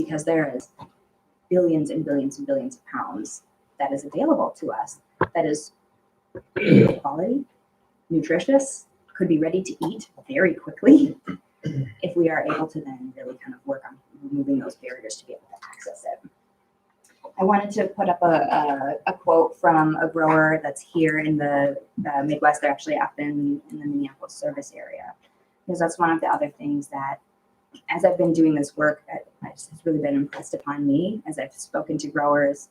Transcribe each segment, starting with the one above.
because there is billions and billions and billions of pounds that is available to us that is good quality, nutritious, could be ready to eat very quickly if we are able to then really kind of work on removing those barriers to be able to access it. I wanted to put up a quote from a grower that's here in the Midwest. They're actually up in the Minneapolis service area, because that's one of the other things that, as I've been doing this work, it's really been impressed upon me as I've spoken to growers,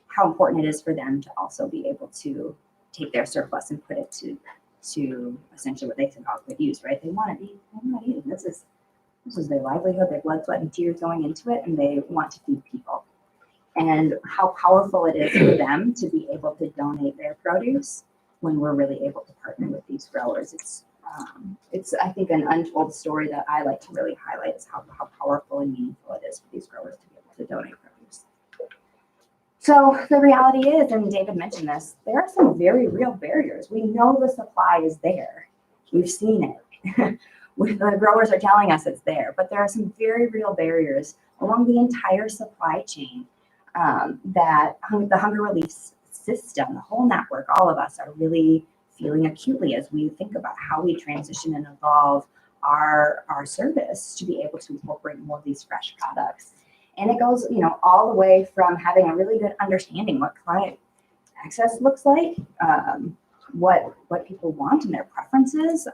how important it is for them to also be able to take their surplus and put it to essentially what they think all good use, right? They want to eat. They want to eat. This is their livelihood, their blood, sweat, and tears going into it, and they want to feed people. And how powerful it is for them to be able to donate their produce when we're really able to partner with these growers. It's I think an untold story that I like to really highlight is how powerful and meaningful it is for these growers to be able to donate produce. So the reality is, and David mentioned this, there are some very real barriers. We know the supply is there. We've seen it. The growers are telling us it's there, but there are some very real barriers along the entire supply chain that the hunger relief system, the whole network, all of us are really feeling acutely as we think about how we transition and evolve our service to be able to incorporate more of these fresh products. And it goes, all the way from having a really good understanding what client access looks like, what people want and their preferences,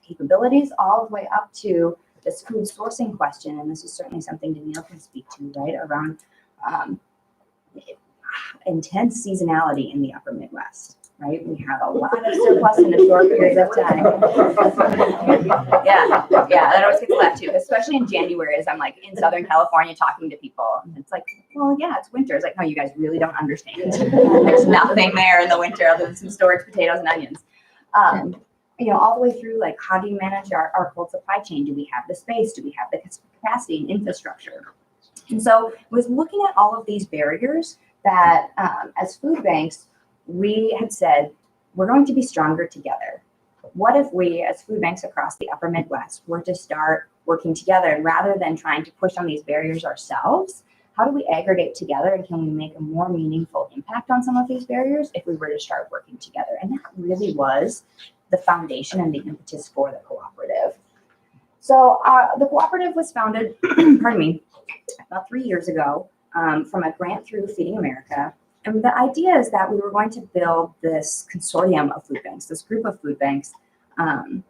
capabilities, all the way up to this food sourcing question. And this is certainly something Danielle can speak to, right, around intense seasonality in the upper Midwest. Right, we have a lot of surplus in a short period of time. yeah, that always gets left too, especially in January as I'm like in Southern California talking to people. And it's like, well, yeah, it's winter. It's like, no, you guys really don't understand. There's nothing there in the winter other than some storage potatoes and onions. All the way through, like, how do you manage our cold supply chain? Do we have the space? Do we have the capacity and infrastructure? And so it was looking at all of these barriers that as food banks, we had said, we're going to be stronger together. What if we, as food banks across the upper Midwest, were to start working together, and rather than trying to push on these barriers ourselves, how do we aggregate together, and can we make a more meaningful impact on some of these barriers if we were to start working together? And that really was the foundation and the impetus for the cooperative. So the cooperative was founded, about 3 years ago from a grant through Feeding America. And the idea is that we were going to build this consortium of food banks, this group of food banks, to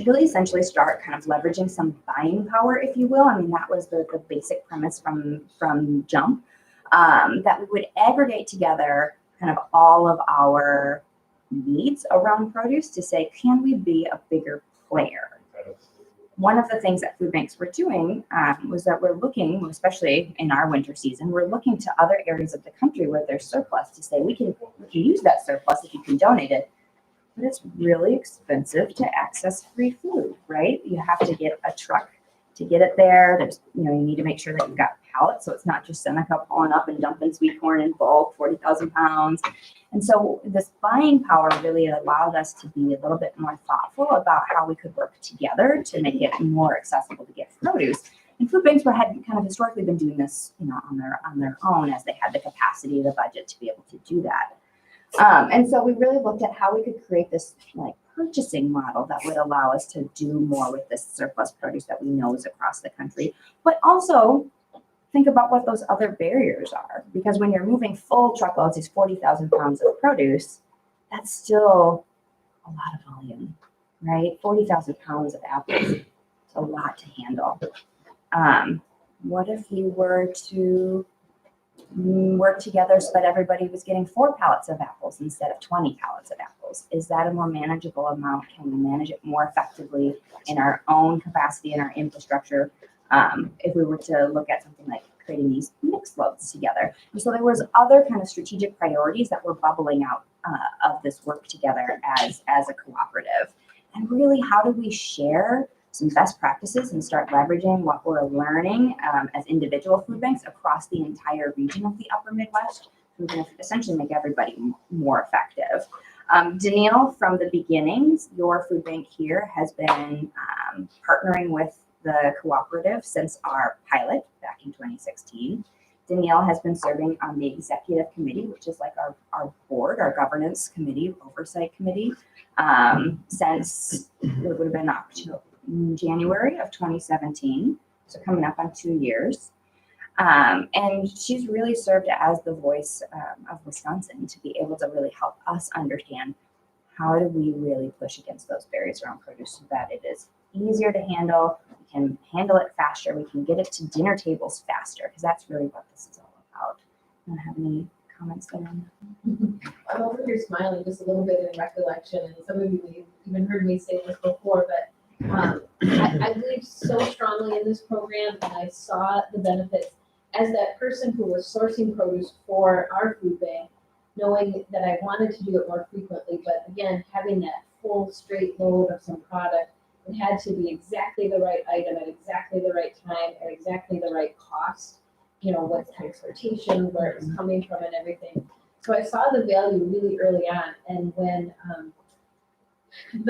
really essentially start kind of leveraging some buying power, if you will. I mean, that was the basic premise from jump, that we would aggregate together kind of all of our needs around produce to say, can we be a bigger player? One of the things that food banks were doing was that we're looking, especially in our winter season, we're looking to other areas of the country where there's surplus to say, we can use that surplus if you can donate it, but it's really expensive to access free food, right? You have to get a truck to get it there. There's, you need to make sure that you've got pallets, so it's not just Seneca pulling up and dumping sweet corn in bulk, 40,000 pounds. And so this buying power really allowed us to be a little bit more thoughtful about how we could work together to make it more accessible to get produce. And food banks had kind of historically been doing this, on their own, as they had the capacity, the budget to be able to do that. And so we really looked at how we could create this purchasing model that would allow us to do more with this surplus produce that we know is across the country, but also think about what those other barriers are, because when you're moving full truckloads, these 40,000 pounds of produce, that's still a lot of volume, right? 40,000 pounds of apples, it's a lot to handle. What if you were to work together so that everybody was getting 4 pallets of apples instead of 20 pallets of apples? Is that a more manageable amount? Can we manage it more effectively in our own capacity and our infrastructure? If we were to look at something like creating these mixed loads together. And so there was other kind of strategic priorities that were bubbling out of this work together as a cooperative. And really, how do we share some best practices and start leveraging what we're learning as individual food banks across the entire region of the upper Midwest? We're going to essentially make everybody more effective. Danielle, from the beginnings, your food bank here has been partnering with the cooperative since our pilot back in 2016. Danielle has been serving on the executive committee, which is like our board, our governance committee, oversight committee, since it would have been January of 2017. So coming up on 2 years. And she's really served as the voice of Wisconsin to be able to really help us understand how do we really push against those barriers around produce so that it is easier to handle, we can handle it faster, we can get it to dinner tables faster, because that's really what this is all about. Do you have any comments there on that? I'm over here smiling just a little bit in recollection, and some of you may have even heard me say this before, but I believe so strongly in this program, and I saw the benefits as that person who was sourcing produce for our food bank, knowing that I wanted to do it more frequently, but again, having that full straight load of some product, it had to be exactly the right item at exactly the right time at exactly the right cost, you know, with transportation, where it was coming from and everything. So I saw the value really early on, and when it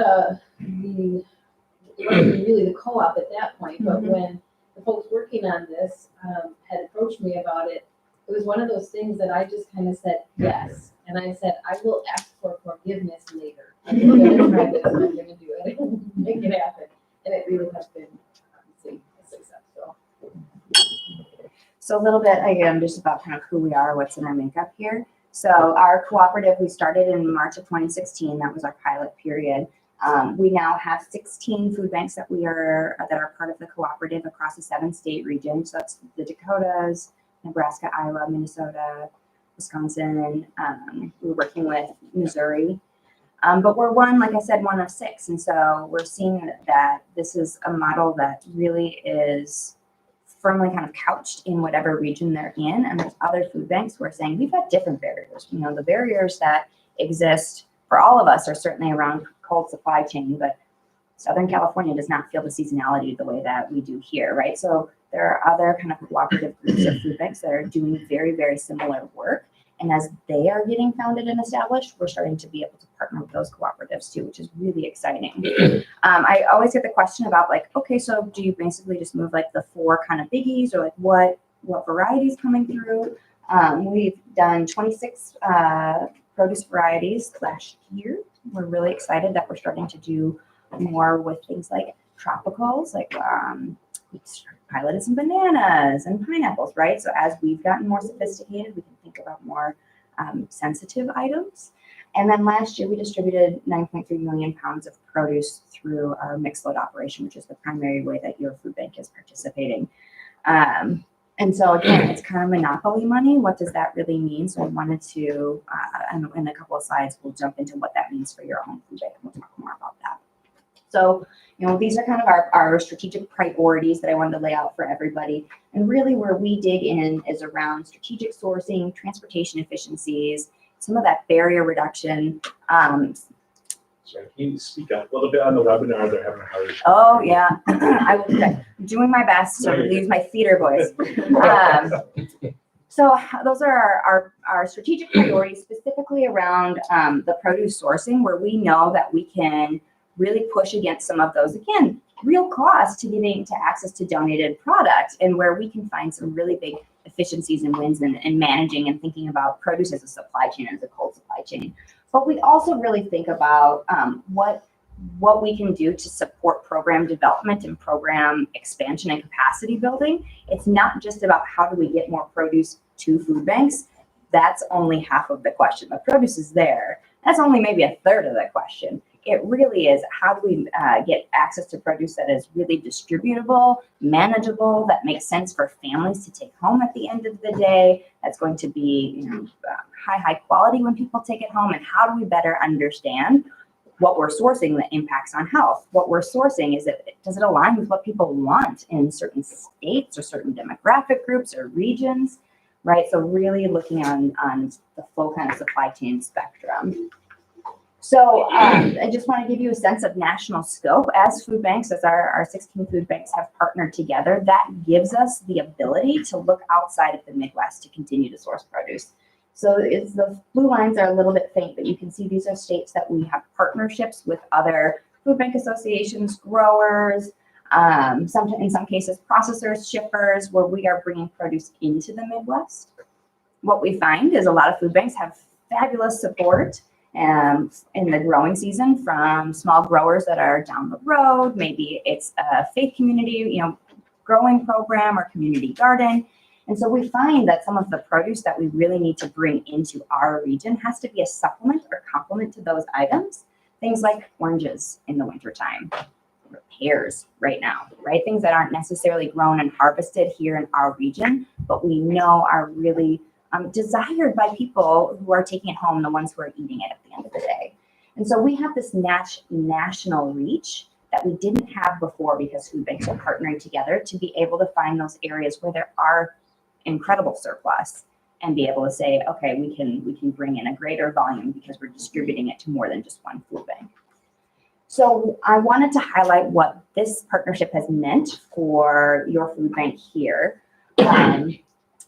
wasn't really the co-op at that point, but when the folks working on this had approached me about it, it was one of those things that I just kind of said yes, and I said I will ask for forgiveness later. I'm going to try this. I'm going to do it and make it happen, and it really has been obviously a success. So a little bit again, just about kind of who we are, what's in our makeup here. So our cooperative, we started in March of 2016. That was our pilot period. We now have 16 food banks that are part of the cooperative across a 7-state region. So that's the Dakotas, Nebraska, Iowa, Minnesota, Wisconsin. We're working with Missouri. But we're like I said, one of 6. And so we're seeing that this is a model that really is firmly kind of couched in whatever region they're in. And there's other food banks who are saying we've got different barriers. You know, the barriers that exist for all of us are certainly around cold supply chain, but Southern California does not feel the seasonality the way that we do here, right? So there are other kind of cooperative groups of food banks that are doing very, very similar work. And as they are getting founded and established, we're starting to be able to partner with those cooperatives too, which is really exciting. I always get the question about like, okay, so do you basically just move like the 4 kind of biggies, or like what varieties coming through? We've done 26 produce varieties last year. We're really excited that we're starting to do more with things like tropicals, like we piloted some bananas and pineapples, right? So as we've gotten more sophisticated, we can think about more sensitive items. And then last year we distributed 9.3 million pounds of produce through our mixed load operation, which is the primary way that your food bank is participating. And so again, it's kind of monopoly money. What does that really mean? So I wanted to, in a couple of slides, we'll jump into what that means for your own food bank, and we'll talk more about that. So, you know, these are kind of our strategic priorities that I wanted to lay out for everybody. And really where we dig in is around strategic sourcing, transportation efficiencies, some of that barrier reduction. Sorry, can you speak up a little bit on the webinar? They're having a hard time. Oh, yeah. I will be doing my best to use my theater voice. So those are our strategic priorities, specifically around the produce sourcing, where we know that we can really push against some of those, again, real costs to getting to access to donated product, and where we can find some really big efficiencies and wins in managing and thinking about produce as a supply chain, as a cold supply chain. But we also really think about what we can do to support program development and program expansion and capacity building. It's not just about how do we get more produce to food banks. That's only half of the question. The produce is there. That's only maybe a third of the question. It really is, how do we get access to produce that is really distributable, manageable, that makes sense for families to take home at the end of the day, that's going to be, you know, high quality when people take it home, and how do we better understand what we're sourcing that impacts on health? What we're sourcing, does it align with what people want in certain states or certain demographic groups or regions, right? So really looking on the full kind of supply chain spectrum. So I just want to give you a sense of national scope. As food banks, as our 16 food banks have partnered together, that gives us the ability to look outside of the Midwest to continue to source produce. So the blue lines are a little bit faint, but you can see these are states that we have partnerships with other food bank associations, growers, in some cases, processors, shippers, where we are bringing produce into the Midwest. What we find is a lot of food banks have fabulous support in the growing season from small growers that are down the road. Maybe it's a faith community, growing program or community garden. And so we find that some of the produce that we really need to bring into our region has to be a supplement or complement to those items. Things like oranges in the wintertime, pears right now, right? Things that aren't necessarily grown and harvested here in our region, but we know are really desired by people who are taking it home, the ones who are eating it at the end of the day. And so we have this national reach that we didn't have before because food banks are partnering together to be able to find those areas where there are incredible surplus and be able to say, okay, we can bring in a greater volume because we're distributing it to more than just one food bank. So I wanted to highlight what this partnership has meant for your food bank here.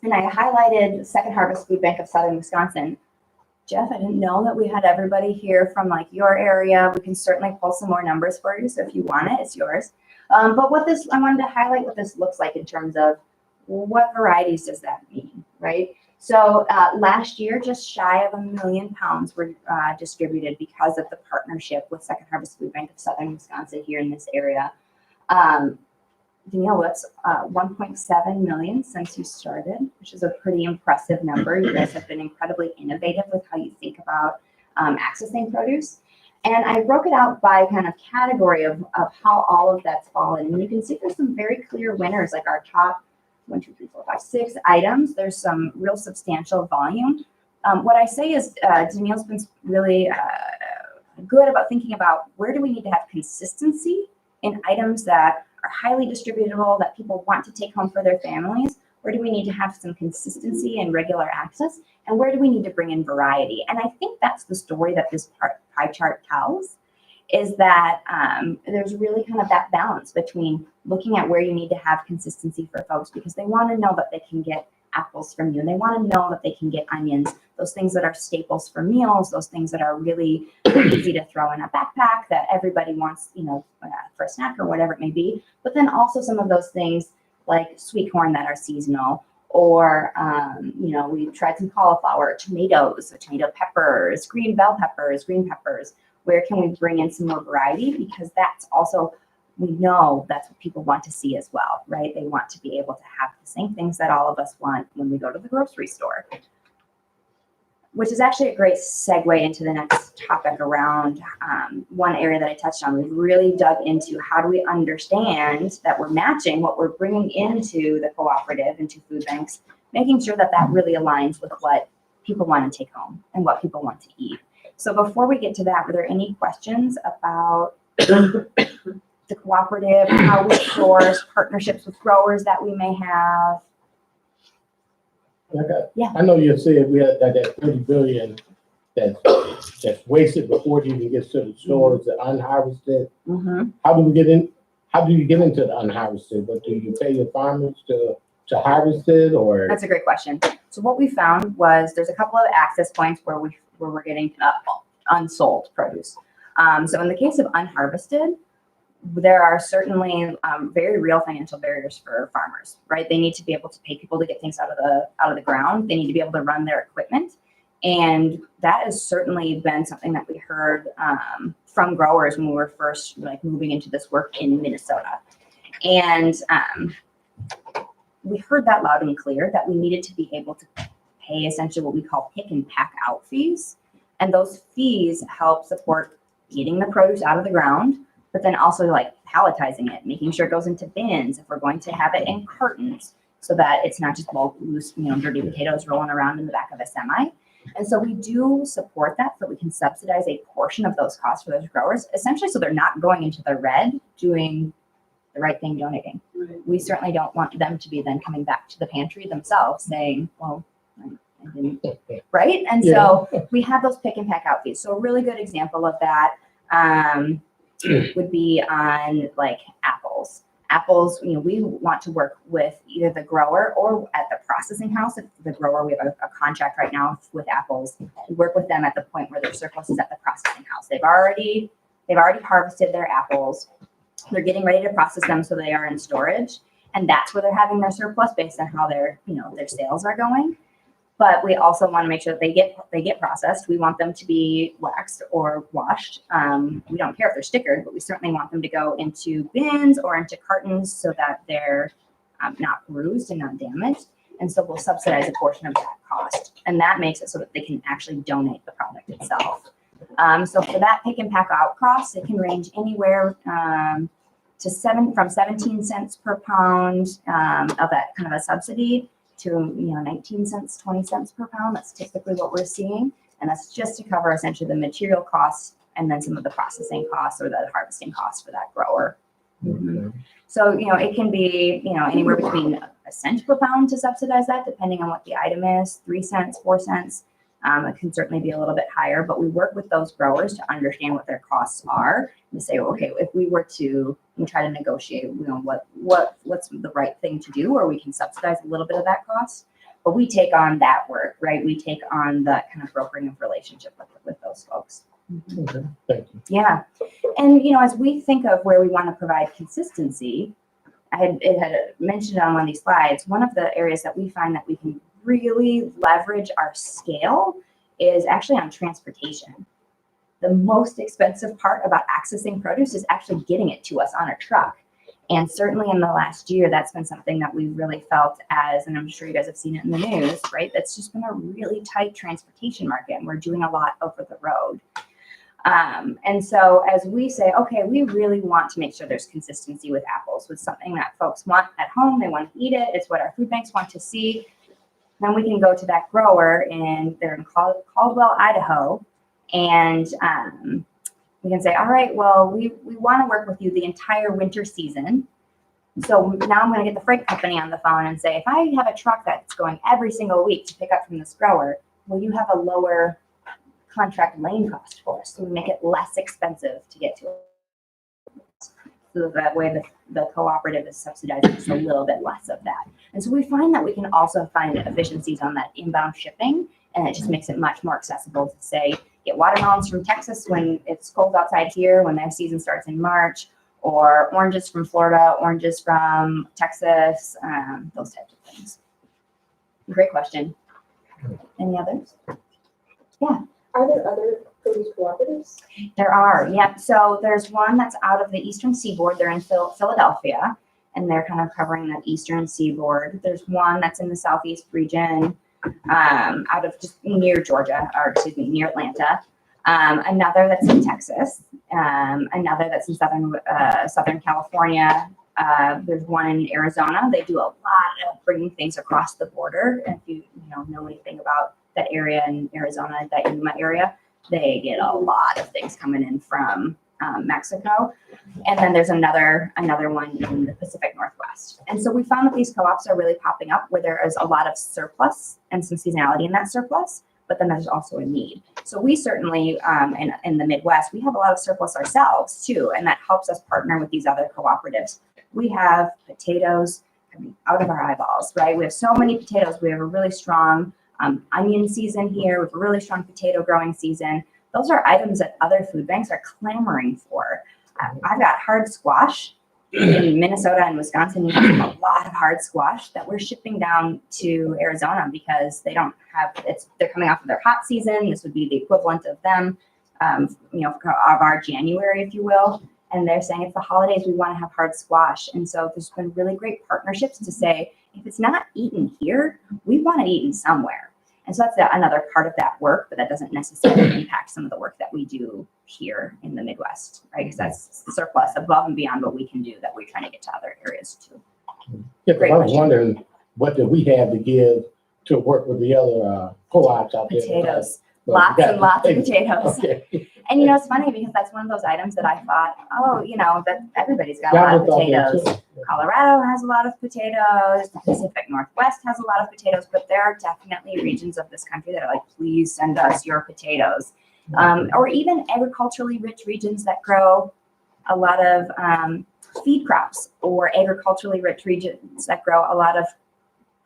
And I highlighted Second Harvest Food Bank of Southern Wisconsin. Jeff, I didn't know that we had everybody here from like your area. We can certainly pull some more numbers for you. So if you want it, it's yours. But I wanted to highlight what this looks like in terms of what varieties does that mean, right? So last year, just shy of 1 million pounds were distributed because of the partnership with Second Harvest Food Bank of Southern Wisconsin here in this area. Danielle, that's 1.7 million since you started, which is a pretty impressive number. You guys have been incredibly innovative with how you think about accessing produce. And I broke it out by kind of category of how all of that's fallen. And you can see there's some very clear winners, like our top 1, 2, 3, 4, 5, 6 items. There's some real substantial volume. What I say is Danielle's been really good about thinking about where do we need to have consistency in items that are highly distributable, that people want to take home for their families. Where do we need to have some consistency and regular access? And where do we need to bring in variety? And I think that's the story that this pie chart tells, is that there's really kind of that balance between looking at where you need to have consistency for folks because they want to know that they can get apples from you and they want to know that they can get onions, those things that are staples for meals, those things that are really easy to throw in a backpack that everybody wants, for a snack or whatever it may be. But then also some of those things like sweet corn that are seasonal, or, we've tried some cauliflower, tomatoes, tomato peppers, green bell peppers, green peppers. Where can we bring in some more variety? Because that's also, we know that's what people want to see as well, right? They want to be able to have the same things that all of us want when we go to the grocery store. Which is actually a great segue into the next topic around one area that I touched on. We've really dug into how do we understand that we're matching what we're bringing into the cooperative, into food banks, making sure that that really aligns with what people want to take home and what people want to eat. So before we get to that, were there any questions about the cooperative, how we source, partnerships with growers that we may have? Okay. Yeah. I know you said we had that 30 billion that's wasted before it even gets to the stores, the unharvested. Mm-hmm. How do you get into the unharvested? But do you pay your farmers to harvest it, or? That's a great question. So what we found was there's a couple of access points where we're getting unsold produce. So in the case of unharvested, there are certainly very real financial barriers for farmers, right? They need to be able to pay people to get things out of the ground. They need to be able to run their equipment. And that has certainly been something that we heard from growers when we were first moving into this work in Minnesota. And we heard that loud and clear that we needed to be able to pay essentially what we call pick and pack out fees. And those fees help support getting the produce out of the ground, but then also palletizing it, making sure it goes into bins if we're going to have it in cartons so that it's not just loose, dirty potatoes rolling around in the back of a semi. And so we do support that so that we can subsidize a portion of those costs for those growers, essentially so they're not going into the red doing the right thing, donating. Right. We certainly don't want them to be then coming back to the pantry themselves saying, well, I didn't, right? And so we have those pick and pack out fees. So a really good example of that would be on apples. Apples, we want to work with either the grower or at the processing house. If the grower, we have a contract right now with apples. We work with them at the point where their surplus is at the processing house. They've already harvested their apples. They're getting ready to process them so they are in storage. And that's where they're having their surplus based on how their sales are going. But we also want to make sure that they get processed. We want them to be waxed or washed. We don't care if they're stickered, but we certainly want them to go into bins or into cartons so that they're not bruised and not damaged. And so we'll subsidize a portion of that cost. And that makes it so that they can actually donate the product itself. So for that pick and pack out cost, it can range anywhere from 17 cents per pound of that kind of a subsidy to 19 cents, 20 cents per pound. That's typically what we're seeing. And that's just to cover essentially the material costs and then some of the processing costs or the harvesting costs for that grower. Mm-hmm. So, it can be, anywhere between a cent per pound to subsidize that, depending on what the item is, 3 cents, 4 cents. It can certainly be a little bit higher, but we work with those growers to understand what their costs are and say, okay, if we were to try to negotiate, what's the right thing to do, or we can subsidize a little bit of that cost. But we take on that work, right? We take on that kind of brokering of relationship with those folks. Okay, thank you. Yeah. And, as we think of where we want to provide consistency, it had mentioned on one of these slides, one of the areas that we find that we can really leverage our scale is actually on transportation. The most expensive part about accessing produce is actually getting it to us on a truck. And certainly in the last year, that's been something that we've really felt as, and I'm sure you guys have seen it in the news, right? That's just been a really tight transportation market, and we're doing a lot over the road. And so as we say, okay, we really want to make sure there's consistency with apples, with something that folks want at home, they want to eat it, it's what our food banks want to see. Then we can go to that grower they're in Caldwell, Idaho, and we can say, all right, well, we want to work with you the entire winter season. So now I'm going to get the freight company on the phone and say, if I have a truck that's going every single week to pick up from this grower, will you have a lower contract lane cost for us? So we make it less expensive to get to it. So that way the cooperative is subsidizing just a little bit less of that. And so we find that we can also find efficiencies on that inbound shipping, and it just makes it much more accessible to say, get watermelons from Texas when it's cold outside here, when their season starts in March, or oranges from Florida, oranges from Texas, those types of things. Great question. Any others? Yeah. Are there other produce cooperatives? There are, yep. So there's one that's out of the Eastern Seaboard. They're in Philadelphia, and they're kind of covering that Eastern Seaboard. There's one that's in the Southeast region, out of just near Georgia, or excuse me, near Atlanta. Another that's in Texas. Another that's in Southern California. There's one in Arizona. They do a lot of bringing things across the border. If you know anything about that area in Arizona, that Yuma area, they get a lot of things coming in from Mexico. And then there's another one in the Pacific Northwest. And so we found that these co-ops are really popping up where there is a lot of surplus and some seasonality in that surplus, but then there's also a need. So we certainly, in the Midwest, we have a lot of surplus ourselves too, and that helps us partner with these other cooperatives. We have potatoes coming out of our eyeballs, right? We have so many potatoes. We have a really strong onion season here. We have a really strong potato growing season. Those are items that other food banks are clamoring for. I've got hard squash in Minnesota and Wisconsin. You have a lot of hard squash that we're shipping down to Arizona because they don't have they're coming off of their hot season. This would be the equivalent of them, of our January, if you will. And they're saying it's the holidays, we want to have hard squash. And so there's been really great partnerships to say, if it's not eaten here, we want it eaten somewhere. And so that's another part of that work, but that doesn't necessarily impact some of the work that we do here in the Midwest, right? Because that's surplus above and beyond what we can do that we're trying to get to other areas too. Yeah, Great I was question. wondering, what do we have to give to work with the other co-ops out there? Potatoes. Well, Lots and lots of potatoes. Okay. And it's funny because that's one of those items that I thought, that everybody's got a lot of potatoes. Colorado has a lot of potatoes. The Pacific Northwest has a lot of potatoes, but there are definitely regions of this country that are like, please send us your potatoes. Or even agriculturally rich regions that grow a lot of feed crops, or agriculturally rich regions that grow a lot of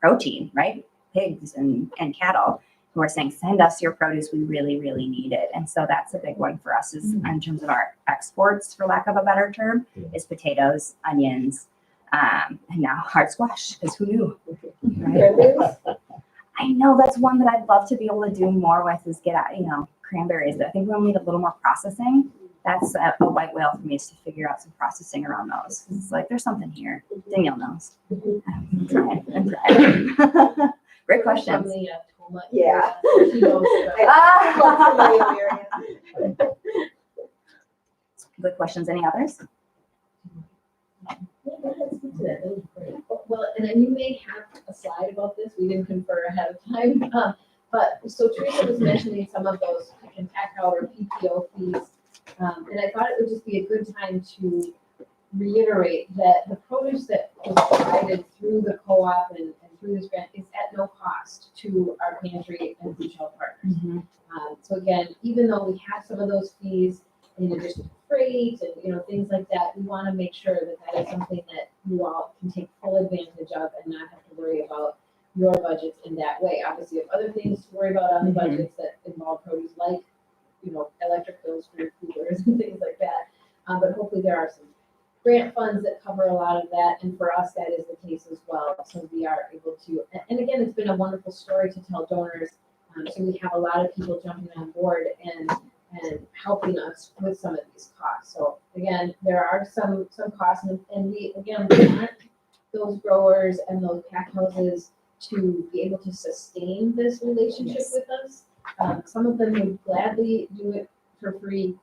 protein, right? Pigs and cattle. who are saying, send us your produce, we really, really need it. And so that's a big one for us is in terms of our exports, for lack of a better term, is potatoes, onions, and now hard squash, because who knew? Right? I know that's one that I'd love to be able to do more with is get out, cranberries. I think we'll need a little more processing. That's a white whale for me is to figure out some processing around those. It's like, there's something here. Danielle knows. I'm trying. Great questions. From the, Toma Yeah. area. She knows about- Good questions. Any others? Yeah, go ahead, speak to that. That was great. Well, and then you may have a slide about this. We didn't confer ahead of time. But so Teresa was mentioning some of those pick and pack out or PPO fees. And I thought it would just be a good time to reiterate that the produce that was provided through the co-op and through this grant is at no cost to our pantry and food shelf partners. So again, even though we have some of those fees in addition to freight and things like that, we want to make sure that that is something that you all can take full advantage of and not have to worry about your budgets in that way. Obviously, you have other things to worry about on the budgets that involve produce, like electric bills for your coolers and things like that. But hopefully there are some grant funds that cover a lot of that, and for us that is the case as well. So we are able to, and again, it's been a wonderful story to tell donors. So we have a lot of people jumping on board and helping us with some of these costs. So again, there are some costs, and we want those growers and those pack houses to be able to sustain this relationship Yes. with us. Some of them would gladly do it for free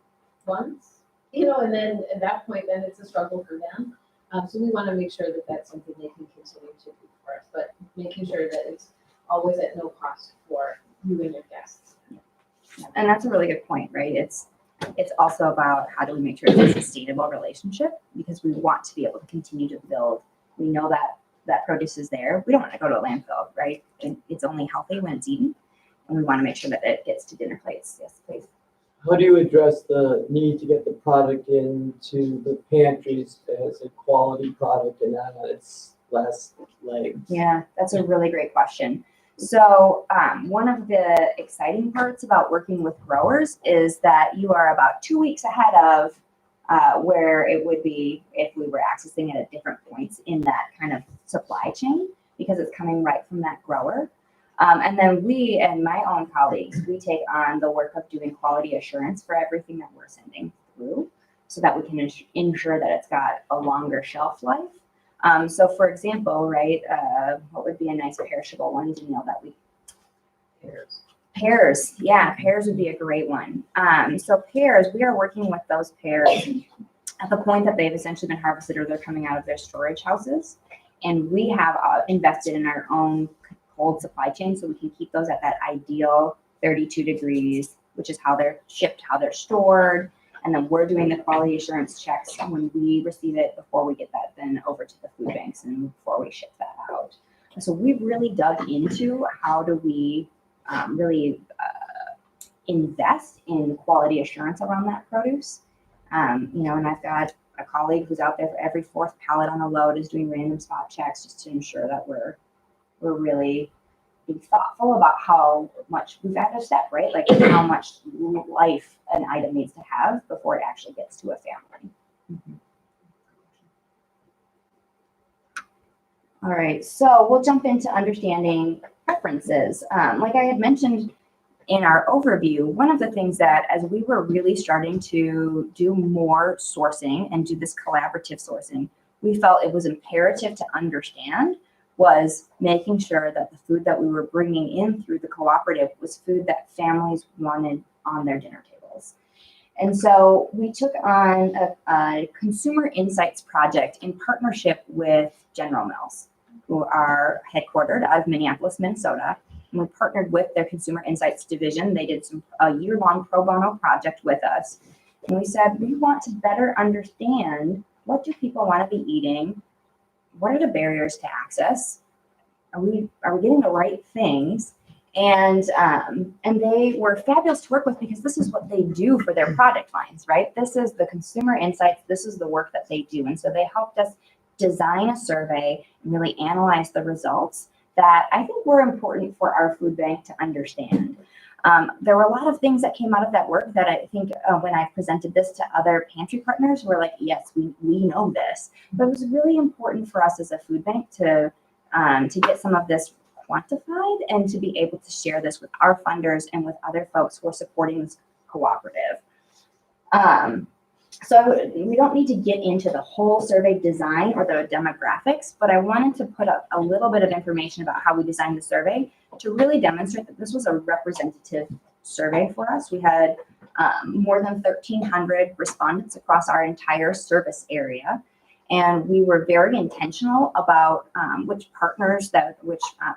once, and then at that point, then it's a struggle for them. So we want to make sure that that's something they can continue to do for us, but making sure that it's always at no cost for you and your guests. And that's a really good point, right? It's also about how do we make sure it's a sustainable relationship, because we want to be able to continue to build. We know that produce is there. We don't want to go to a landfill, right? It's only healthy when it's eaten, and we want to make sure that it gets to dinner plates. Yes, please. How do you address the need to get the product into the pantries as a quality product and not on its last legs? Yeah, that's a really great question. So one of the exciting parts about working with growers is that you are about 2 weeks ahead of where it would be if we were accessing it at different points in that kind of supply chain, because it's coming right from that grower. And then we and my own colleagues, we take on the work of doing quality assurance for everything that we're sending through so that we can ensure that it's got a longer shelf life. So for example, right, what would be a nice perishable one, that we... Pears. Yeah, pears would be a great one. So pears, we are working with those pears at the point that they've essentially been harvested or they're coming out of their storage houses. And we have invested in our own cold supply chain so we can keep those at that ideal 32 degrees, which is how they're shipped, how they're stored. And then we're doing the quality assurance checks when we receive it before we get that then over to the food banks and before we ship that out. So we've really dug into how do we really invest in quality assurance around that produce. And I've got a colleague who's out there for every fourth pallet on a load is doing random spot checks just to ensure that we're really being thoughtful about how much we've got to step, right? Like how much life an item needs to have before it actually gets to a family. All right, so we'll jump into understanding preferences. Like I had mentioned in our overview, one of the things that as we were really starting to do more sourcing and do this collaborative sourcing, we felt it was imperative to understand was making sure that the food that we were bringing in through the cooperative was food that families wanted on their dinner tables. And so we took on a consumer insights project in partnership with General Mills, who are headquartered out of Minneapolis, Minnesota. And we partnered with their consumer insights division. They did a year-long pro bono project with us. And we said, we want to better understand, what do people want to be eating? What are the barriers to access? Are we getting the right things? And they were fabulous to work with because this is what they do for their product lines, right? This is the consumer insights. This is the work that they do. And so they helped us design a survey and really analyze the results that I think were important for our food bank to understand. There were a lot of things that came out of that work that I think when I presented this to other pantry partners were like, yes, we know this. But it was really important for us as a food bank to get some of this quantified and to be able to share this with our funders and with other folks who are supporting this cooperative. So we don't need to get into the whole survey design or the demographics, but I wanted to put up a little bit of information about how we designed the survey to really demonstrate that this was a representative survey for us. We had more than 1,300 respondents across our entire service area. And we were very intentional about which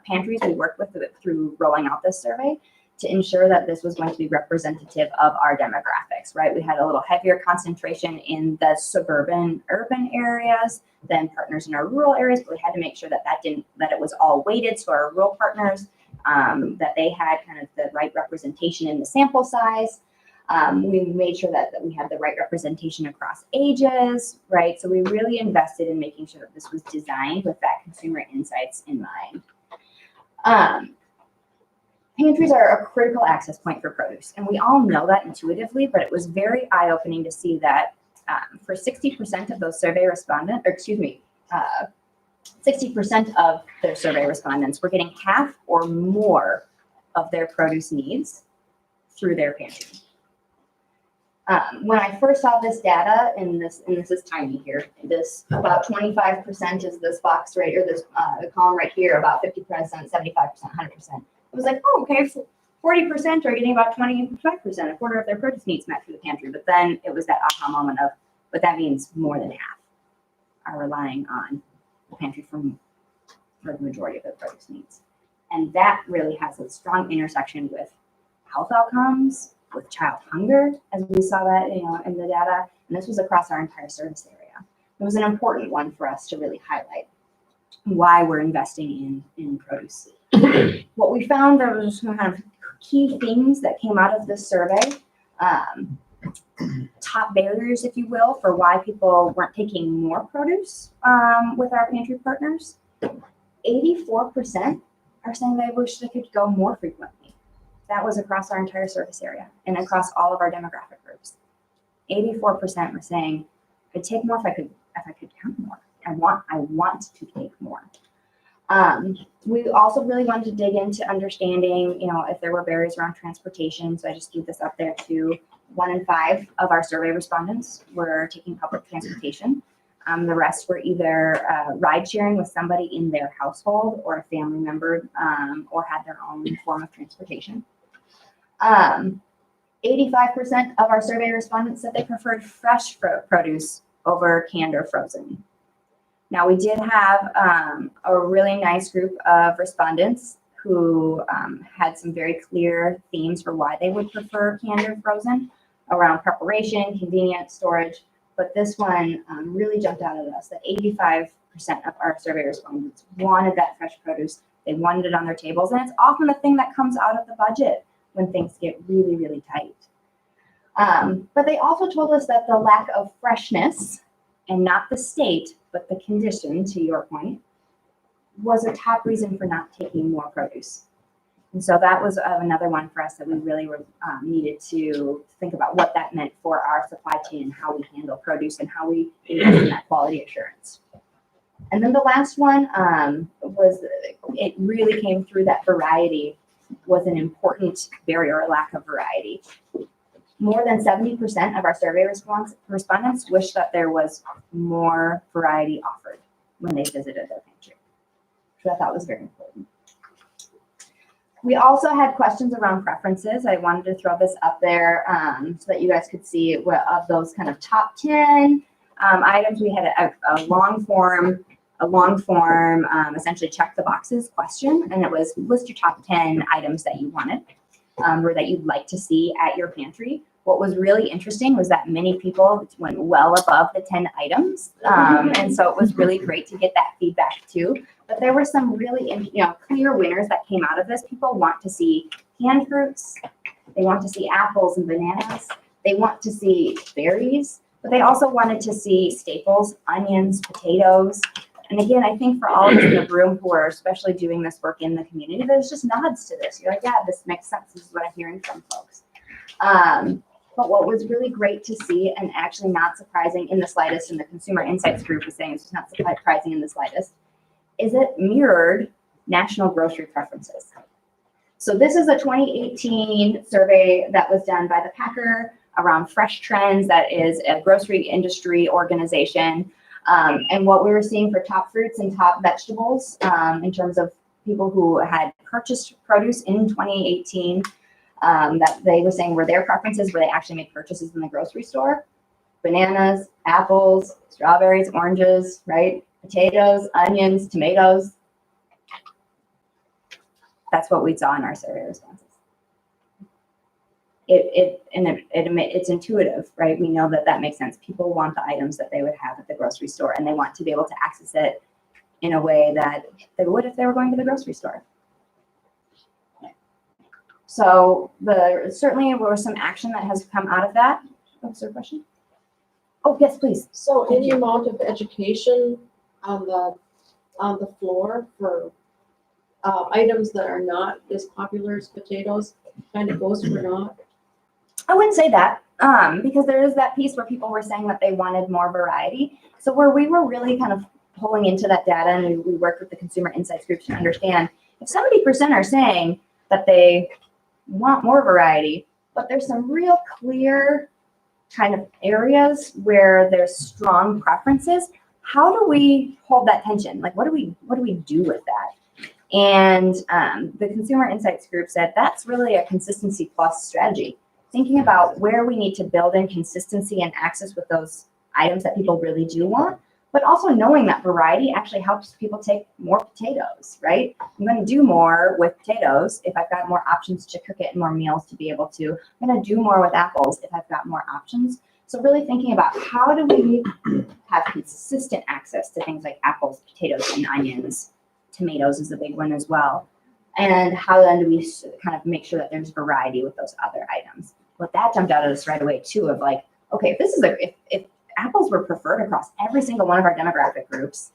pantries we worked with through rolling out this survey to ensure that this was going to be representative of our demographics, right? We had a little heavier concentration in the suburban, urban areas than partners in our rural areas, but we had to make sure that it was all weighted. So our rural partners, that they had kind of the right representation in the sample size. We made sure that we had the right representation across ages, right? So we really invested in making sure that this was designed with that consumer insights in mind. Pantries are a critical access point for produce, and we all know that intuitively, but it was very eye-opening to see that for 60% of those survey respondents, 60% of their survey respondents were getting half or more of their produce needs through their pantry. When I first saw this data, and this is tiny here, this about 25% is this box right, or this column right here, about 50%, 75%, 100%. It was like, oh, okay, 40% are getting about 25%, a quarter of their produce needs met through the pantry. But then it was that aha moment of, but that means more than half are relying on the pantry for the majority of their produce needs. And that really has a strong intersection with health outcomes, with child hunger, as we saw that, in the data. And this was across our entire service area. It was an important one for us to really highlight why we're investing in produce. What we found, there was some kind of key themes that came out of this survey. Top barriers, if you will, for why people weren't taking more produce with our pantry partners. 84% are saying they wish they could go more frequently. That was across our entire service area and across all of our demographic groups. 84% were saying, I'd take more if I could count more. I want to take more. We also really wanted to dig into understanding, if there were barriers around transportation. So I just threw this up there too. 1 in 5 of our survey respondents were taking public transportation. The rest were either ride sharing with somebody in their household or a family member, or had their own form of transportation. 85% of our survey respondents said they preferred fresh produce over canned or frozen. Now, we did have a really nice group of respondents who had some very clear themes for why they would prefer canned or frozen around preparation, convenience, storage. But this one really jumped out at us, that 85% of our survey respondents wanted that fresh produce. They wanted it on their tables. And it's often the thing that comes out of the budget when things get really, really tight. But they also told us that the lack of freshness, and not the state, but the condition, to your point, was a top reason for not taking more produce. And so that was another one for us that we really needed to think about what that meant for our supply chain and how we handle produce and how we invest in that quality assurance. And then the last one was, it really came through that variety was an important barrier, or lack of variety. More than 70% of our survey respondents wished that there was more variety offered when they visited their pantry, which I thought was very important. We also had questions around preferences. I wanted to throw this up there so that you guys could see what of those kind of top 10 items. We had a long form, essentially check the boxes question, and it was list your top 10 items that you wanted or that you'd like to see at your pantry. What was really interesting was that many people went well above the 10 items. And so it was really great to get that feedback too. But there were some really, clear winners that came out of this. People want to see canned fruits. They want to see apples and bananas. They want to see berries, but they also wanted to see staples, onions, potatoes, And again, I think for all of us in the room who are especially doing this work in the community, there's just nods to this. You're like, yeah, this makes sense. This is what I'm hearing from folks. But what was really great to see, and actually not surprising in the slightest, and the Consumer Insights Group was saying it's not surprising in the slightest, is it mirrored national grocery preferences. So this is a 2018 survey that was done by the Packer around Fresh Trends, that is a grocery industry organization. And what we were seeing for top fruits and top vegetables in terms of people who had purchased produce in 2018, that they were saying were their preferences where they actually made purchases in the grocery store. Bananas, apples, strawberries, oranges, right? Potatoes, onions, tomatoes. That's what we saw in our survey responses. It's intuitive, right? We know that makes sense. People want the items that they would have at the grocery store, and they want to be able to access it in a way that they would if they were going to the grocery store. So certainly there was some action that has come out of that. Oh, is there a question? Oh, yes, please. So any amount of education on the floor for items that are not as popular as potatoes kind of goes for naught? I wouldn't say that, because there is that piece where people were saying that they wanted more variety. So where we were really kind of pulling into that data, and we worked with the Consumer Insights Group to understand if 70% are saying that they want more variety, but there's some real clear kind of areas where there's strong preferences. How do we hold that tension? Like, what do we do with that? And the Consumer Insights Group said that's really a consistency plus strategy. Thinking about where we need to build in consistency and access with those items that people really do want, but also knowing that variety actually helps people take more potatoes, right? I'm going to do more with potatoes if I've got more options to cook it and more meals to be able to. I'm going to do more with apples if I've got more options. So really thinking about how do we have consistent access to things like apples, potatoes, and onions. Tomatoes is a big one as well. And how then do we kind of make sure that there's variety with those other items? Well, that jumped out at us right away too, of like, okay, if this is if apples were preferred across every single one of our demographic groups,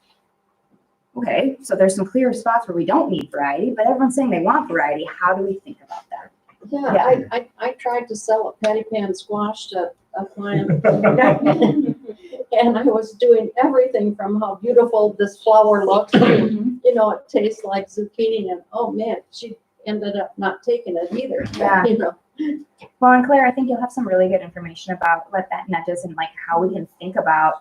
okay, so there's some clear spots where we don't need variety, but everyone's saying they want variety. How do we think about that? Yeah, I tried to sell a patty pan squash to a client. And I was doing everything from how beautiful this flower looks, to, you know, it tastes like zucchini, and oh man, she ended up not taking it either. Yeah. You know. Well, and Claire, I think you'll have some really good information about what that nudges and like how we can think about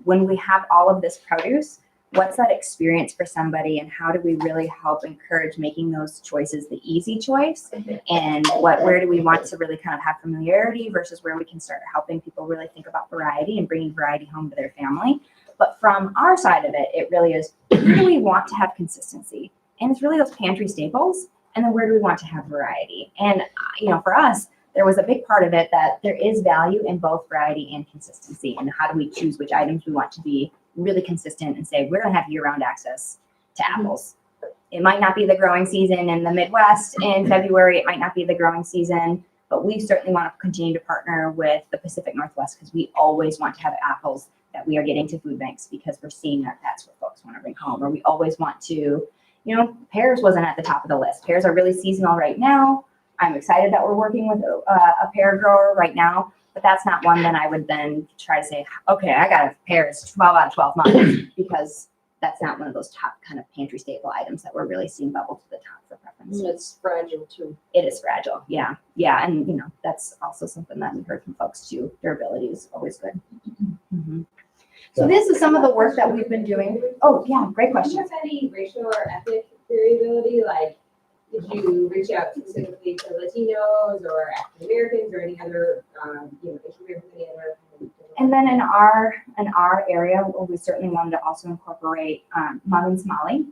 when we have all of this produce, what's that experience for somebody, and how do we really help encourage making those choices the easy choice, and where do we want to really kind of have familiarity versus where we can start helping people really think about variety and bringing variety home to their family. But from our side of it, it really is, where do we want to have consistency? And it's really those pantry staples. And then where do we want to have variety? And, you know, for us, there was a big part of it that there is value in both variety and consistency. And how do we choose which items we want to be really consistent and say, we're going to have year-round access to apples. It might not be the growing season in the Midwest in February. It might not be the growing season, but we certainly want to continue to partner with the Pacific Northwest because we always want to have apples that we are getting to food banks because we're seeing that that's what folks want to bring home. Or we always want to, you know, pears wasn't at the top of the list. Pears are really seasonal right now. I'm excited that we're working with a pear grower right now, but that's not one that I would then try to say, okay, I got pears 12 out of 12 months, because that's not one of those top kind of pantry staple items that we're really seeing bubble to the top for preference. And it's fragile too. It is fragile, yeah. Yeah, and you know, that's also something that we heard from folks too. Durability is always good. Mm-hmm. So this is some of the work that we've been doing. Oh, yeah, great Do question. you have any racial or ethnic variability? Like, did you reach out specifically to Latinos or African Americans or any other, Asian Americans, any other? And then in our area, we certainly wanted to also incorporate Hmong and Somali,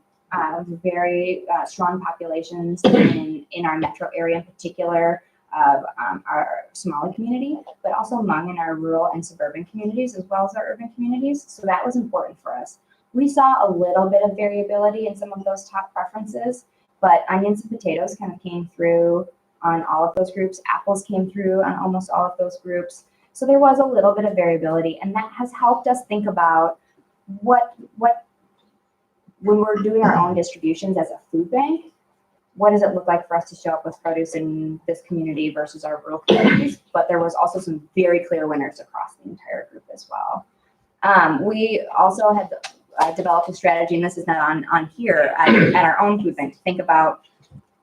very strong populations in our metro area in particular of our Somali community, but also Hmong in our rural and suburban communities as well as our urban communities. So that was important for us. We saw a little bit of variability in some of those top preferences, but onions and potatoes kind of came through on all of those groups. Apples came through on almost all of those groups. So there was a little bit of variability, and that has helped us think about what when we're doing our own distributions as a food bank, what does it look like for us to show up with produce in this community versus our rural communities? But there was also some very clear winners across the entire group as well. We also had developed a strategy, and this is not on here, at our own food bank, to think about,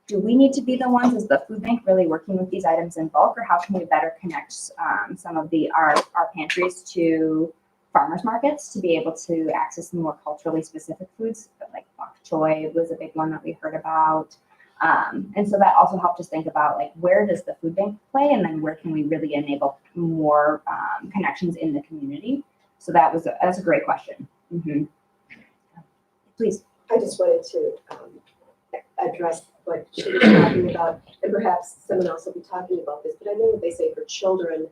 do we need to be the ones as the food bank really working with these items in bulk, or how can we better connect some of our pantries to farmers markets to be able to access the more culturally specific foods, like bok choy was a big one that we heard about. And so that also helped us think about, like, where does the food bank play, and then where can we really enable more connections in the community? So that's a great question. Mm-hmm. Please. I just wanted to address what she was talking about, and perhaps someone else will be talking about this, but I know what they say for children,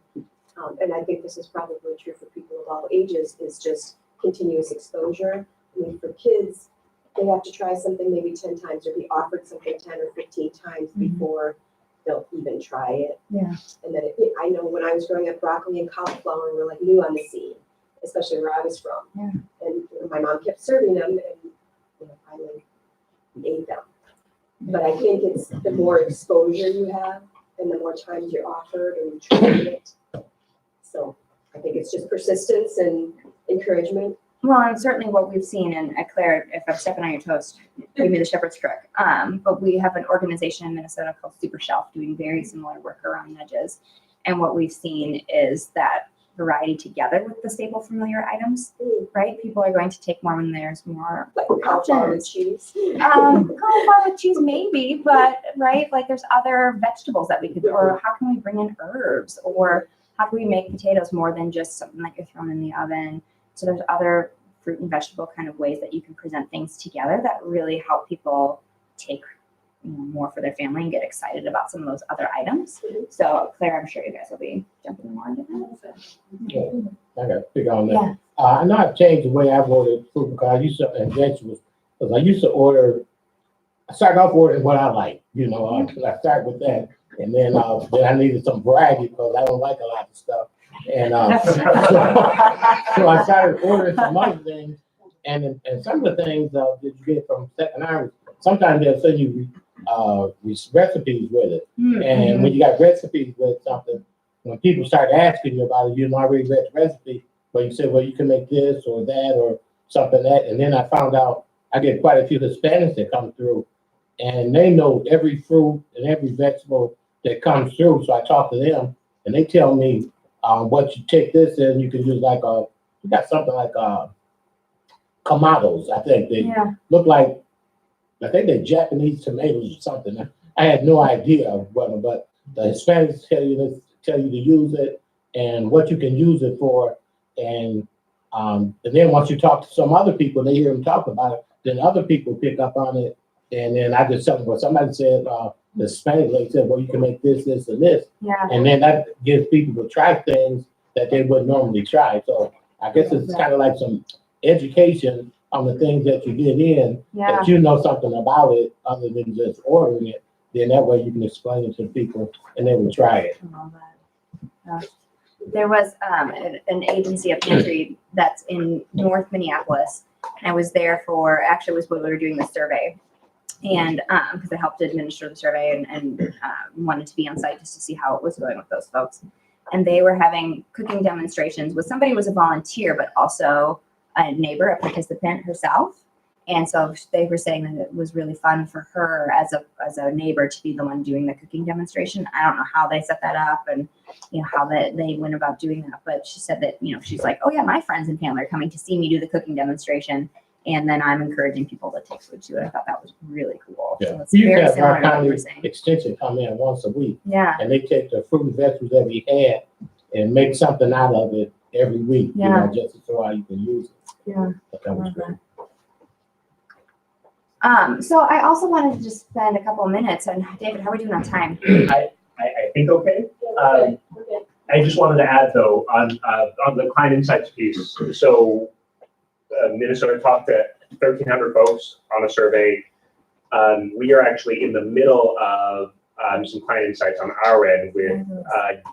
and I think this is probably true for people of all ages, is just continuous exposure. I mean, for kids, they have to try something maybe 10 times or be offered something 10 or 15 times before they'll even try it. Yeah. And then I know when I was growing up, broccoli and cauliflower were like new on the scene, especially where I was from. Yeah. And my mom kept serving them, and finally we ate them. But I think it's the more exposure you have and the more times you're offered and you try it. So I think it's just persistence and encouragement. Well, and certainly what we've seen, and Claire, if I'm stepping on your toes, give me the shepherd's crook. But we have an organization in Minnesota called Super Shelf doing very similar work around edges. And what we've seen is that variety together with the staple familiar items, right? People are going to take more when there's more Like cauliflower with cheese. Cauliflower with cheese maybe, but right, like there's other vegetables that we could, or how can we bring in herbs, or how can we make potatoes more than just something that you're throwing in the oven? So there's other fruit and vegetable kind of ways that you can present things together that really help people take more for their family and get excited about some of those other items. So Claire, I'm sure you guys will be jumping more into that. Yeah, I got to figure on that. Yeah. I know I've changed the way I've ordered food because I used to, and vegetables, because I used to I started off ordering what I like, I start with that. And then I needed some variety because I don't like a lot of stuff. And so I started ordering some other things. And some of the things that you get from Second Harvest, sometimes they'll send you recipes with it. And when you got recipes with something, when people start asking you about it, you already read the recipe, but you say, well, you can make this or that or something that. And then I found out I get quite a few Hispanics that come through, and they know every fruit and every vegetable that comes through. So I talk to them, and they tell me what you take this in. You can use you got something like Kamados. I think they look like, I think they're Japanese tomatoes or something. I had no idea of what, but the Hispanics tell you to use it and what you can use it for. And then once you talk to some other people, they hear them talk about it, then other people pick up on it. And then I just tell them what somebody said, the Hispanic lady said, well, you can make this, this, and this. Yeah. And then that gives people to try things that they wouldn't normally try. So I guess it's kind of like some education on the things that you get in, that you know something about it other than just ordering it. Then that way you can explain it to people and they will try it. I love that. There was an agency, a pantry that's in North Minneapolis. And I was there actually was when we were doing the survey. And because I helped administer the survey and wanted to be on site just to see how it was going with those folks. And they were having cooking demonstrations with somebody who was a volunteer, but also a neighbor, a participant herself. And so they were saying that it was really fun for her as a neighbor to be the one doing the cooking demonstration. I don't know how they set that up and how they went about doing that, but she said that she's like, oh yeah, my friends and family are coming to see me do the cooking demonstration, and then I'm encouraging people to take food to it. I thought that was really cool. Yeah. So it's We very have similar our to what you county were saying. extension come in once a week, Yeah. and they take the fruit and vegetables that we had and make something out of it every week. Just to show how you can use it. Yeah. But that was great. So I also wanted to just spend a couple of minutes, and David, how are we doing on time? I think okay. I just wanted to add though on the client insights piece. So Minnesota talked to 1,300 folks on a survey. We are actually in the middle of some client insights on our end with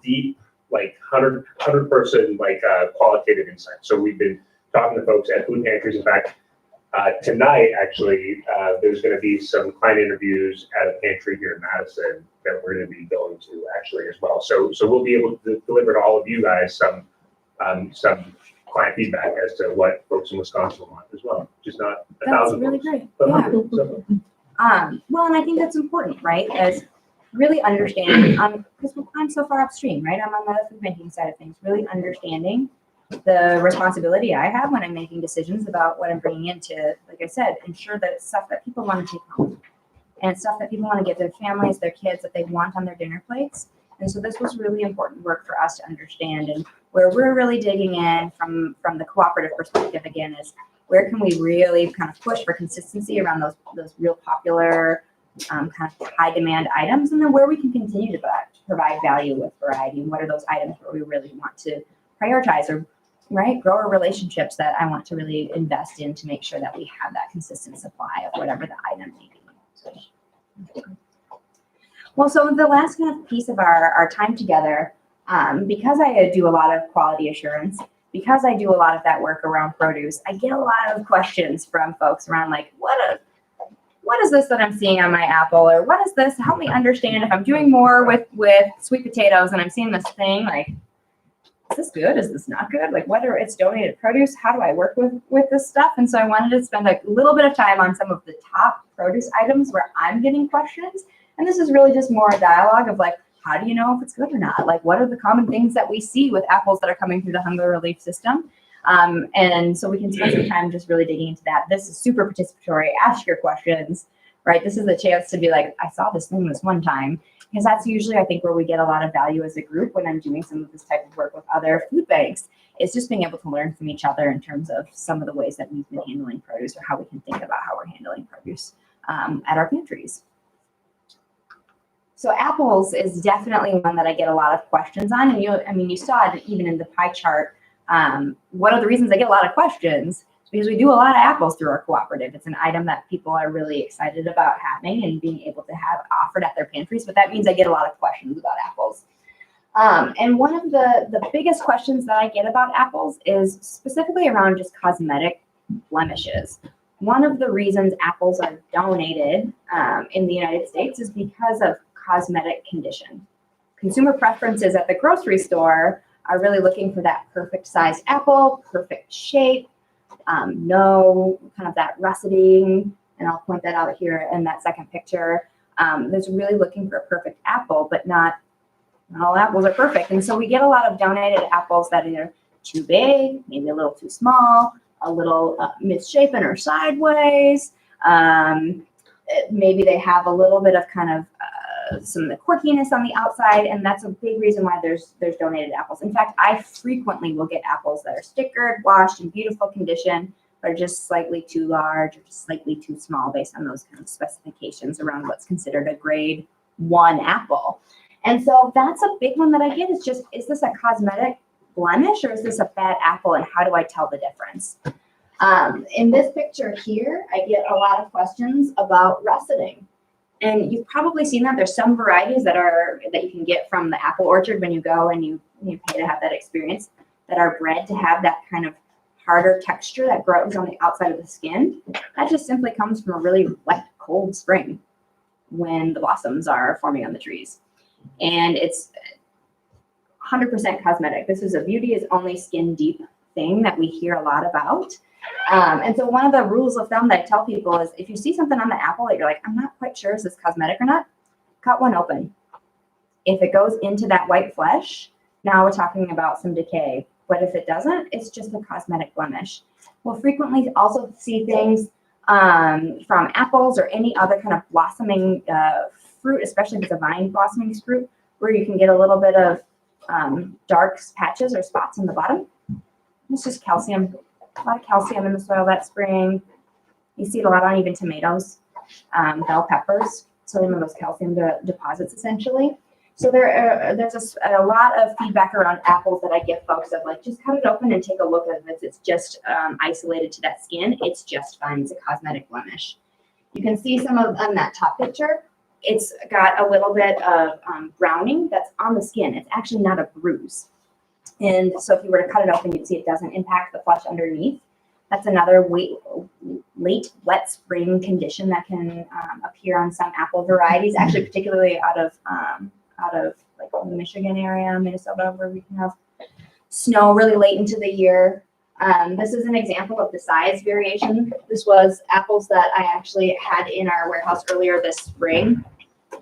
deep, like 100 person qualitative insights. So we've been talking to folks at food pantries. In fact, Tonight, actually, there's going to be some client interviews at a pantry here in Madison that we're going to be going to actually as well. So we'll be able to deliver to all of you guys some client feedback as to what folks in Wisconsin want as well, just not a That's thousand really folks, great. but Yeah. 100. So, Well, and I think that's important, right? As really understanding, because I'm so far upstream, right? I'm on the food banking side of things, really understanding the responsibility I have when I'm making decisions about what I'm bringing in to, like I said, ensure that it's stuff that people want to take home. And it's stuff that people want to give their families, their kids, that they want on their dinner plates. And so this was really important work for us to understand. And where we're really digging in from the cooperative perspective, again, is where can we really kind of push for consistency around those real popular, kind of high demand items, and then where we can continue to provide value with variety, and what are those items where we really want to prioritize or grow our relationships that I want to really invest in to make sure that we have that consistent supply of whatever the item may be. Well, so the last kind of piece of our time together, because I do a lot of quality assurance, because I do a lot of that work around produce, I get a lot of questions from folks around like, what is this that I'm seeing on my apple? Or what is this? Help me understand if I'm doing more with sweet potatoes and I'm seeing this thing, like, is this good? Is this not good? Like, whether it's donated produce, how do I work with this stuff? And so I wanted to spend a little bit of time on some of the top produce items where I'm getting questions. And this is really just more a dialogue of like, how do you know if it's good or not? Like, what are the common things that we see with apples that are coming through the hunger relief system? And so we can spend some time just really digging into that. This is super participatory. Ask your questions, right? This is a chance to be like, I saw this thing this one time. Because that's usually, I think, where we get a lot of value as a group when I'm doing some of this type of work with other food banks, is just being able to learn from each other in terms of some of the ways that we've been handling produce or how we can think about how we're handling produce at our pantries. So apples is definitely one that I get a lot of questions on. And you saw it even in the pie chart. One of the reasons I get a lot of questions is because we do a lot of apples through our cooperative. It's an item that people are really excited about having and being able to have offered at their pantries, but that means I get a lot of questions about apples. And one of the biggest questions that I get about apples is specifically around just cosmetic blemishes. One of the reasons apples are donated in the United States is because of cosmetic condition. Consumer preferences at the grocery store are really looking for that perfect sized apple, perfect shape, no kind of that russeting, and I'll point that out here in that second picture. There's really looking for a perfect apple, but not all apples are perfect. And so we get a lot of donated apples that are too big, maybe a little too small, a little misshapen or sideways. Maybe they have a little bit of kind of some of the quirkiness on the outside, and that's a big reason why there's donated apples. In fact, I frequently will get apples that are stickered, washed, in beautiful condition, but are just slightly too large or just slightly too small based on those kind of specifications around what's considered a grade 1 apple. And so that's a big one that I get, is just, is this a cosmetic blemish or is this a bad apple, and how do I tell the difference? In this picture here, I get a lot of questions about russeting. And you've probably seen that there's some varieties that you can get from the apple orchard when you go and you pay to have that experience, that are bred to have that kind of harder texture that grows on the outside of the skin. That just simply comes from a really wet, cold spring when the blossoms are forming on the trees. And it's 100% cosmetic. This is a beauty is only skin deep thing that we hear a lot about. And so one of the rules of thumb that I tell people is, if you see something on the apple that you're like, I'm not quite sure, is this cosmetic or not? Cut one open. If it goes into that white flesh, now we're talking about some decay. But if it doesn't, it's just a cosmetic blemish. We'll frequently also see things from apples or any other kind of blossoming fruit, especially if it's a vine blossoming fruit, where you can get a little bit of dark patches or spots on the bottom. It's just calcium. A lot of calcium in the soil that spring. You see it a lot on even tomatoes, bell peppers. So some of those calcium deposits essentially. So there's a lot of feedback around apples that I give folks of like, just cut it open and take a look at it. If it's just isolated to that skin, it's just fine. It's a cosmetic blemish. You can see some of on that top picture. It's got a little bit of browning that's on the skin. It's actually not a bruise. And so if you were to cut it open, you'd see it doesn't impact the flesh underneath. That's another late wet spring condition that can appear on some apple varieties, actually particularly out of like the Michigan area, Minnesota, where we can have snow really late into the year. This is an example of the size variation. This was apples that I actually had in our warehouse earlier this spring.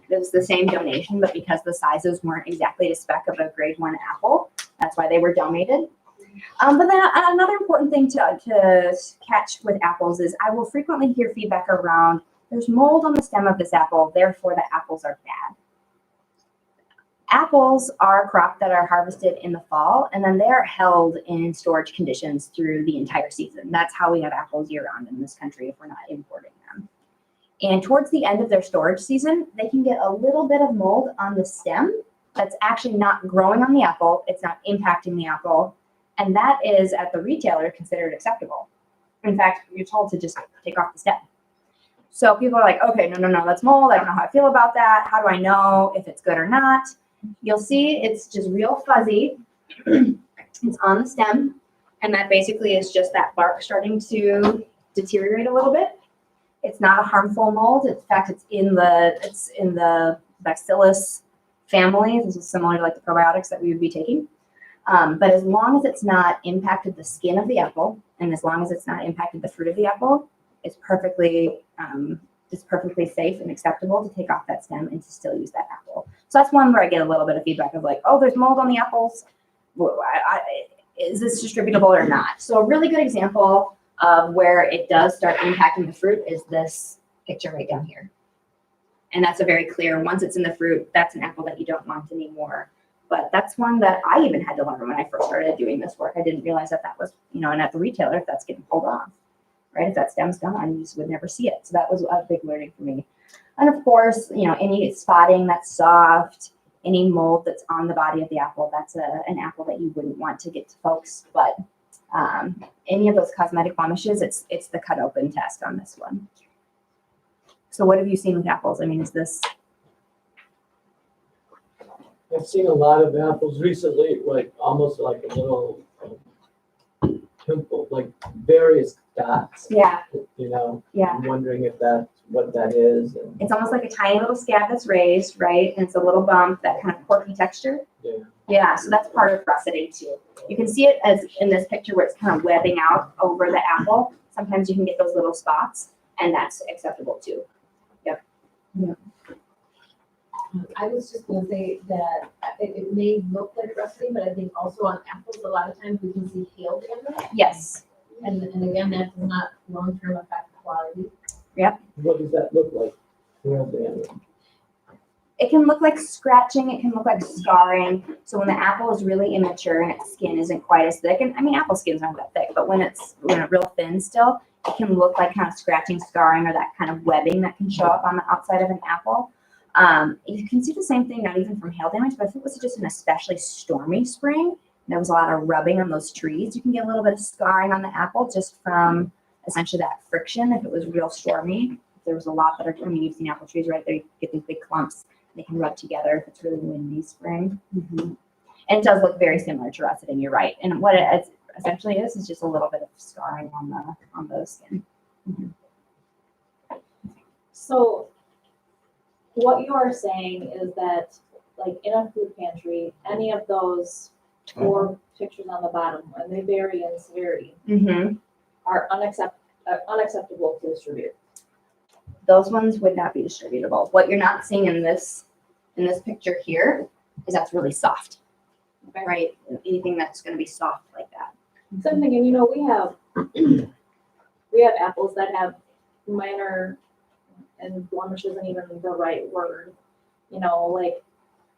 It was the same donation, but because the sizes weren't exactly to spec of a grade 1 apple, that's why they were donated. But then another important thing to catch with apples is I will frequently hear feedback around, there's mold on the stem of this apple, therefore the apples are bad. Apples are a crop that are harvested in the fall, and then they're held in storage conditions through the entire season. That's how we have apples year-round in this country if we're not importing them. And towards the end of their storage season, they can get a little bit of mold on the stem that's actually not growing on the apple. It's not impacting the apple. And that is, at the retailer, considered acceptable. In fact, you're told to just take off the stem. So people are like, okay, no, that's mold. I don't know how I feel about that. How do I know if it's good or not? You'll see it's just real fuzzy. It's on the stem. And that basically is just that bark starting to deteriorate a little bit. It's not a harmful mold. In fact, it's in the Bacillus family. This is similar to like the probiotics that we would be taking. But as long as it's not impacted the skin of the apple, and as long as it's not impacted the fruit of the apple, it's perfectly safe and acceptable to take off that stem and to still use that apple. So that's one where I get a little bit of feedback of like, oh, there's mold on the apples. Is this distributable or not? So a really good example of where it does start impacting the fruit is this picture right down here. And that's a very clear, once it's in the fruit, that's an apple that you don't want anymore. But that's one that I even had to learn when I first started doing this work. I didn't realize that was, and at the retailer, if that's getting pulled off, right? If that stem's gone, you just would never see it. So that was a big learning for me. And of course, any spotting that's soft, any mold that's on the body of the apple, that's an apple that you wouldn't want to get to folks. But any of those cosmetic blemishes, it's the cut open test on this one. So what have you seen with apples? I mean, is this? I've seen a lot of apples recently, like almost like a little pimple, like various dots. Yeah. Yeah. I'm wondering if that's what that is. It's almost like a tiny little scab that's raised, right? And it's a little bump, that kind of corky texture. Yeah. Yeah, so that's part of russeting too. You can see it as in this picture where it's kind of webbing out over the apple. Sometimes you can get those little spots, and that's acceptable too. Yep. Yeah. I was just gonna say that it may look like rusting, but I think also on apples, a lot of times we can see hail damage. Yes. And again, that does not long-term affect quality. What does that look like? Hail damage. It can look like scratching. It can look like scarring. So when the apple is really immature and its skin isn't quite as thick, and I mean, apple skins aren't that thick, but when it's real thin still, it can look like kind of scratching, scarring, or that kind of webbing that can show up on the outside of an apple. You can see the same thing, not even from hail damage, but if it was just an especially stormy spring, there was a lot of rubbing on those trees, you can get a little bit of scarring on the apple just from essentially that friction. If it was real stormy, if there was a lot that are, you've seen apple trees, right? They get these big clumps. They can rub together if it's really windy spring. Mm-hmm. And it does look very similar to russeting, you're right. And what it essentially is just a little bit of scarring on the skin. Mm-hmm. So what you are saying is that, like in a food pantry, any of those 4 pictures on the bottom, when they vary in severity, Mm-hmm. are unacceptable to distribute. Those ones would not be distributable. What you're not seeing in this picture here is that's really soft, right? Anything that's going to be soft like that. So I'm thinking, we have apples that have minor, and blemish isn't even the right word, like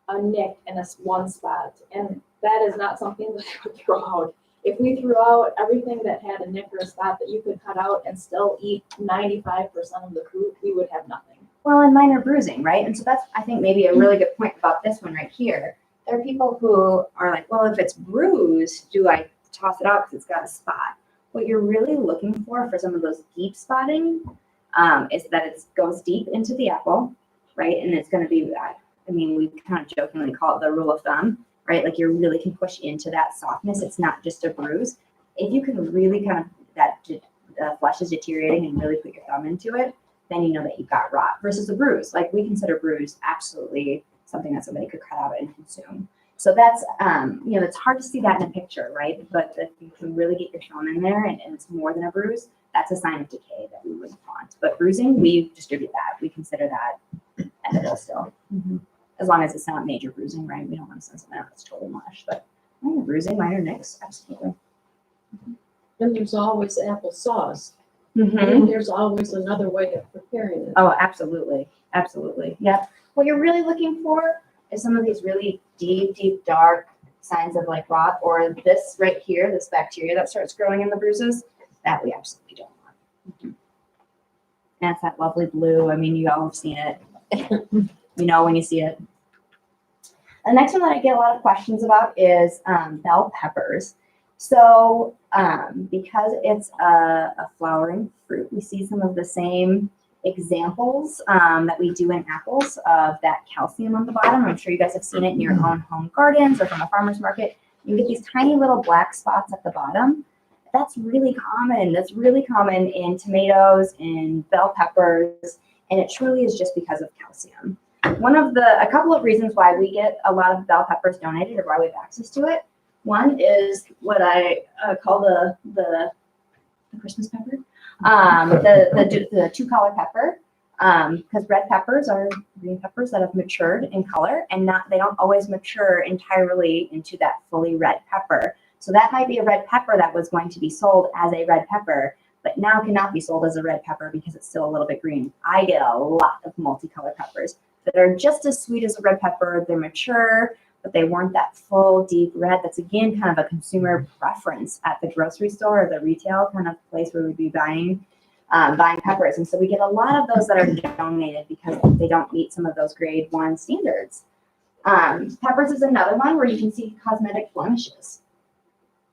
a nick in one spot, and that is not something that I would throw out. If we threw out everything that had a nick or a spot that you could cut out and still eat 95% of the fruit, we would have nothing. Well, and minor bruising, right? And so that's, I think, maybe a really good point about this one right here. There are people who are like, well, if it's bruised, do I toss it out because it's got a spot? What you're really looking for some of those deep spotting is that it goes deep into the apple, right? And it's going to be, we kind of jokingly call it the rule of thumb, right? Like you really can push into that softness. It's not just a bruise. If you can really kind of the flesh is deteriorating and really put your thumb into it, then you know that you've got rot. Versus a bruise, like we consider bruise absolutely something that somebody could cut out and consume. So that's, it's hard to see that in a picture, right? But if you can really get your thumb in there and it's more than a bruise, that's a sign of decay that we wouldn't want. But bruising, we distribute that. We consider that edible still. As long as it's not major bruising, right? We don't want to send something out that's totally mush. But minor bruising, minor nicks, absolutely. And there's always applesauce. Mm-hmm. And there's always another way of preparing it. Oh, absolutely. Absolutely. Yeah. What you're really looking for is some of these really deep, deep, dark signs of like rot, or this right here, this bacteria that starts growing in the bruises, that we absolutely don't want. That's that lovely blue. I mean, you all have seen it. You know when you see it. The next one that I get a lot of questions about is bell peppers. So because it's a flowering fruit, we see some of the same examples that we do in apples of that calcium on the bottom. I'm sure you guys have seen it in your own home gardens or from a farmer's market. You get these tiny little black spots at the bottom. That's really common. That's really common in tomatoes, in bell peppers, and it truly is just because of calcium. A couple of reasons why we get a lot of bell peppers donated or why we have access to it. One is what I call the Christmas pepper, the two-color pepper, because red peppers are green peppers that have matured in color, and they don't always mature entirely into that fully red pepper. So that might be a red pepper that was going to be sold as a red pepper, but now cannot be sold as a red pepper because it's still a little bit green. I get a lot of multicolored peppers that are just as sweet as a red pepper. They're mature, but they weren't that full, deep red. That's, again, kind of a consumer preference at the grocery store or the retail kind of place where we'd be buying peppers. And so we get a lot of those that are donated because they don't meet some of those grade 1 standards. Peppers is another one where you can see cosmetic blemishes.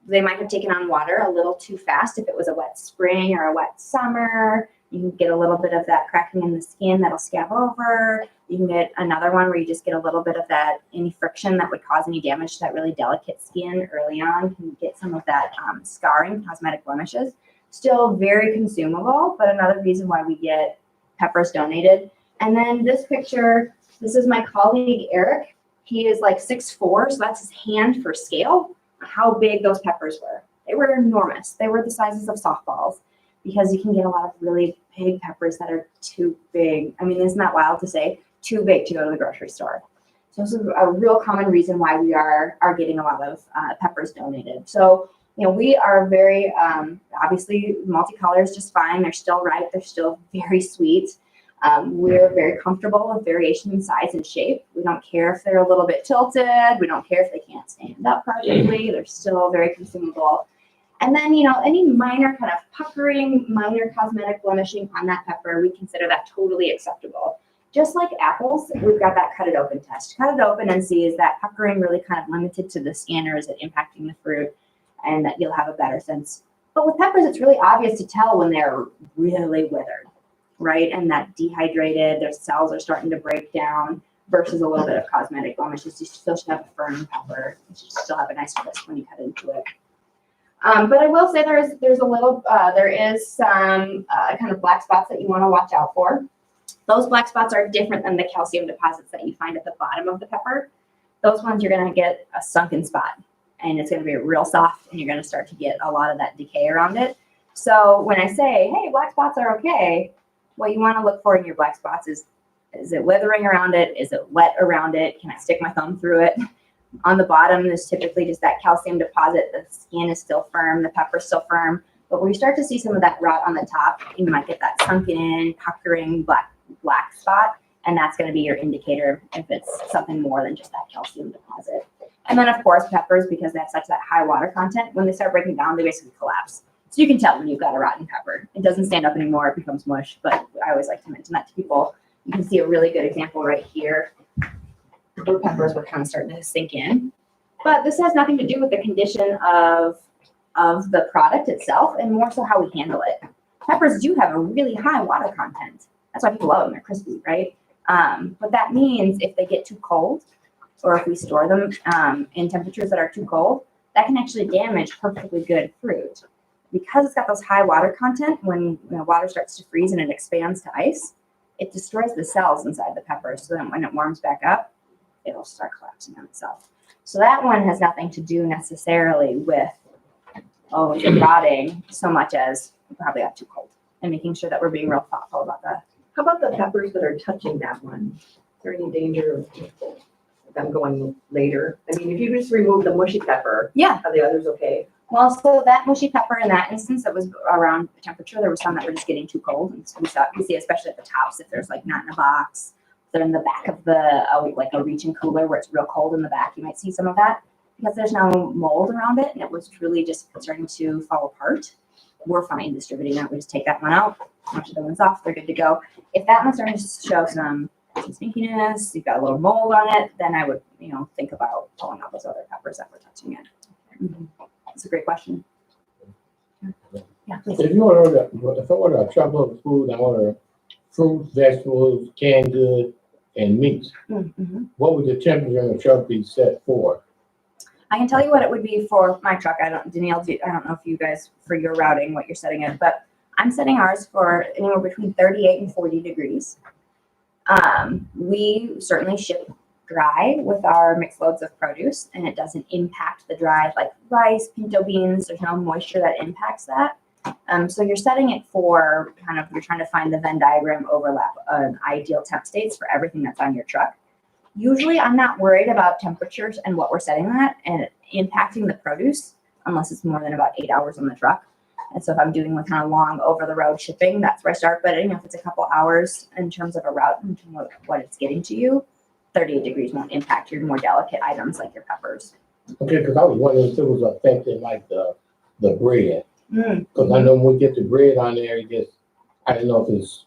They might have taken on water a little too fast if it was a wet spring or a wet summer. You can get a little bit of that cracking in the skin that'll scab over. You can get another one where you just get a little bit of that, any friction that would cause any damage to that really delicate skin early on. You can get some of that scarring, cosmetic blemishes. Still very consumable, but another reason why we get peppers donated. And then this picture, this is my colleague, Eric. He is like 6'4", so that's his hand for scale, how big those peppers were. They were enormous. They were the sizes of softballs, because you can get a lot of really big peppers that are too big. I mean, isn't that wild to say? Too big to go to the grocery store. So this is a real common reason why we are getting a lot of peppers donated. So, we are very, obviously, multicolor is just fine. They're still ripe. They're still very sweet. We're very comfortable with variation in size and shape. We don't care if they're a little bit tilted. We don't care if they can't stand up perfectly. They're still very consumable. And then, any minor kind of puckering, minor cosmetic blemishing on that pepper, we consider that totally acceptable. Just like apples, we've got that cut it open test. Cut it open and see, is that puckering really kind of limited to the skin, or is it impacting the fruit? And that you'll have a better sense. But with peppers, it's really obvious to tell when they're really withered, right? And that dehydrated, their cells are starting to break down, versus a little bit of cosmetic blemishes. You still should have a firm pepper. You should still have a nice crisp when you cut into it. But I will say there is some kind of black spots that you want to watch out for. Those black spots are different than the calcium deposits that you find at the bottom of the pepper. Those ones you're going to get a sunken spot, and it's going to be real soft, and you're going to start to get a lot of that decay around it. So when I say, hey, black spots are okay, what you want to look for in your black spots is it withering around it? Is it wet around it? Can I stick my thumb through it? On the bottom, there's typically just that calcium deposit. The skin is still firm, the pepper's still firm. But when you start to see some of that rot on the top, you might get that sunken in, puckering black spot, and that's going to be your indicator if it's something more than just that calcium deposit. And then, of course, peppers, because they have such that high water content, when they start breaking down, they basically collapse. So you can tell when you've got a rotten pepper. It doesn't stand up anymore, it becomes mush, but I always like to mention that to people. You can see a really good example right here. The peppers were kind of starting to sink in. But this has nothing to do with the condition of the product itself, and more so how we handle it. Peppers do have a really high water content. That's why people love them. They're crispy, right? But that means if they get too cold, or if we store them in temperatures that are too cold, that can actually damage perfectly good fruit. because it's got those high water content, when water starts to freeze and it expands to ice, it destroys the cells inside the pepper. So then when it warms back up, it'll start collapsing on itself. So that one has nothing to do necessarily with, oh, is it rotting, so much as it probably got too cold, and making sure that we're being real thoughtful about that. How about the peppers that are touching that one? Is there any danger of them going later? I mean, if you just remove the mushy pepper, Yeah. are the others okay? Well, so that mushy pepper in that instance, that was around temperature. There were some that were just getting too cold. And so we see, especially at the tops, if there's like not in a box, they're in the back of the, like a reach-in cooler where it's real cold in the back, you might see some of that because there's no mold around it and it was truly just starting to fall apart. We're fine distributing that. We just take that one out, wash the ones off, they're good to go. If that one's starting to show some stinkiness, you've got a little mold on it, then I would, think about pulling out those other peppers that were touching it. That's a great question. Yeah, please. If you order a truckload of food, I order fruits, vegetables, canned goods, and meats, Mm-hmm. what would the temperature in the truck be set for? I can tell you what it would be for my truck. I don't know if you guys, for your routing, what you're setting it, but I'm setting ours for anywhere between 38 and 40 degrees. We certainly ship dry with our mixed loads of produce, and it doesn't impact the dry, like rice, pinto beans. There's no moisture that impacts that. So you're setting it for you're trying to find the Venn diagram overlap of ideal temp states for everything that's on your truck. Usually I'm not worried about temperatures and what we're setting that and impacting the produce unless it's more than about 8 hours on the truck. And so if I'm doing kind of long over the road shipping, that's where I start. But if it's a couple hours in terms of a route and what it's getting to you, 38 degrees won't impact your more delicate items like your peppers. Okay, because I was wondering if it was affecting like the bread. Mm. Because I know when we get the bread on there, I don't know if it's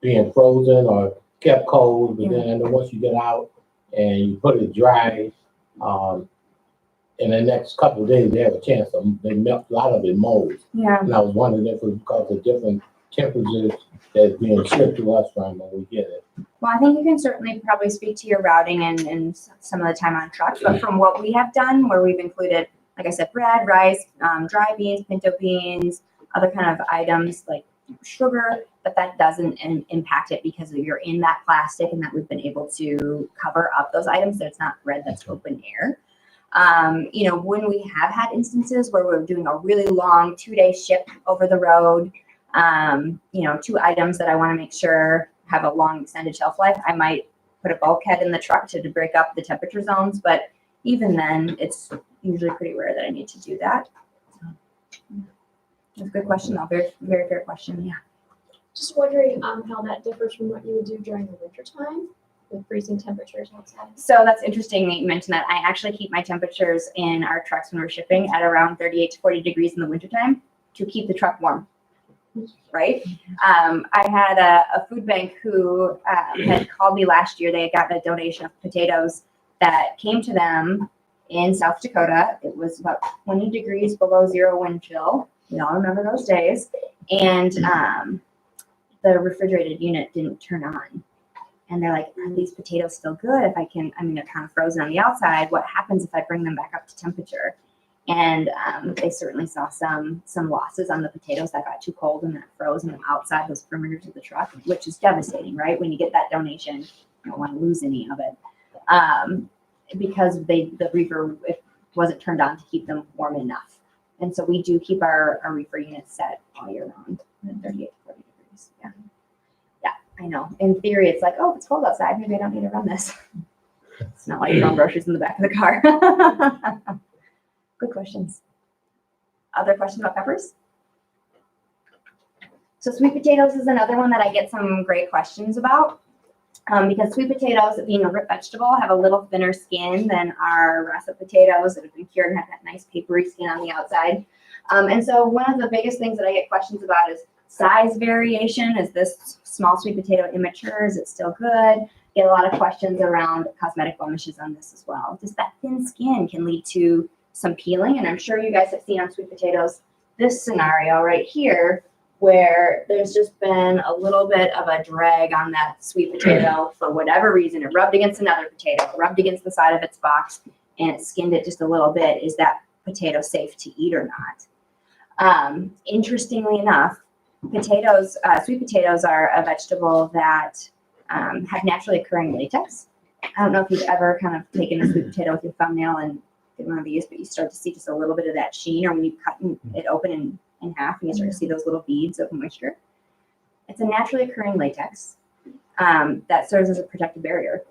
being frozen or kept cold, but then I know once you get out and you put it dry, in the next couple of days, they have a chance they melt a lot of it molds. Yeah. And I was wondering if it was because of different temperatures that's being shipped to us from when we get it. Well, I think you can certainly probably speak to your routing and some of the time on trucks, but from what we have done, where we've included, like I said, bread, rice, dry beans, pinto beans, other kind of items like sugar, but that doesn't impact it because you're in that plastic and that we've been able to cover up those items so it's not bread that's open air. When we have had instances where we're doing a really long 2-day ship over the road, 2 items that I want to make sure have a long extended shelf life, I might put a bulkhead in the truck to break up the temperature zones, but even then, it's usually pretty rare that I need to do that. That's a good question, though. Very, very fair question. Yeah. Just wondering how that differs from what you would do during the winter time with freezing temperatures outside. So that's interesting that you mentioned that. I actually keep my temperatures in our trucks when we're shipping at around 38 to 40 degrees in the wintertime to keep the truck warm. Right? I had a food bank who had called me last year. They had gotten a donation of potatoes that came to them in South Dakota. It was about 20 degrees below zero wind chill. We all remember those days. And the refrigerated unit didn't turn on. And they're like, are these potatoes still good? They're kind of frozen on the outside. What happens if I bring them back up to temperature? And they certainly saw some losses on the potatoes that got too cold and that froze on the outside, those perimeters of the truck, which is devastating, right? When you get that donation, you don't want to lose any of it. Because the reefer wasn't turned on to keep them warm enough. And so we do keep our reefer units set all year round at 38 to 40 degrees. Yeah. Yeah, I know. In theory, it's like, oh, if it's cold outside, maybe I don't need to run this. It's not like you're throwing groceries in the back of the car. Good questions. Other questions about peppers? So sweet potatoes is another one that I get some great questions about. Because sweet potatoes, being a root vegetable, have a little thinner skin than our russet potatoes that have been cured and have that nice papery skin on the outside. And so one of the biggest things that I get questions about is size variation. Is this small sweet potato immature? Is it still good? Get a lot of questions around cosmetic blemishes on this as well. Just that thin skin can lead to some peeling. And I'm sure you guys have seen on sweet potatoes this scenario right here, where there's just been a little bit of a drag on that sweet potato for whatever reason. It rubbed against another potato, rubbed against the side of its box, and it skinned it just a little bit. Is that potato safe to eat or Interestingly enough, potatoes, sweet potatoes are a vegetable that have naturally occurring latex. I don't know if you've ever kind of taken a sweet potato with your thumbnail and did one of these, but you start to see just a little bit of that sheen, or when you cut it open in half and you start to see those little beads of moisture. It's a naturally occurring latex that serves as a protective barrier.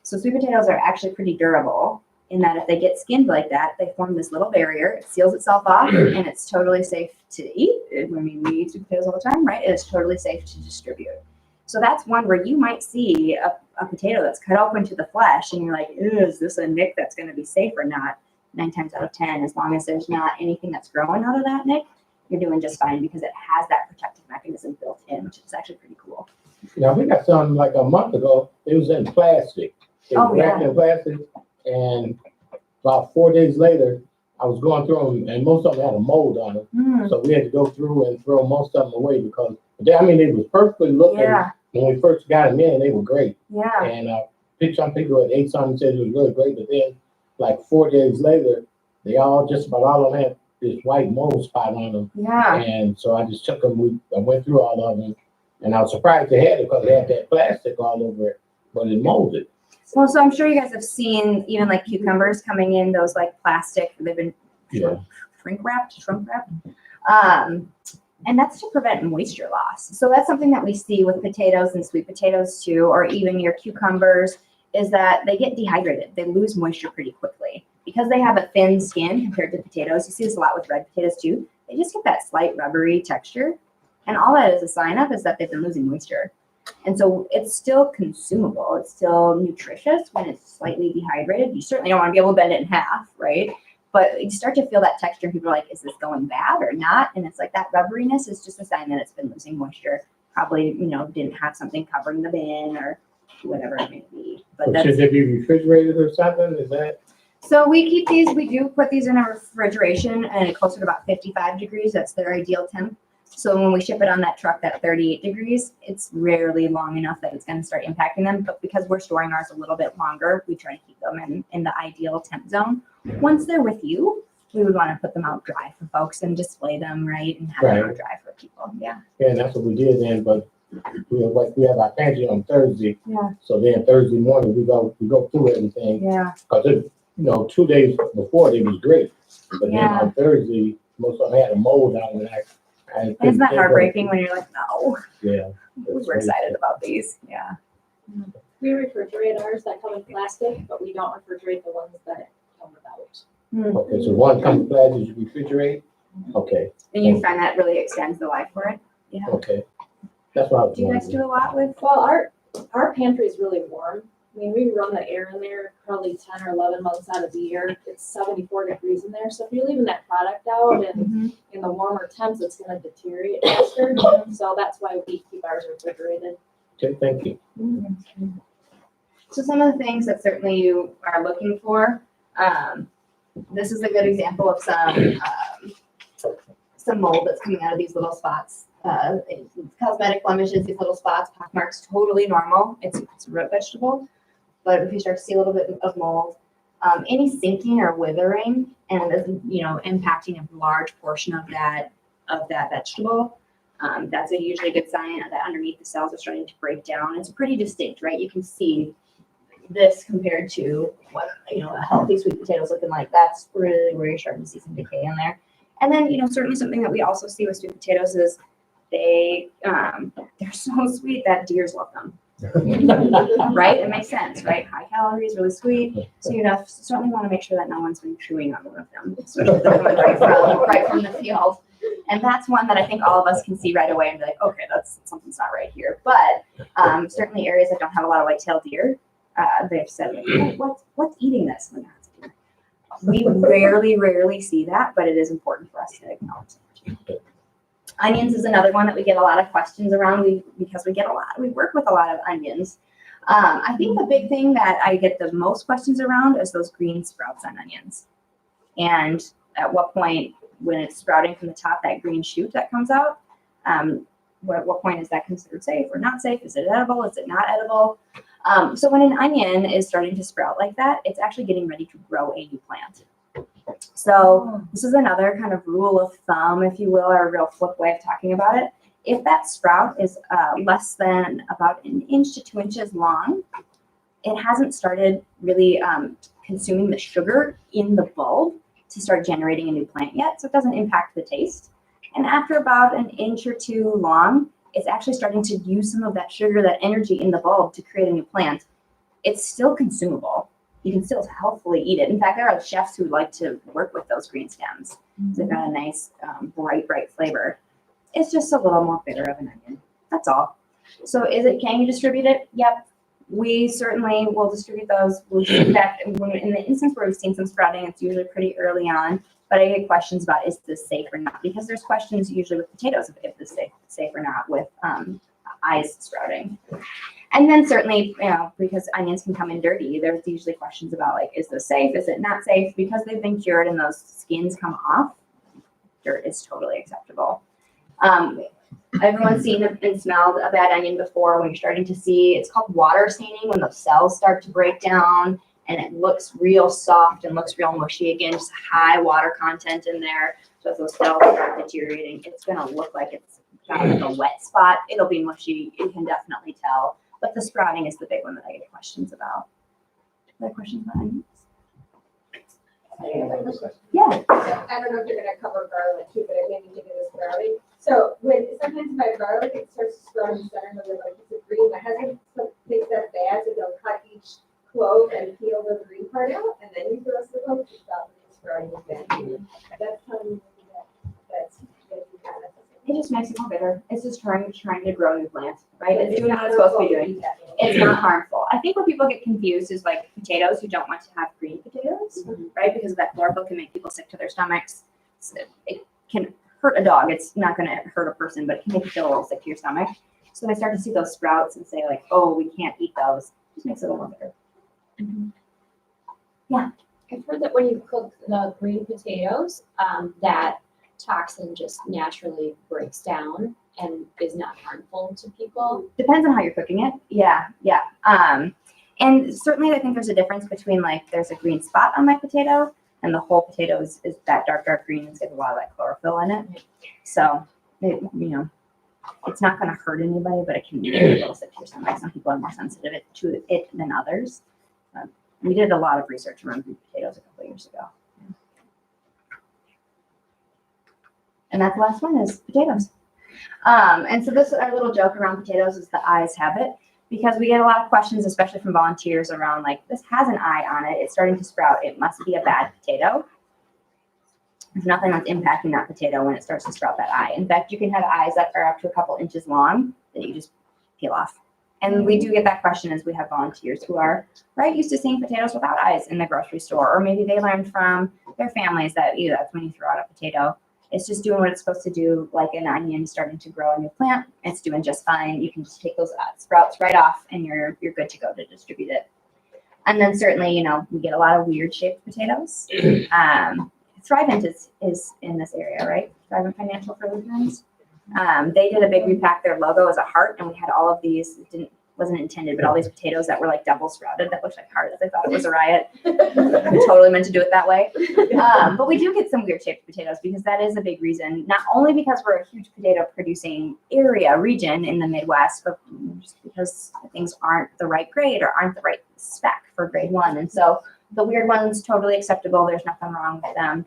So sweet potatoes are actually pretty durable in that if they get skinned like that, they form this little barrier. It seals itself off, and it's totally safe to eat. I mean, we eat sweet potatoes all the time, right? It's totally safe to distribute. So that's one where you might see a potato that's cut open to the flesh, and you're like, is this a nick that's going to be safe or not? 9 times out of 10, as long as there's not anything that's growing out of that nick, you're doing just fine because it has that protective mechanism built in, which is actually pretty cool. Now, we got some like a month ago, it was in plastic. It was Oh, yeah. wrapped in plastic, and about 4 days later, I was going through them, and most of them had a mold on them. Mm, So we had to go through and throw most of them away because, I mean, they was perfectly looking. yeah, When we first got them in, they were great. yeah. And some people had ate some and said it was really great, but then like 4 days later, they all, just about all of them had this white mold spot on them. Yeah. And so I just took them, I went through all of them, and I was surprised they had it because they had that plastic all over it, but it molded. Well, so I'm sure you guys have seen even like cucumbers coming in those like plastic, they've been Yeah. shrink wrapped. And that's to prevent moisture loss. So that's something that we see with potatoes and sweet potatoes too, or even your cucumbers, is that they get dehydrated. They lose moisture pretty quickly. Because they have a thin skin compared to potatoes, you see this a lot with red potatoes too, they just get that slight rubbery texture. And all that is a sign of is that they've been losing moisture. And so it's still consumable. It's still nutritious when it's slightly dehydrated. You certainly don't want to be able to bend it in half, right? But you start to feel that texture and people are like, is this going bad or not? And it's like that rubberiness is just a sign that it's been losing moisture. Probably, didn't have something covering the bin or whatever it may be. But So should they be refrigerated or something? Is that? So we keep these, we do put these in a refrigeration and closer to about 55 degrees. That's their ideal temp. So when we ship it on that truck at 38 degrees, it's rarely long enough that it's going to start impacting them. But because we're storing ours a little bit longer, we try to keep them in the ideal temp zone. Once they're with you, we would want to put them out dry for folks and display them, right? And have them out dry for people. Yeah. Yeah, and that's what we did then, but we have our pantry on Thursday. Yeah. So then Thursday morning, we go through everything. Yeah. Because 2 days before, it was great. But then on Thursday, most of them had a mold on it. And isn't that heartbreaking when you're like, no, Yeah. we were excited about these. Yeah. We refrigerate ours that come in plastic, but we don't refrigerate the ones that come without. Okay, so one comes in plastic, you refrigerate? Okay, And you find that really extends the life for it. Yeah. okay. That's what I was Do you guys wondering. do a lot with? Well, our pantry is really warm. I mean, we run the air in there probably 10 or 11 months out of the year. It's 74 degrees in there. So if you're leaving that product out and in the warmer temps, it's going to deteriorate faster. So that's why we keep ours refrigerated. Okay, thank you. So some of the things that certainly you are looking for, this is a good example of some mold that's coming out of these little spots. Cosmetic blemishes, these little spots, pockmarks, totally normal. It's a root vegetable. But if you start to see a little bit of mold, any sinking or withering, and impacting a large portion of that vegetable, that's a usually good sign that underneath the cells are starting to break down. It's pretty distinct, right? You can see this compared to what a healthy sweet potato is looking like. That's really where you're starting to see some decay in there. And then certainly something that we also see with sweet potatoes is they're so sweet that deers love them. Right? It makes sense, right? High calories, really sweet. So certainly want to make sure that no one's been chewing on one of them, especially if they're coming right from the field. And that's one that I think all of us can see right away and be like, okay, that's something's not right here. But certainly areas that don't have a lot of white-tailed deer, they've said, like, what's eating this? We rarely see that, but it is important for us to acknowledge it. Onions is another one that we get a lot of questions around because we work with a lot of onions. I think the big thing that I get the most questions around is those green sprouts on onions. And at what point, when it's sprouting from the top, that green shoot that comes out, what point is that considered safe or not safe? Is it edible? Is it not edible? So when an onion is starting to sprout like that, it's actually getting ready to grow a new plant. So this is another kind of rule of thumb, if you will, or a real flip way of talking about it. If that sprout is less than about 1 inch to 2 inches long, it hasn't started really consuming the sugar in the bulb to start generating a new plant yet, so it doesn't impact the taste. And after about 1 inch or 2 long, it's actually starting to use some of that sugar, that energy in the bulb to create a new plant. It's still consumable. You can still healthfully eat it. In fact, there are chefs who like to work with those green stems. They've got a nice, bright flavor. It's just a little more bitter of an onion. That's all. So can you distribute it? Yep. We certainly will distribute those. We'll distribute that. In the instance where we've seen some sprouting, it's usually pretty early on. But I get questions about, is this safe or not? Because there's questions usually with potatoes if this is safe or not with eyes sprouting. And then certainly, because onions can come in dirty, there's usually questions about like, is this safe? Is it not safe? Because they've been cured and those skins come off, dirt is totally acceptable. Everyone's seen and smelled a bad onion before when you're starting to see, it's called water staining, when those cells start to break down and it looks real soft and looks real mushy again, just high water content in there. So as those cells start deteriorating, it's gonna look like it's got like a wet spot. It'll be mushy, you can definitely tell. But the sprouting is the big one that I get questions about. Other questions about onions? Yeah. I don't know if you're gonna cover garlic too, but it made me think of this sprouting. So sometimes if I have garlic, it starts to sprout in the center of the like it's a green. My husband thinks that's bad, so they'll cut each clove and peel the green part out, and then use the rest of the clove to stop the sprouting is bad. That's telling me that's It just makes it more bitter. It's just trying to grow new plants, right? It's doing what it's supposed to be doing. It's not harmful. I think where people get confused is like potatoes. You don't want to have green potatoes, right? Because of that chlorophyll can make people sick to their stomachs. So it can hurt a dog. It's not going to hurt a person, but it can make you feel a little sick to your stomach. So they start to see those sprouts and say like, oh, we can't eat those. It just makes it a little bitter. Yeah. I've heard that when you cook the green potatoes, that toxin just naturally breaks down and is not harmful to people. Depends on how you're cooking it. Yeah. And certainly I think there's a difference between like there's a green spot on my potato and the whole potato is that dark green and got a lot of that chlorophyll in it. So, it's not going to hurt anybody, but it can make you a little sick to your stomach. Some people are more sensitive to it than others. We did a lot of research around green potatoes a couple of years ago. And that last one is potatoes. And so this our little joke around potatoes is the eyes have it, because we get a lot of questions, especially from volunteers, around like, this has an eye on it. It's starting to sprout. It must be a bad potato. There's nothing that's impacting that potato when it starts to sprout that eye. In fact, you can have eyes that are up to a couple inches long that you just peel off. And we do get that question as we have volunteers who are right used to seeing potatoes without eyes in the grocery store, or maybe they learned from their families that that's when you throw out a potato. It's just doing what it's supposed to do, like an onion starting to grow a new plant. It's doing just fine. You can just take those sprouts right off and you're good to go to distribute it. And then certainly, we get a lot of weird shaped potatoes. Thrivent is in this area, right? Thrivent Financial for Lutherans. They did a big repack. Their logo is a heart, and we had all of these. Wasn't intended, but all these potatoes that were like double sprouted that looked like hearts. I thought it was a riot. We totally meant to do it that way. But we do get some weird shaped potatoes because that is a big reason. Not only because we're a huge potato producing region in the Midwest, but just because things aren't the right grade or aren't the right spec for grade 1. And so the weird ones, totally acceptable. There's nothing wrong with them.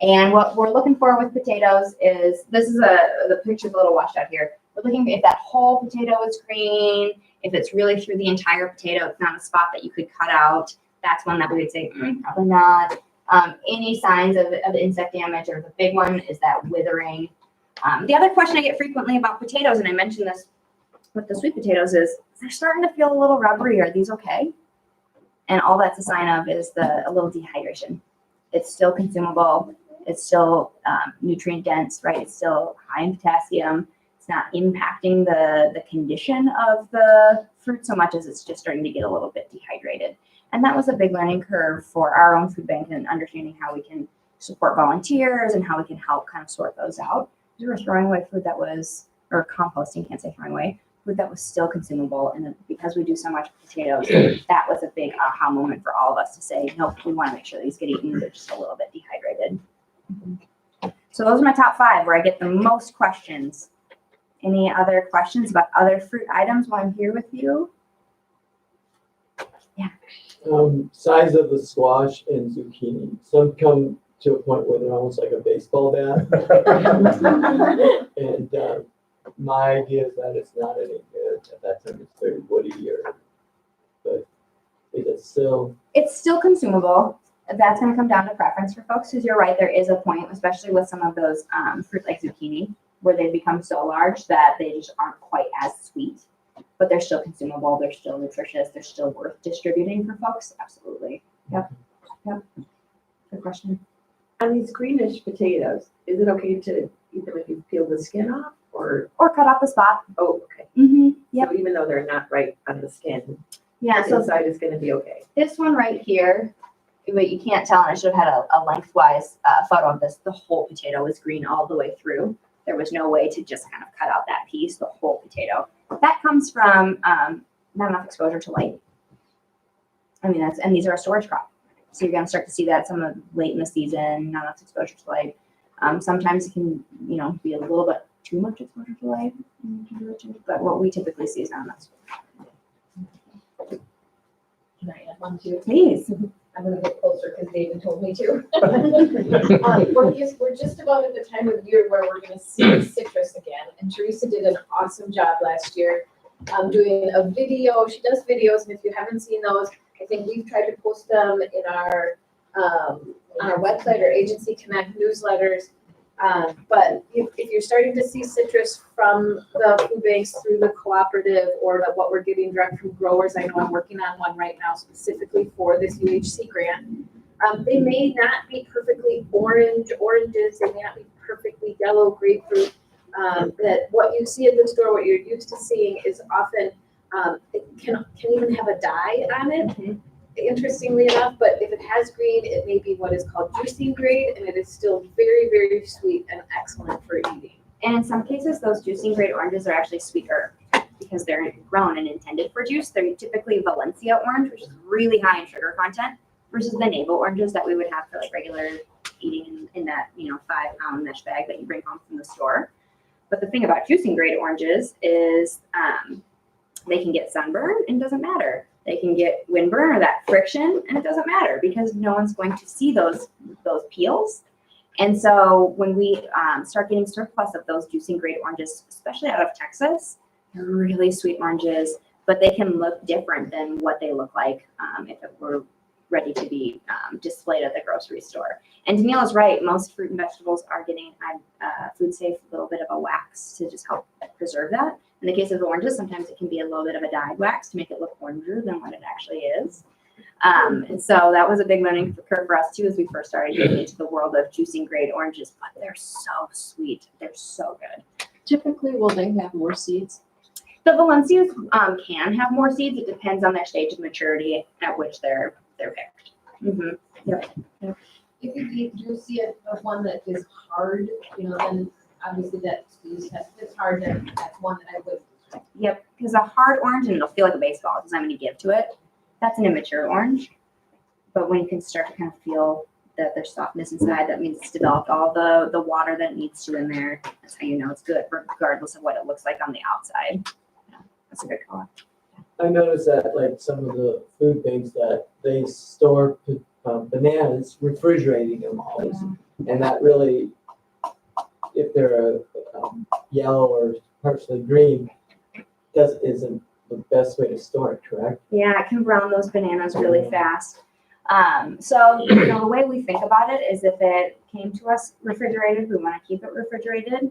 And what we're looking for with potatoes is, the picture's a little washed out here. We're looking if that whole potato is green, if it's really through the entire potato, it's not a spot that you could cut out. That's one that we would say, probably not. Any signs of insect damage, or the big one is that withering. The other question I get frequently about potatoes, and I mentioned this with the sweet potatoes, is they're starting to feel a little rubbery. Are these okay? And all that's a sign of is a little dehydration. It's still consumable. It's still nutrient dense, right? It's still high in potassium. It's not impacting the condition of the fruit so much as it's just starting to get a little bit dehydrated. And that was a big learning curve for our own food bank and understanding how we can support volunteers and how we can help kind of sort those out. We were throwing away food that was, or composting, can't say throwing away, food that was still consumable. And because we do so much potatoes, that was a big aha moment for all of us to say, nope, we want to make sure these get eaten. They're just a little bit dehydrated. So those are my top 5 where I get the most questions. Any other questions about other fruit items while I'm here with you? Size of the squash and zucchini. Some come to a point where they're almost like a baseball bat. And my idea is that it's not any good. At that time, it's very woody but is it still? It's still consumable. That's going to come down to preference for folks, because you're right, there is a point, especially with some of those fruit like zucchini, where they become so large that they just aren't quite as sweet, but they're still consumable, they're still nutritious, they're still worth distributing for folks. Absolutely. Yep. Good question. On these greenish potatoes, is it okay to, even if you peel the skin off, or, Or cut off the spot. oh, okay. Yep. So even though they're not right on the skin, Yeah, the so inside is gonna be okay. this one right here, but you can't tell, and I should have had a lengthwise photo of this. The whole potato was green all the way through. There was no way to just kind of cut out that piece, the whole potato. That comes from not enough exposure to light. I mean, and these are a storage crop. So you're gonna start to see that some of late in the season, not enough exposure to light. Sometimes it can, be a little bit too much exposure to light. But what we typically see is not enough. Can I add one too? Please. I'm gonna get closer because David told me to. We're just about at the time of year where we're gonna see citrus again, and Teresa did an awesome job last year doing a video. She does videos, and if you haven't seen those, I think we've tried to post them in our on our website or Agency Connect newsletters. But if you're starting to see citrus from the food banks through the cooperative or what we're getting direct from growers, I know I'm working on one right now specifically for this UHC grant. They may not be perfectly oranges, they may not be perfectly yellow grapefruit. That what you see at the store, what you're used to seeing is often, it can even have a dye on it. Interestingly enough, but if it has green, it may be what is called juicing grade, and it is still very, very sweet and excellent for eating. And in some cases, those juicing grade oranges are actually sweeter because they're grown and intended for juice. They're typically Valencia orange, which is really high in sugar content, versus the navel oranges that we would have for like regular eating in that 5-pound mesh bag that you bring home from the store. But the thing about juicing grade oranges is they can get sunburn and it doesn't matter. They can get windburn or that friction, and it doesn't matter because no one's going to see those peels. And so when we start getting surplus of those juicing grade oranges, especially out of Texas, they're really sweet oranges, but they can look different than what they look like if it were ready to be displayed at the grocery store. And Danielle is right. Most fruit and vegetables are getting food safe, a little bit of a wax to just help preserve that. In the case of the oranges, sometimes it can be a little bit of a dyed wax to make it look oranger than what it actually is. And so that was a big learning curve for us too as we first started getting into the world of juicing grade oranges, but they're so sweet. They're so good. Typically, will they have more seeds? The Valencias can have more seeds. It depends on their stage of maturity at which they're picked. Yep. If you do see a one that is hard, then obviously it's hard, then that's one that I would. Yep, because a hard orange, and it'll feel like a baseball because I'm going to give to it, that's an immature orange. But when you can start to kind of feel that there's softness inside, that means it's developed all the water that it needs to in there. That's how you know it's good, regardless of what it looks like on the outside. Yeah, that's a good call. I noticed that like some of the food banks that they store bananas, refrigerating them always. And that really, if they're yellow or partially green, isn't the best way to store it, correct? Yeah, it can brown those bananas really fast. So the way we think about it is if it came to us refrigerated, we want to keep it refrigerated.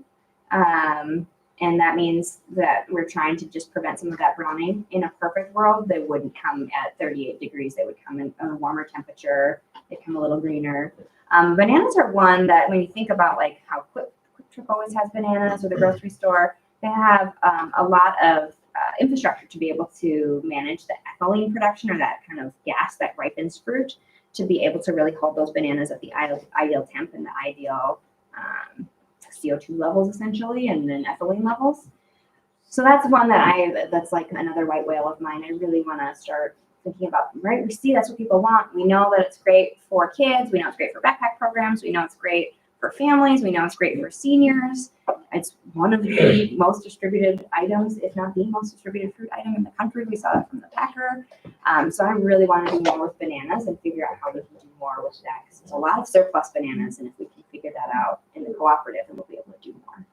And that means that we're trying to just prevent some of that browning. In a perfect world, they wouldn't come at 38 degrees. They would come in a warmer temperature. They come a little greener. Bananas are one that when you think about like how Quick Trip always has bananas or the grocery store, they have a lot of infrastructure to be able to manage the ethylene production or that kind of gas that ripens fruit to be able to really hold those bananas at the ideal temp and the ideal CO2 levels essentially, and then ethylene levels. So that's one that's like another white whale of mine. I really want to start thinking about, right? We see that's what people want. We know that it's great for kids. We know it's great for backpack programs. We know it's great for families. We know it's great for seniors. It's one of the most distributed items, if not the most distributed fruit item in the country. We saw that from the packer. So I really want to do more with bananas and figure out how we can do more with that. Because there's a lot of surplus bananas, and if we can figure that out in the cooperative, then we'll be able to do more.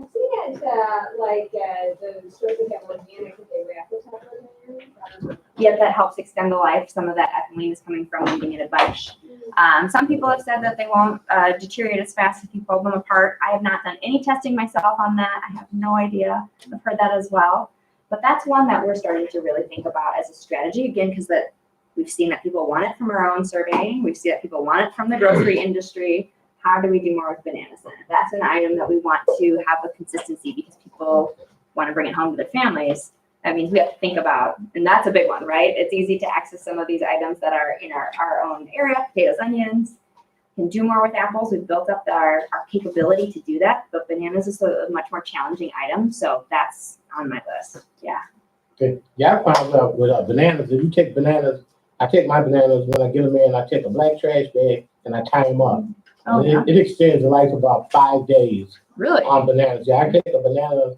I see that, the stores that have organic, they wrap the top of it. Yeah, that helps extend the life. Some of that ethylene is coming from leaving it a bunch. Some people have said that they won't deteriorate as fast if you pull them apart. I have not done any testing myself on that. I have no idea. I've heard that as well. But that's one that we're starting to really think about as a strategy, again, because that we've seen that people want it from our own surveying. We've seen that people want it from the grocery industry. How do we do more with bananas? And that's an item that we want to have a consistency because people want to bring it home to their families. That means we have to think about, and that's a big one, right? It's easy to access some of these items that are in our own area, potatoes, onions. Can do more with apples. We've built up our capability to do that, but bananas is a much more challenging item, so that's on my list. Yeah. Okay. Yeah, I found out with bananas, if you take bananas, I take my bananas when I get them in, I take a black trash bag and I tie them up. Oh, yeah. It extends the life about 5 days Really? on bananas. Yeah, I take a banana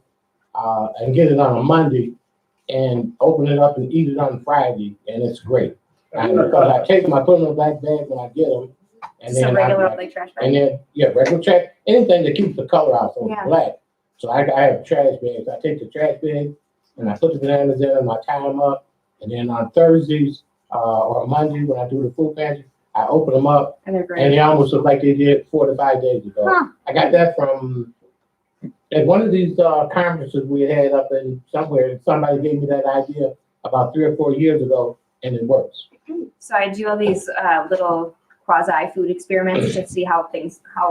and get it on a Monday and open it up and eat it on Friday, and it's great. And because I take them, I put them in a black bag when I get them. And Just then a regular like trash bag. and then, yeah, regular trash, anything that keeps the color out, so it's Yeah. black. So I have trash bags. I take the trash bag and I put the bananas in them, I tie them up. And then on Thursdays or Monday when I do the food pantry, I open them up And they're and great. they almost look like they did 4 to 5 days ago. Huh. I got that from at one of these conferences we had up in somewhere. Somebody gave me that idea about 3 or 4 years ago, and it works. So I do all these little quasi food experiments to see how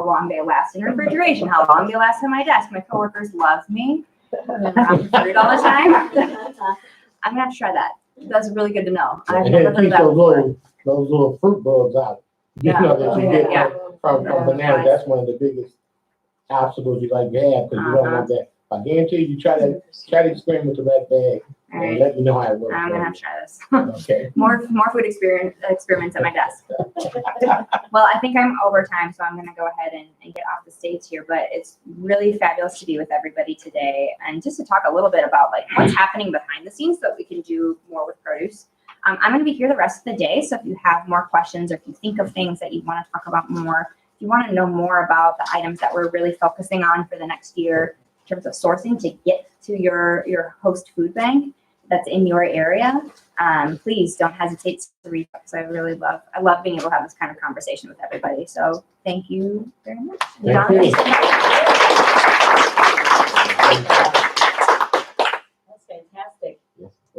long they last in refrigeration, how long they last on my desk. My coworkers love me. I'm around food all the time. I'm gonna have to try that. That's really good to know. I've And never then heard of keep that before. those little fruit bugs out. You Yeah. know that you get Yeah. from Yeah. bananas. That's one of the biggest obstacles you like to have because you don't want that. I guarantee you try to experiment with the black bag All and right. let me know how it works. I'm gonna have to try this. Okay. More food experiments at my desk. Well, I think I'm over time, so I'm gonna go ahead and get off the stage here. But it's really fabulous to be with everybody today and just to talk a little bit about like what's happening behind the scenes so that we can do more with produce. I'm gonna be here the rest of the day, so if you have more questions or if you think of things that you want to talk about more, if you want to know more about the items that we're really focusing on for the next year in terms of sourcing to get to your host food bank that's in your area, please don't hesitate to reach out because I love being able to have this kind of conversation with everybody. So thank you very much. Thank you. That's fantastic.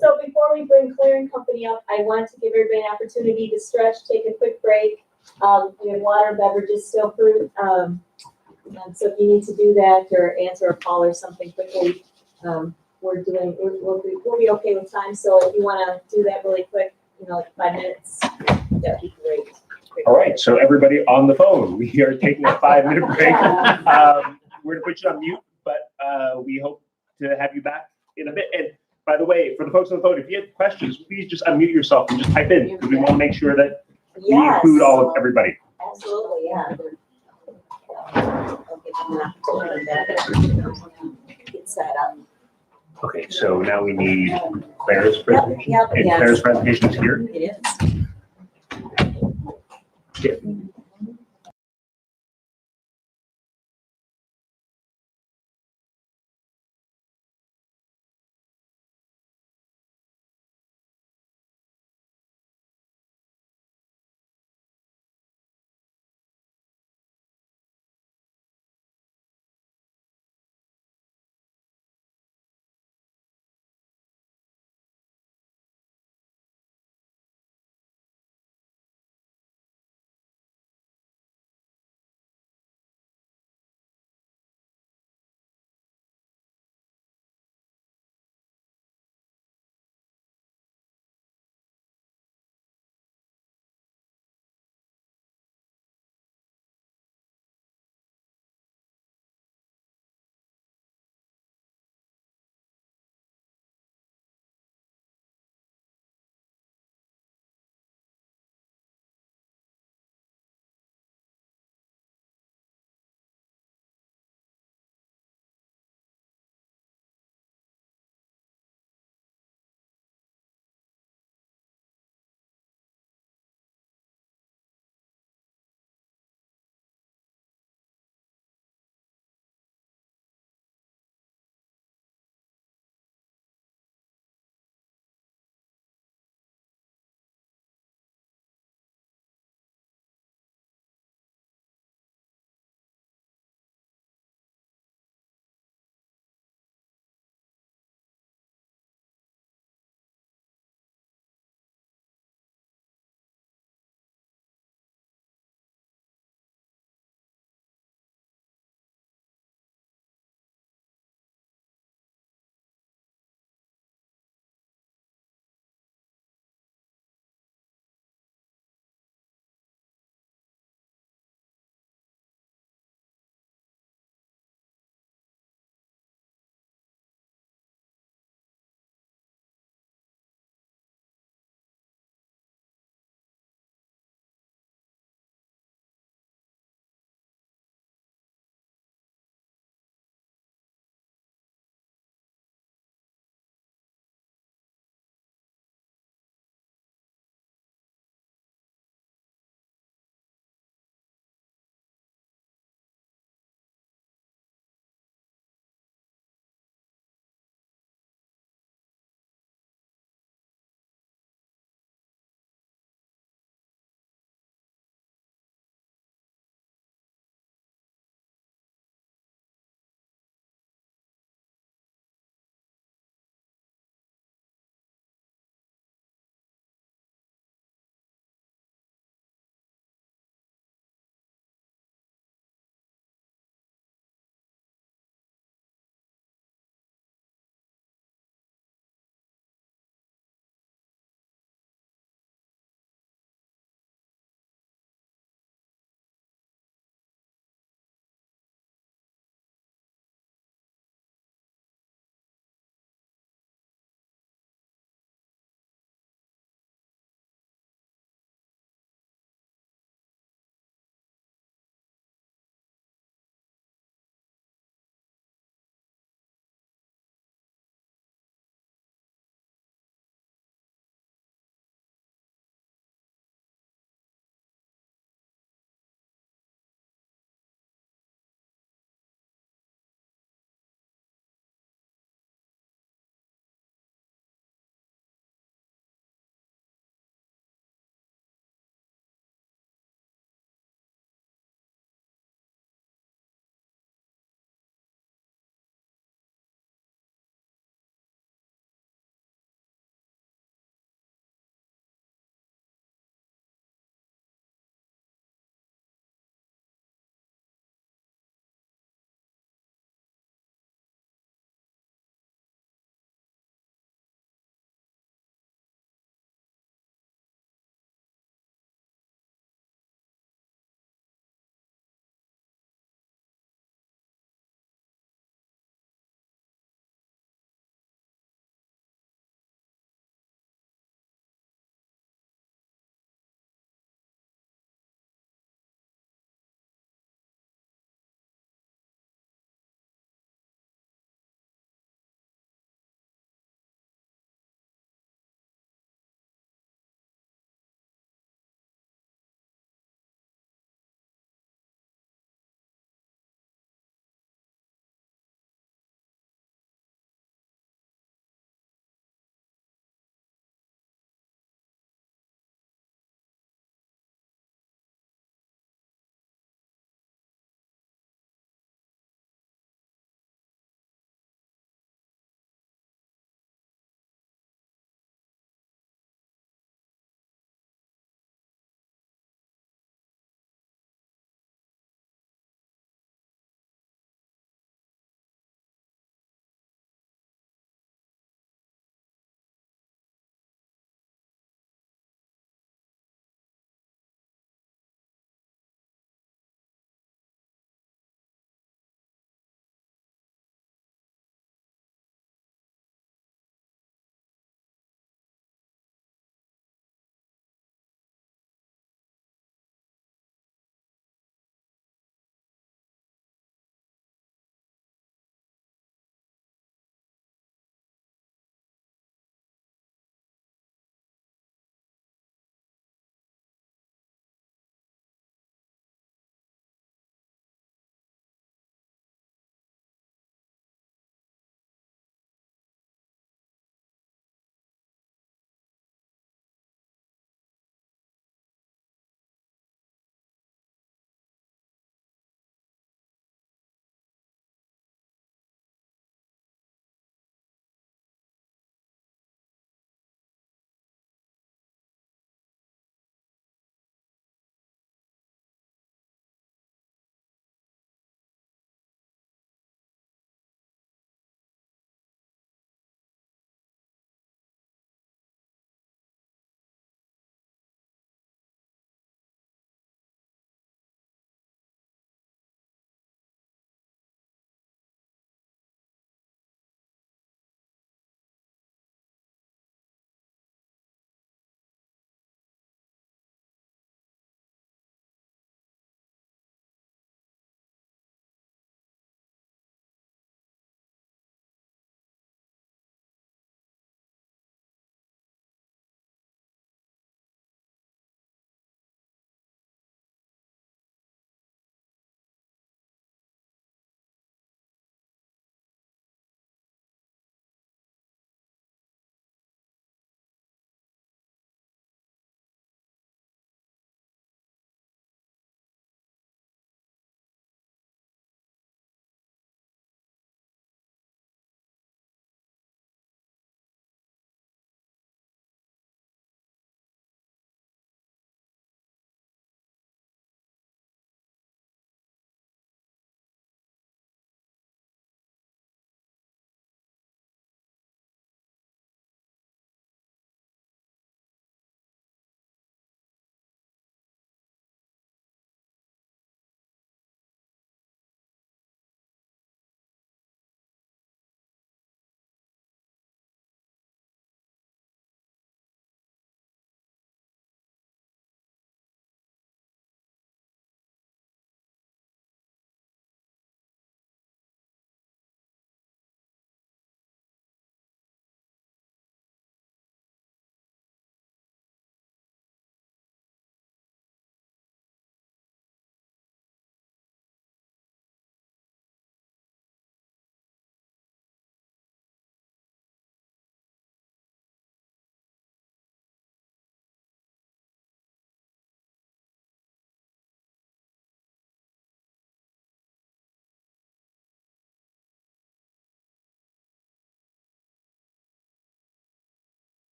So before we bring Clearing Company up, I want to give everybody an opportunity to stretch, take a quick break. We have water, beverages, still fruit. And so if you need to do that or answer a call or something quickly, we'll be okay with time. So if you want to do that really quick, like 5 minutes, that'd be great. All right, so everybody on the phone, we are taking a 5-minute break. We're gonna put you on mute, but we hope to have you back in a bit. And by the way, for the folks on the phone, if you have questions, please just unmute yourself and just type in because we want to make sure that we include all of everybody. Absolutely, yeah. Get set up. Okay, so now we need Claire's presentation. Yep, And yes. Claire's presentation is here. It is. Yeah.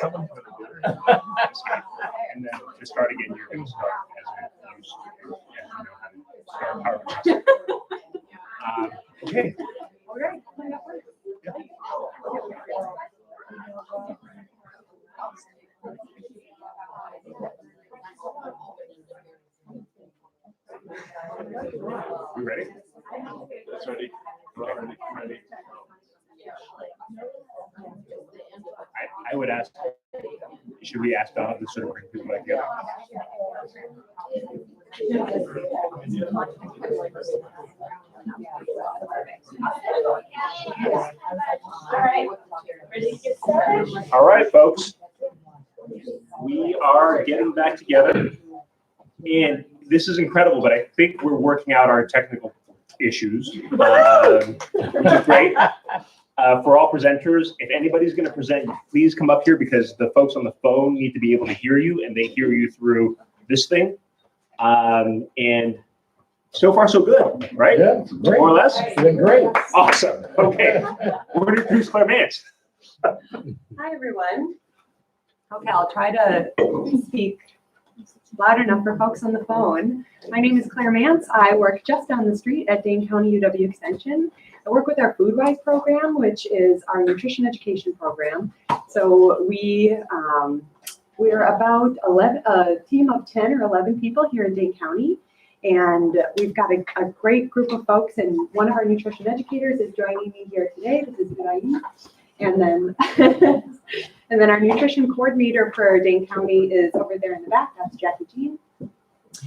Someone's gonna do it. And then to start again, you're gonna start as you used to, as you know how to start PowerPoint. Okay. We ready? That's ready. Ready. I would ask, should we ask Donna to sort of bring people back together? All right, folks. We are getting back together. And this is incredible, but I think we're working out our technical issues, which is great. For all presenters, if anybody's going to present, please come up here because the folks on the phone need to be able to hear you, and they hear you through this thing. And so far, so good, right? Yeah, great. More or less? It's been great. Awesome. Okay. We're going to introduce Claire Mance. Hi, everyone. Okay, I'll try to speak loud enough for folks on the phone. My name is Claire Mance. I work just down the street at Dane County UW Extension. I work with our FoodWise program, which is our nutrition education program. So we're about a team of 10 or 11 people here in Dane County. And we've got a great group of folks, and one of our nutrition educators is joining me here today. This is Udai. And then, and then our nutrition coordinator for Dane County is over there in the back. That's Jackie Jean.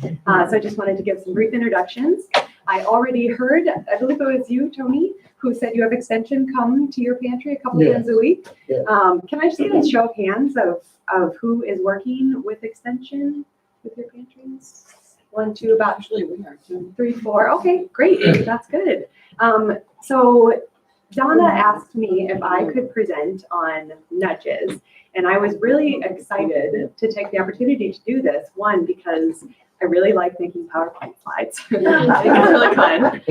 So I just wanted to give some brief introductions. I already heard, I believe it was you, Tony, who said you have extension come to your pantry a couple of times a week. Yeah. Can I just get a show of hands of who is working with extension with your pantries? 1, 2, about Actually, we are too. 3, 4. Okay, great. That's good. So Donna asked me if I could present on nudges, and I was really excited to take the opportunity to do this. One, because I really like making PowerPoint slides. I think it's really fun.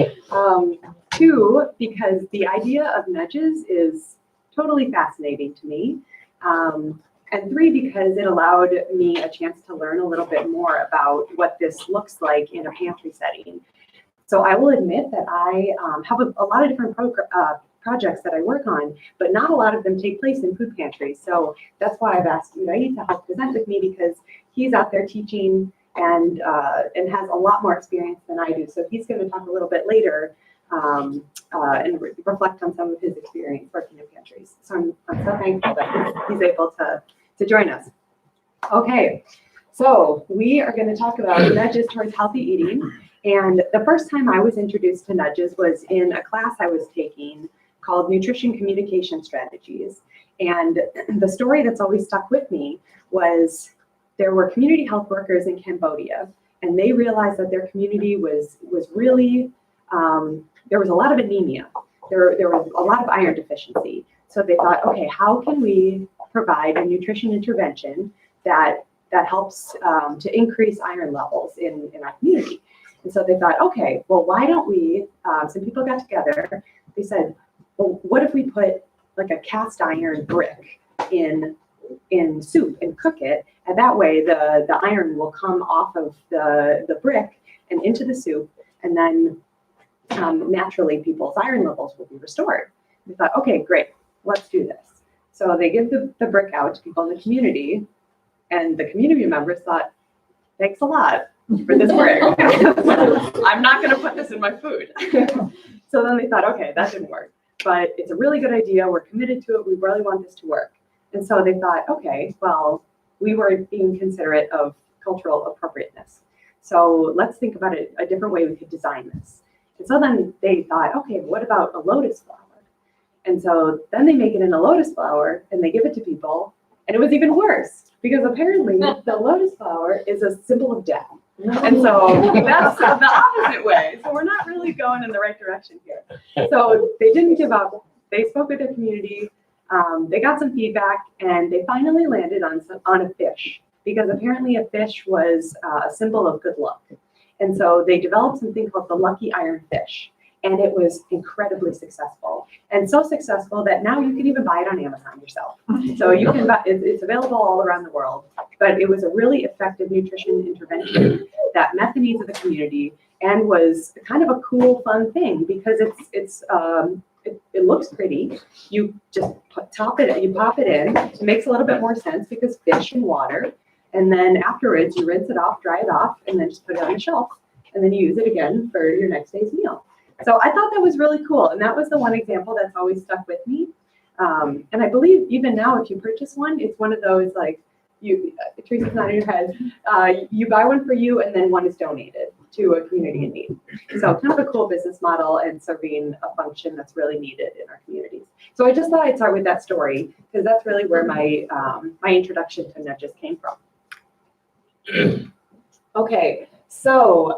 2, because the idea of nudges is totally fascinating to me. And 3, because it allowed me a chance to learn a little bit more about what this looks like in a pantry setting. So I will admit that I have a lot of different projects that I work on, but not a lot of them take place in food pantries. So that's why I've asked Udai to help present with me, because he's out there teaching and has a lot more experience than I do. So he's going to talk a little bit later and reflect on some of his experience working in pantries. So I'm so thankful that he's able to join us. Okay, so we are going to talk about nudges towards healthy eating. And the first time I was introduced to nudges was in a class I was taking called Nutrition Communication Strategies. And the story that's always stuck with me was there were community health workers in Cambodia, and they realized that their community was really, there was a lot of anemia. There was a lot of iron deficiency. So they thought, okay, how can we provide a nutrition intervention that helps to increase iron levels in our community? And so they thought, okay, well, why don't we, some people got together, they said, well, what if we put like a cast iron brick in soup and cook it, and that way the iron will come off of the brick and into the soup, and then naturally people's iron levels will be restored. We thought, okay, great, let's do this. So they give the brick out to people in the community, and the community members thought, thanks a lot for this brick. I'm not going to put this in my food. So then they thought, okay, that didn't work, but it's a really good idea. We're committed to it. We really want this to work. And so they thought, okay, well, we were being considerate of cultural appropriateness. So let's think about a different way we could design this. And so then they thought, okay, what about a lotus flower? And so then they make it in a lotus flower and they give it to people. And it was even worse because apparently the lotus flower is a symbol of death. And so that's the opposite way. So we're not really going in the right direction here. So they didn't give up. They spoke with their community. They got some feedback, and they finally landed on a fish, because apparently a fish was a symbol of good luck. And so they developed something called the lucky iron fish. And it was incredibly successful, and so successful that now you can even buy it on Amazon yourself. So you can buy it's available all around the world. But it was a really effective nutrition intervention that met the needs of the community and was kind of a cool, fun thing because it looks pretty. You just pop it in. It makes a little bit more sense because fish and water. And then afterwards, you rinse it off, dry it off, and then just put it on the shelf. And then you use it again for your next day's meal. So I thought that was really cool. And that was the one example that's always stuck with me. And I believe even now, if you purchase one, it's one of those like, Teresa's nodding her head, you buy one for you and then one is donated to a community in need. So kind of a cool business model and serving a function that's really needed in our communities. So I just thought I'd start with that story because that's really where my introduction to nudges came from. Okay, so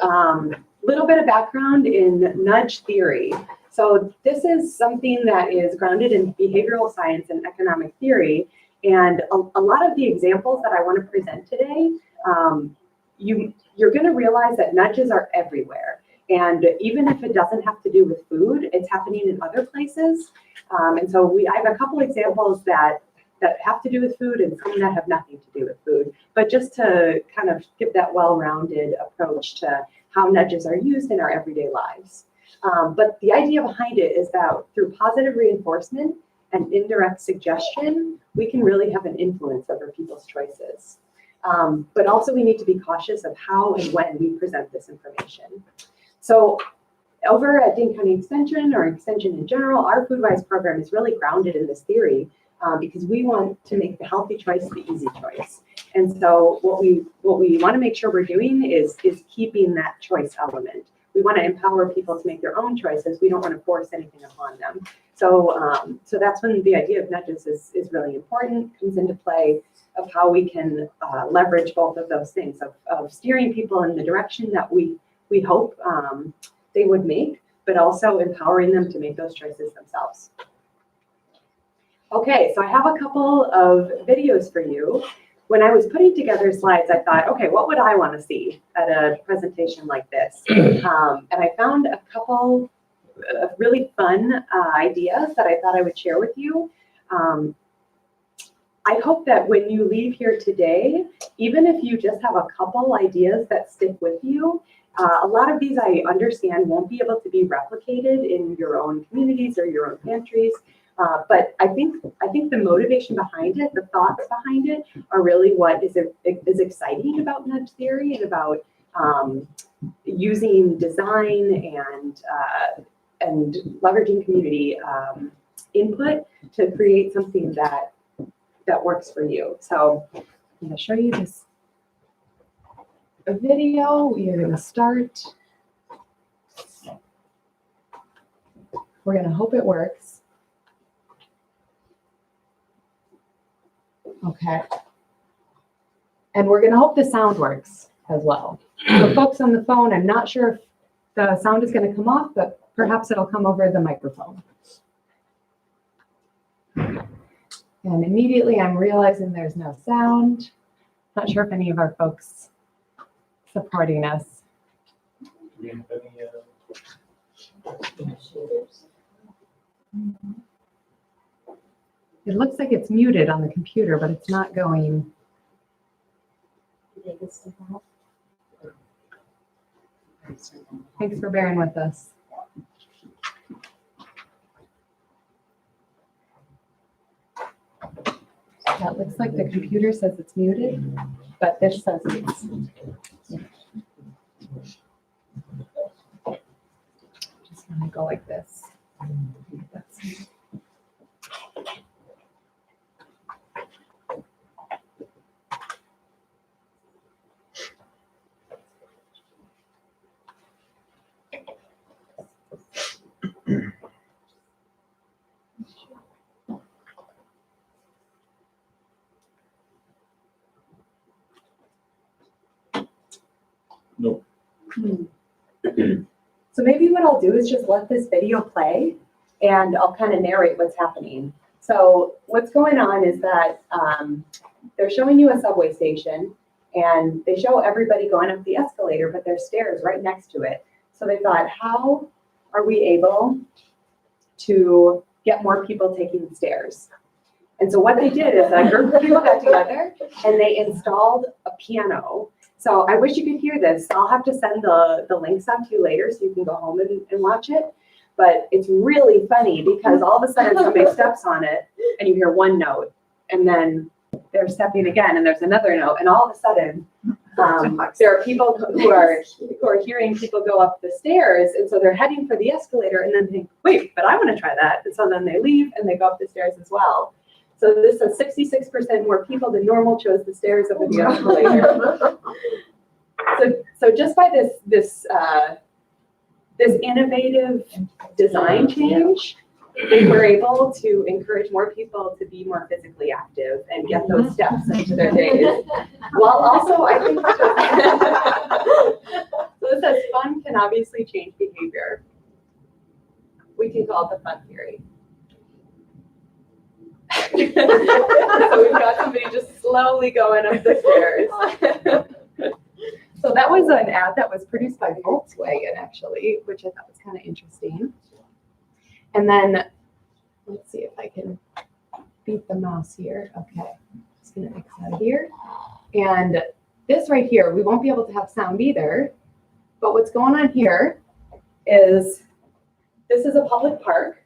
little bit of background in nudge theory. So this is something that is grounded in behavioral science and economic theory. And a lot of the examples that I want to present today, you're going to realize that nudges are everywhere. And even if it doesn't have to do with food, it's happening in other places. And so I have a couple examples that have to do with food and some that have nothing to do with food. But just to kind of give that well-rounded approach to how nudges are used in our everyday lives. But the idea behind it is that through positive reinforcement and indirect suggestion, we can really have an influence over people's choices. But also we need to be cautious of how and when we present this information. So over at Dane County Extension or Extension in general, our FoodWise program is really grounded in this theory because we want to make the healthy choice the easy choice. And so what we want to make sure we're doing is keeping that choice element. We want to empower people to make their own choices. We don't want to force anything upon them. So that's when the idea of nudges is really important, comes into play of how we can leverage both of those things of steering people in the direction that we hope they would make, but also empowering them to make those choices themselves. Okay, so I have a couple of videos for you. When I was putting together slides, I thought, okay, what would I want to see at a presentation like this? And I found a couple of really fun ideas that I thought I would share with you. I hope that when you leave here today, even if you just have a couple ideas that stick with you, a lot of these I understand won't be able to be replicated in your own communities or your own pantries. But I think the motivation behind it, the thoughts behind it, are really what is exciting about nudge theory and about using design and leveraging community input to create something that works for you. So I'm going to show you this video. We are going to start. We're going to hope it works. Okay. And we're going to hope the sound works as well. So folks on the phone, I'm not sure if the sound is going to come off, but perhaps it'll come over the microphone. And immediately I'm realizing there's no sound. Not sure if any of our folks supporting us. It looks like it's muted on the computer, but it's not going. Thanks for bearing with us. Yeah, it looks like the computer says it's muted, but this says it's. Just gonna go like this. That's, Nope. So maybe what I'll do is just let this video play and I'll kind of narrate what's happening. So what's going on is that they're showing you a subway station and they show everybody going up the escalator, but there's stairs right next to it. So they thought, how are we able to get more people taking the stairs? And so what they did is a group of people got together and they installed a piano. So I wish you could hear this. I'll have to send the links out to you later so you can go home and watch it. But it's really funny because all of a sudden somebody steps on it and you hear one note, and then they're stepping again and there's another note, and all of a sudden there are people who are hearing people go up the stairs, and so they're heading for the escalator and then think, wait, but I want to try that. And so then they leave and they go up the stairs as well. So this is 66% more people than normal chose the stairs over the escalator. So just by this innovative design change, we're able to encourage more people to be more physically active and get those steps into their days. While also, I think, so it says fun can obviously change behavior. We can call it the fun theory. So we've got somebody just slowly going up the stairs. So that was an ad that was produced by Volkswagen, actually, which I thought was kind of interesting. And then, let's see if I can beat the mouse here. Okay, just gonna X out of here. And this right here, we won't be able to have sound either. But what's going on here is, this is a public park.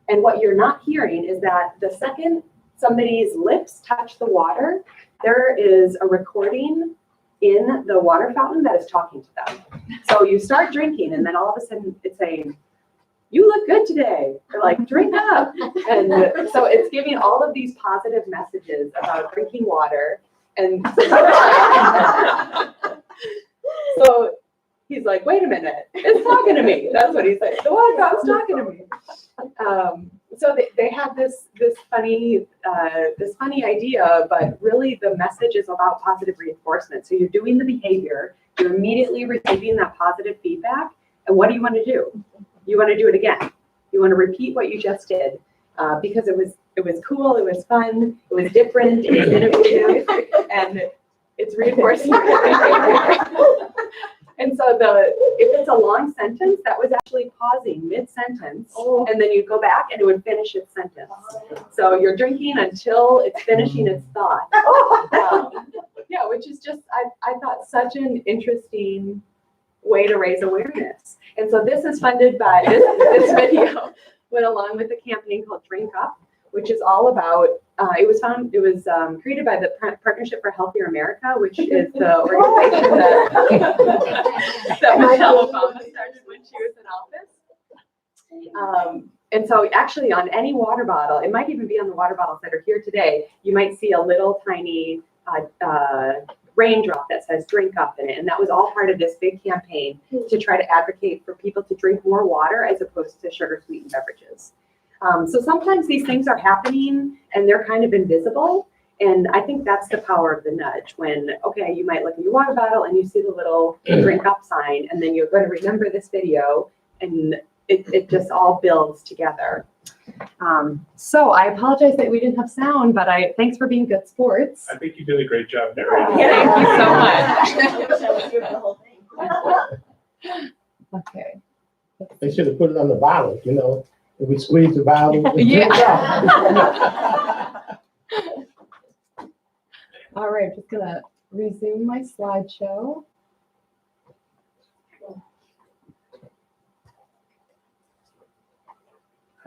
And what you're not hearing is that the second somebody's lips touch the water, there is a recording in the water fountain that is talking to them. So you start drinking and then all of a sudden it's saying, you look good today. They're like, drink up. And so it's giving all of these positive messages about drinking water. And so he's like, wait a minute, it's talking to me. That's what he said. The water fountain's talking to me. So they have this funny idea, but really the message is about positive reinforcement. So you're doing the behavior, you're immediately receiving that positive feedback, and what do you want to do? You want to do it again. You want to repeat what you just did because it was cool, it was fun, it was different, it was innovative, and it's reinforcing your behavior. And so if it's a long sentence, that was actually pausing mid-sentence, and then you'd go back and it would finish its sentence. So you're drinking until it's finishing its thought. Yeah, which is just, I thought, such an interesting way to raise awareness. And so this is funded by, this video went along with a campaign called Drink Up, which is all about, it was created by the Partnership for Healthier America, which is the organization that Michelle Obama started when she was in office. And so actually on any water bottle, it might even be on the water bottles that are here today, you might see a little tiny raindrop that says drink up in it. And that was all part of this big campaign to try to advocate for people to drink more water as opposed to sugar sweetened beverages. So sometimes these things are happening and they're kind of invisible. And I think that's the power of the nudge when, okay, you might look at your water bottle and you see the little drink up sign, and then you're going to remember this video, and it just all builds together. So I apologize that we didn't have sound, but thanks for being good sports. I think you did a great job narrating. Thank you so much. Okay. They should have put it on the bottle, you know, if we squeeze the bottle. Yeah. All right, just gonna resume my slideshow.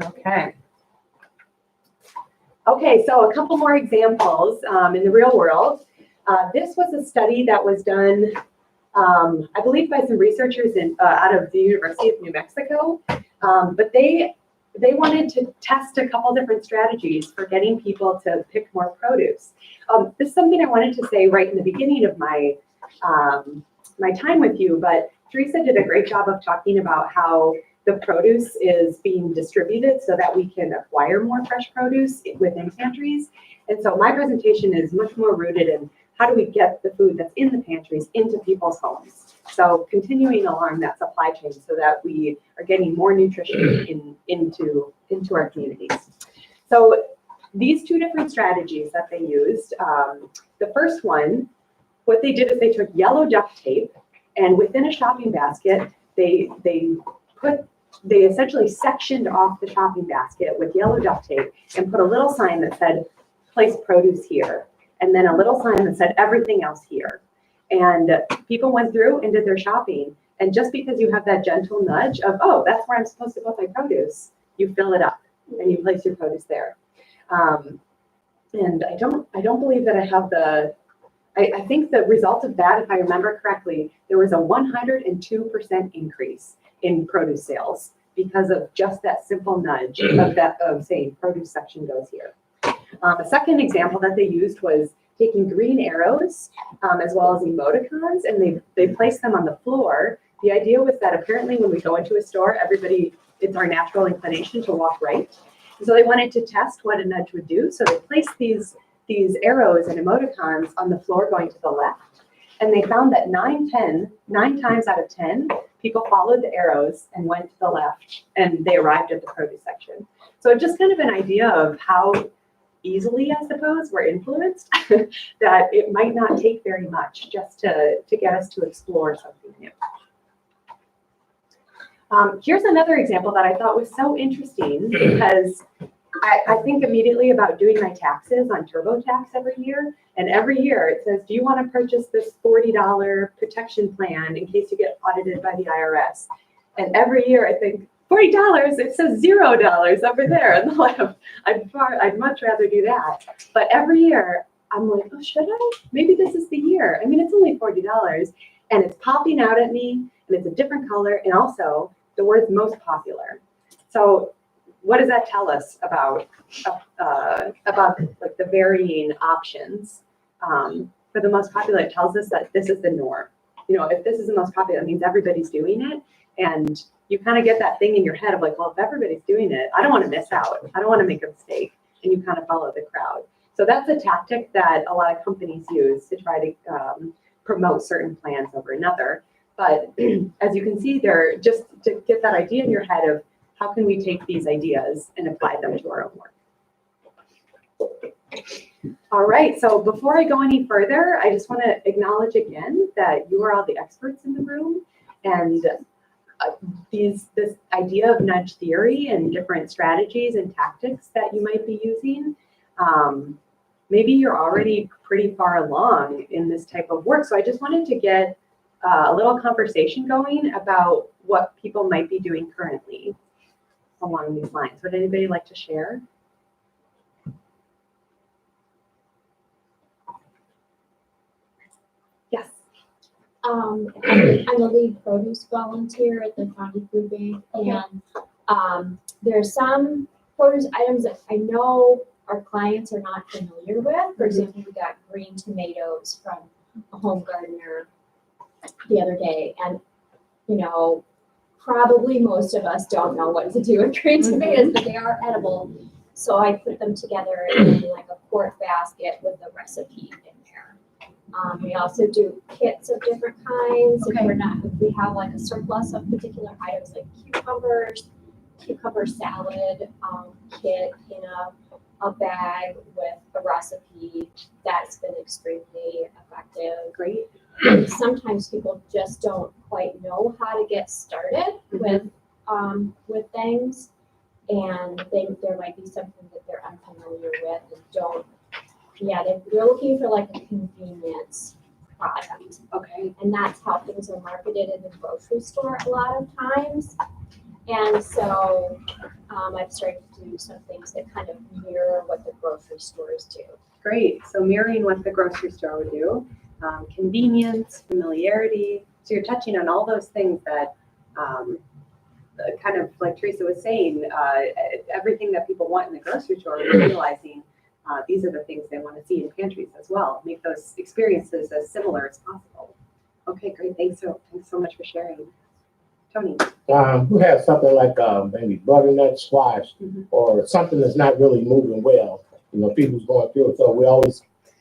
Okay. Okay, so a couple more examples in the real world. This was a study that was done, I believe, by some researchers out of the University of New Mexico, but they wanted to test a couple different strategies for getting people to pick more produce. This is something I wanted to say right in the beginning of my my time with you, but Teresa did a great job of talking about how the produce is being distributed so that we can acquire more fresh produce within pantries. And so my presentation is much more rooted in how do we get the food that's in the pantries into people's homes. So continuing along that supply chain so that we are getting more nutrition into our communities. So these two different strategies that they used, the first one, what they did is they took yellow duct tape, and within a shopping basket, they they essentially sectioned off the shopping basket with yellow duct tape and put a little sign that said, place produce here. And then a little sign that said everything else here. And people went through and did their shopping. And just because you have that gentle nudge of, oh, that's where I'm supposed to put my produce, you fill it up and you place your produce there. And I don't believe that I have I think the result of that, if I remember correctly, there was a 102% increase in produce sales because of just that simple nudge of saying produce section goes here. A second example that they used was taking green arrows as well as emoticons, and they placed them on the floor. The idea was that apparently when we go into a store, it's our natural inclination to walk right. And so they wanted to test what a nudge would do. So they placed these arrows and emoticons on the floor going to the left. And they found that 9 times out of 10, people followed the arrows and went to the left, and they arrived at the produce section. So just kind of an idea of how easily, I suppose, we're influenced, that it might not take very much just to get us to explore something new. Here's another example that I thought was so interesting because I think immediately about doing my taxes on TurboTax every year. And every year it says, do you want to purchase this $40 protection plan in case you get audited by the IRS? And every year I think, $40, it says $0 over there on the left. I'd much rather do that. But every year I'm like, oh, should I? Maybe this is the year. I mean, it's only $40 and it's popping out at me and it's a different color. And also the word's most popular. So what does that tell us about like the varying options? For the most popular, it tells us that this is the norm. You know, if this is the most popular, it means everybody's doing it. And you kind of get that thing in your head of like, well, if everybody's doing it, I don't want to miss out. I don't want to make a mistake. And you kind of follow the crowd. So that's a tactic that a lot of companies use to try to promote certain plans over another. But as you can see, they're just to get that idea in your head of how can we take these ideas and apply them to our own work. All right, so before I go any further, I just want to acknowledge again that you are all the experts in the room, and this idea of nudge theory and different strategies and tactics that you might be using, maybe you're already pretty far along in this type of work. So I just wanted to get a little conversation going about what people might be doing currently along these lines. Would anybody like to share? Yes. I'm a lead produce volunteer at the County Food Bank, and there's some produce items that I know our clients are not familiar with. For example, we got green tomatoes from a home gardener the other day, and you know, probably most of us don't know what to do with green tomatoes, but they are edible. So I put them together in like a quart basket with a recipe in there. We also do kits of different kinds. Okay. If we have like a surplus of particular items like cucumber salad kit in a bag with a recipe, that's been extremely effective. Great. Sometimes people just don't quite know how to get started with things, and there might be something that they're unfamiliar with and they're looking for like a convenience product. Okay. And that's how things are marketed in the grocery store a lot of times. And so I've started to do some things that kind of mirror what the grocery stores do. Great. So mirroring what the grocery store would do, convenience, familiarity. So you're touching on all those things that kind of like Teresa was saying, everything that people want in the grocery store, we're realizing these are the things they want to see in pantries as well. Make those experiences as similar as possible. Okay, great. Thanks so much for sharing. Tony. We have something like maybe butternut squash or something that's not really moving well. You know, people's going through it. So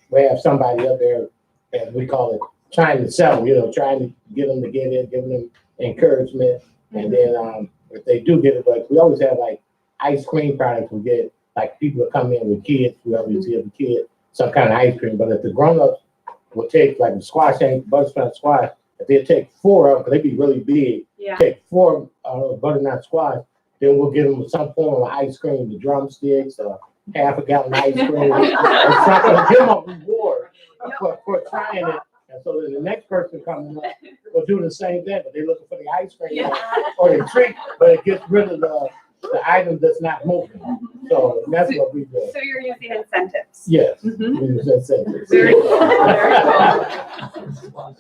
we have somebody up there, as we call it, trying to sell them, you know, trying to get them to get in, giving them encouragement. And then if they do get it, like we always have like ice cream products. We get like people that come in with kids. We always give a kid some kind of ice cream. But if the grown-ups will take like the squash, butterscotch squash, if they take 4 of them, 'cause they be really big, Yeah. take 4 butternut squash, then we'll give them some form of ice cream, the drumsticks, half a gallon ice cream, or something, give them a reward for trying it. And so then the next person coming up will do the same thing, but they're looking for the ice cream or the treat, but it gets rid of the item that's not moving. So that's what we do. So you're using incentives. Yes. Mhm. we use incentives. Very cool. Very cool.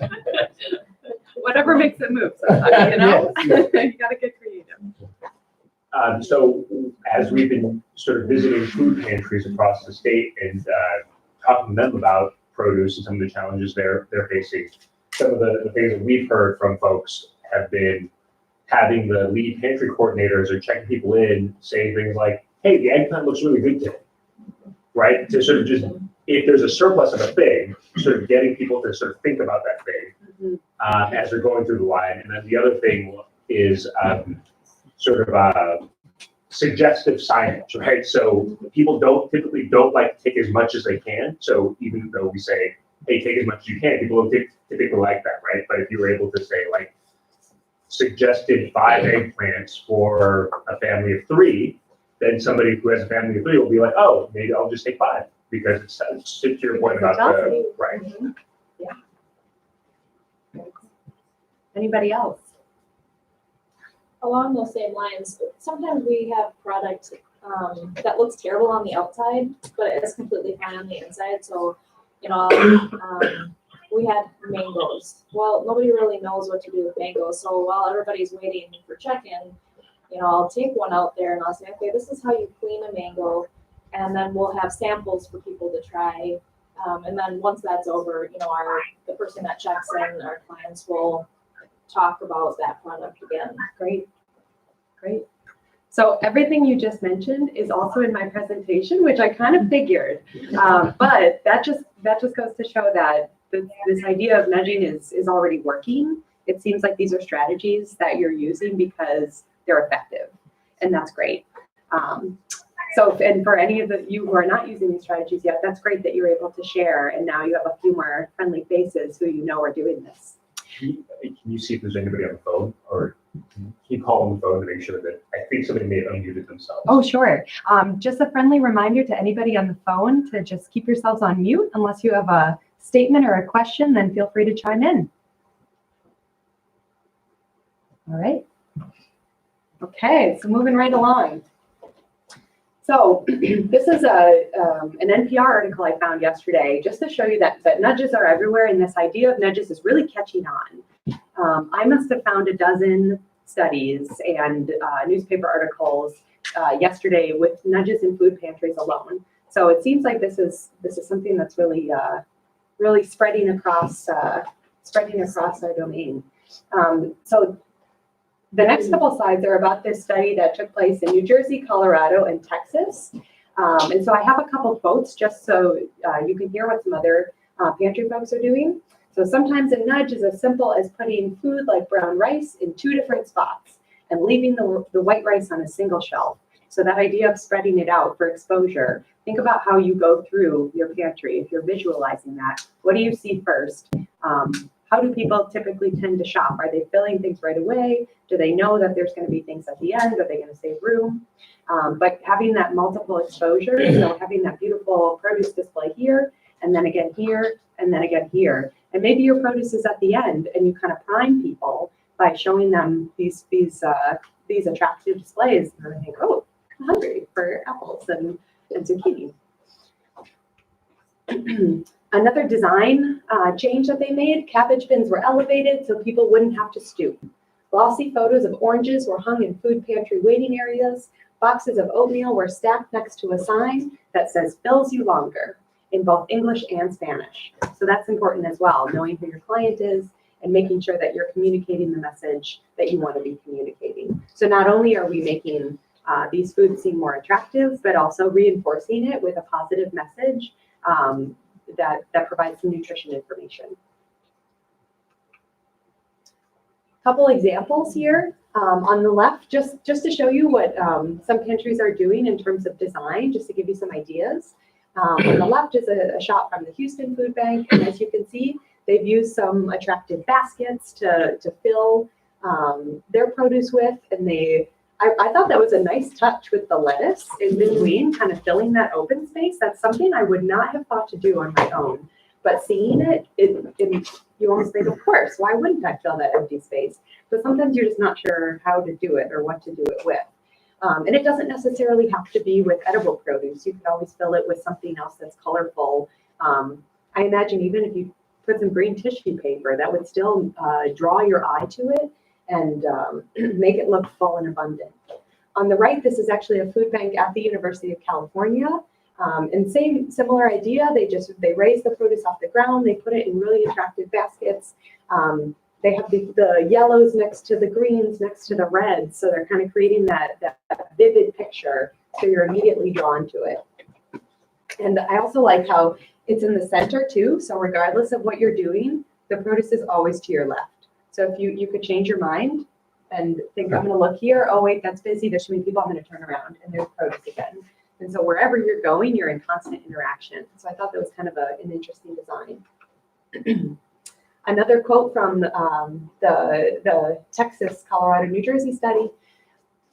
Whatever makes it move, sometimes, you know? Yes, You gotta get creative. So as we've been sort of visiting food pantries across the state and talking to them about produce and some of the challenges they're facing, some of the things that we've heard from folks have been having the lead pantry coordinators or checking people in saying things like, hey, the eggplant looks really good today, right? To sort of just, if there's a surplus of a thing, sort of getting people to sort of think about that thing as they're going through the line. And then the other thing is sort of suggestive signage, right? So people typically don't like to take as much as they can. So even though we say, hey, take as much as you can, people don't typically like that, right? But if you were able to say like, suggested 5 eggplants for a family of 3, then somebody who has a family of 3 will be like, oh, maybe I'll just take 5 because it's to your point about the, right. Anybody else? Along those same lines, sometimes we have product that looks terrible on the outside, but it's completely fine on the inside. So, you know, we had mangoes. Well, nobody really knows what to do with mangoes. So while everybody's waiting for check-in, you know, I'll take one out there and I'll say, okay, this is how you clean a mango. And then we'll have samples for people to try. And then once that's over, you know, the person that checks in, our clients will talk about that product again. Great, great. So everything you just mentioned is also in my presentation, which I kind of figured. But that just goes to show that this idea of nudging is already working. It seems like these are strategies that you're using because they're effective, and that's great. And for any of you who are not using these strategies yet, that's great that you're able to share, and now you have a few more friendly faces who you know are doing this. Can you see if there's anybody on the phone, or can you call on the phone to make sure that, I think somebody may have unmuted themselves. Oh, sure. Just a friendly reminder to anybody on the phone to just keep yourselves on mute unless you have a statement or a question, then feel free to chime in. All right. Okay, so moving right along. So this is an NPR article I found yesterday just to show you that nudges are everywhere, and this idea of nudges is really catching on. I must have found a dozen studies and newspaper articles yesterday with nudges in food pantries alone. So it seems like this is something that's really really spreading across our domain. So the next couple slides are about this study that took place in New Jersey, Colorado, and Texas. And so I have a couple quotes just so you can hear what some other pantry folks are doing. So sometimes a nudge is as simple as putting food like brown rice in 2 different spots and leaving the white rice on a single shelf. So that idea of spreading it out for exposure, think about how you go through your pantry. If you're visualizing that, what do you see first? How do people typically tend to shop? Are they filling things right away? Do they know that there's going to be things at the end? Are they going to save room? But having that multiple exposure, so having that beautiful produce display here, and then again here, and then again here. And maybe your produce is at the end, and you kind of prime people by showing them these attractive displays. And they think, oh, I'm hungry for apples and zucchini. Another design change that they made, cabbage bins were elevated so people wouldn't have to stoop. Glossy photos of oranges were hung in food pantry waiting areas. Boxes of oatmeal were stacked next to a sign that says fills you longer in both English and Spanish. So that's important as well, knowing who your client is and making sure that you're communicating the message that you want to be communicating. So not only are we making these foods seem more attractive, but also reinforcing it with a positive message that provides some nutrition information. Couple examples here on the left, just to show you what some pantries are doing in terms of design, just to give you some ideas. On the left is a shot from the Houston Food Bank, and as you can see, they've used some attractive baskets to fill their produce with, and I thought that was a nice touch with the lettuce in between, kind of filling that open space. That's something I would not have thought to do on my own. But seeing it, you almost think, of course, why wouldn't I fill that empty space? But sometimes you're just not sure how to do it or what to do it with. And it doesn't necessarily have to be with edible produce. You could always fill it with something else that's colorful. I imagine even if you put some green tissue paper, that would still draw your eye to it and make it look full and abundant. On the right, this is actually a food bank at the University of California. And similar idea, they raise the produce off the ground, they put it in really attractive baskets. They have the yellows next to the greens, next to the reds, so they're kind of creating that vivid picture, so you're immediately drawn to it. And I also like how it's in the center too, so regardless of what you're doing, the produce is always to your left. So if you could change your mind and think, I'm gonna look here, oh wait, that's busy, there's too many people, I'm gonna turn around, and there's produce again. And so wherever you're going, you're in constant interaction. So I thought that was kind of an interesting design. Another quote from the Texas, Colorado, New Jersey study: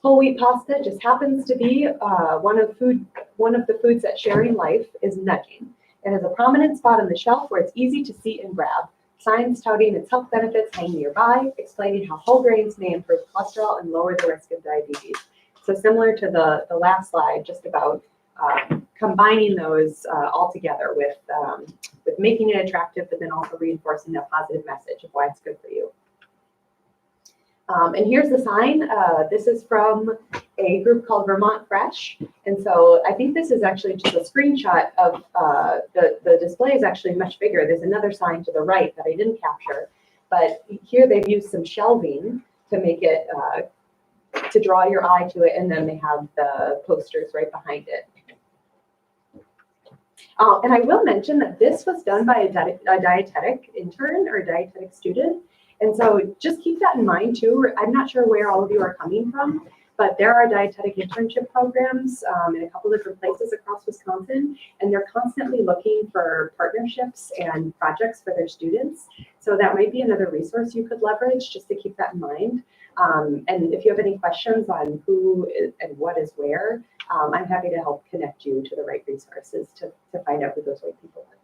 whole wheat pasta just happens to be one of the foods that sharing life is nudging. It has a prominent spot on the shelf where it's easy to see and grab. Signs touting its health benefits hang nearby, explaining how whole grains may improve cholesterol and lower the risk of diabetes. So similar to the last slide, just about combining those all together with making it attractive, but then also reinforcing that positive message of why it's good for you. And here's the sign. This is from a group called Vermont Fresh. And so I think this is actually just a screenshot of the display is actually much bigger. There's another sign to the right that I didn't capture. But here they've used some shelving to make it, to draw your eye to it. And then they have the posters right behind it. And I will mention that this was done by a dietetic intern or a dietetic student. And so just keep that in mind too. I'm not sure where all of you are coming from, but there are dietetic internship programs in a couple different places across Wisconsin, and they're constantly looking for partnerships and projects for their students. So that might be another resource you could leverage, just to keep that in mind. And if you have any questions on who and what is where, I'm happy to help connect you to the right resources to find out who those right people are.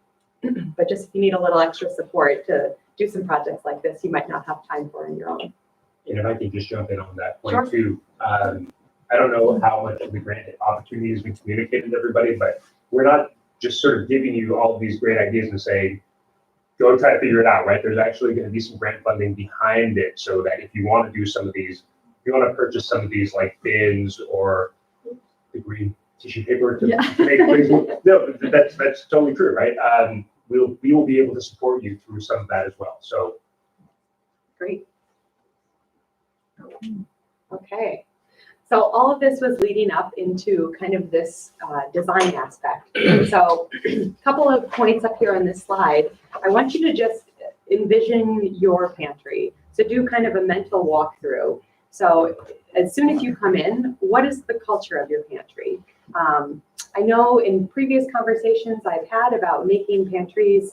But just if you need a little extra support to do some projects like this, you might not have time for on your own. And if I could just jump in on that point Sure. too, I don't know how much of the grant opportunity has been communicated to everybody, but we're not just sort of giving you all of these great ideas and saying, go try to figure it out, right? There's actually going to be some grant funding behind it, so that if you want to do some of these, if you want to purchase some of these like bins or the green tissue paper to make things, no, that's totally true, right? We will be able to support you through some of that as well. So Great. Okay. So all of this was leading up into kind of this design aspect. So a couple of points up here on this slide. I want you to just envision your pantry. So do kind of a mental walkthrough. So as soon as you come in, what is the culture of your pantry? I know in previous conversations I've had about making pantries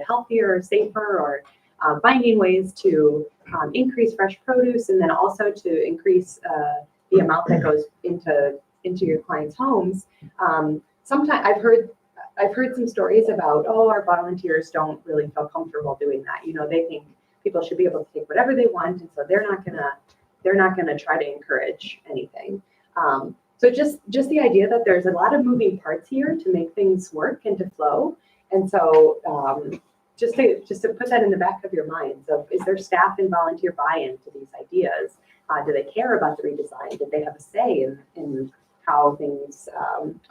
healthier, safer, or finding ways to increase fresh produce, and then also to increase the amount that goes into your clients' homes. Sometimes I've heard some stories about, oh, our volunteers don't really feel comfortable doing that. You know, they think people should be able to take whatever they want, and so they're not gonna try to encourage anything. So just the idea that there's a lot of moving parts here to make things work and to flow. And so just to put that in the back of your minds of, is there staff and volunteer buy-in to these ideas? Do they care about the redesign? Did they have a say in how things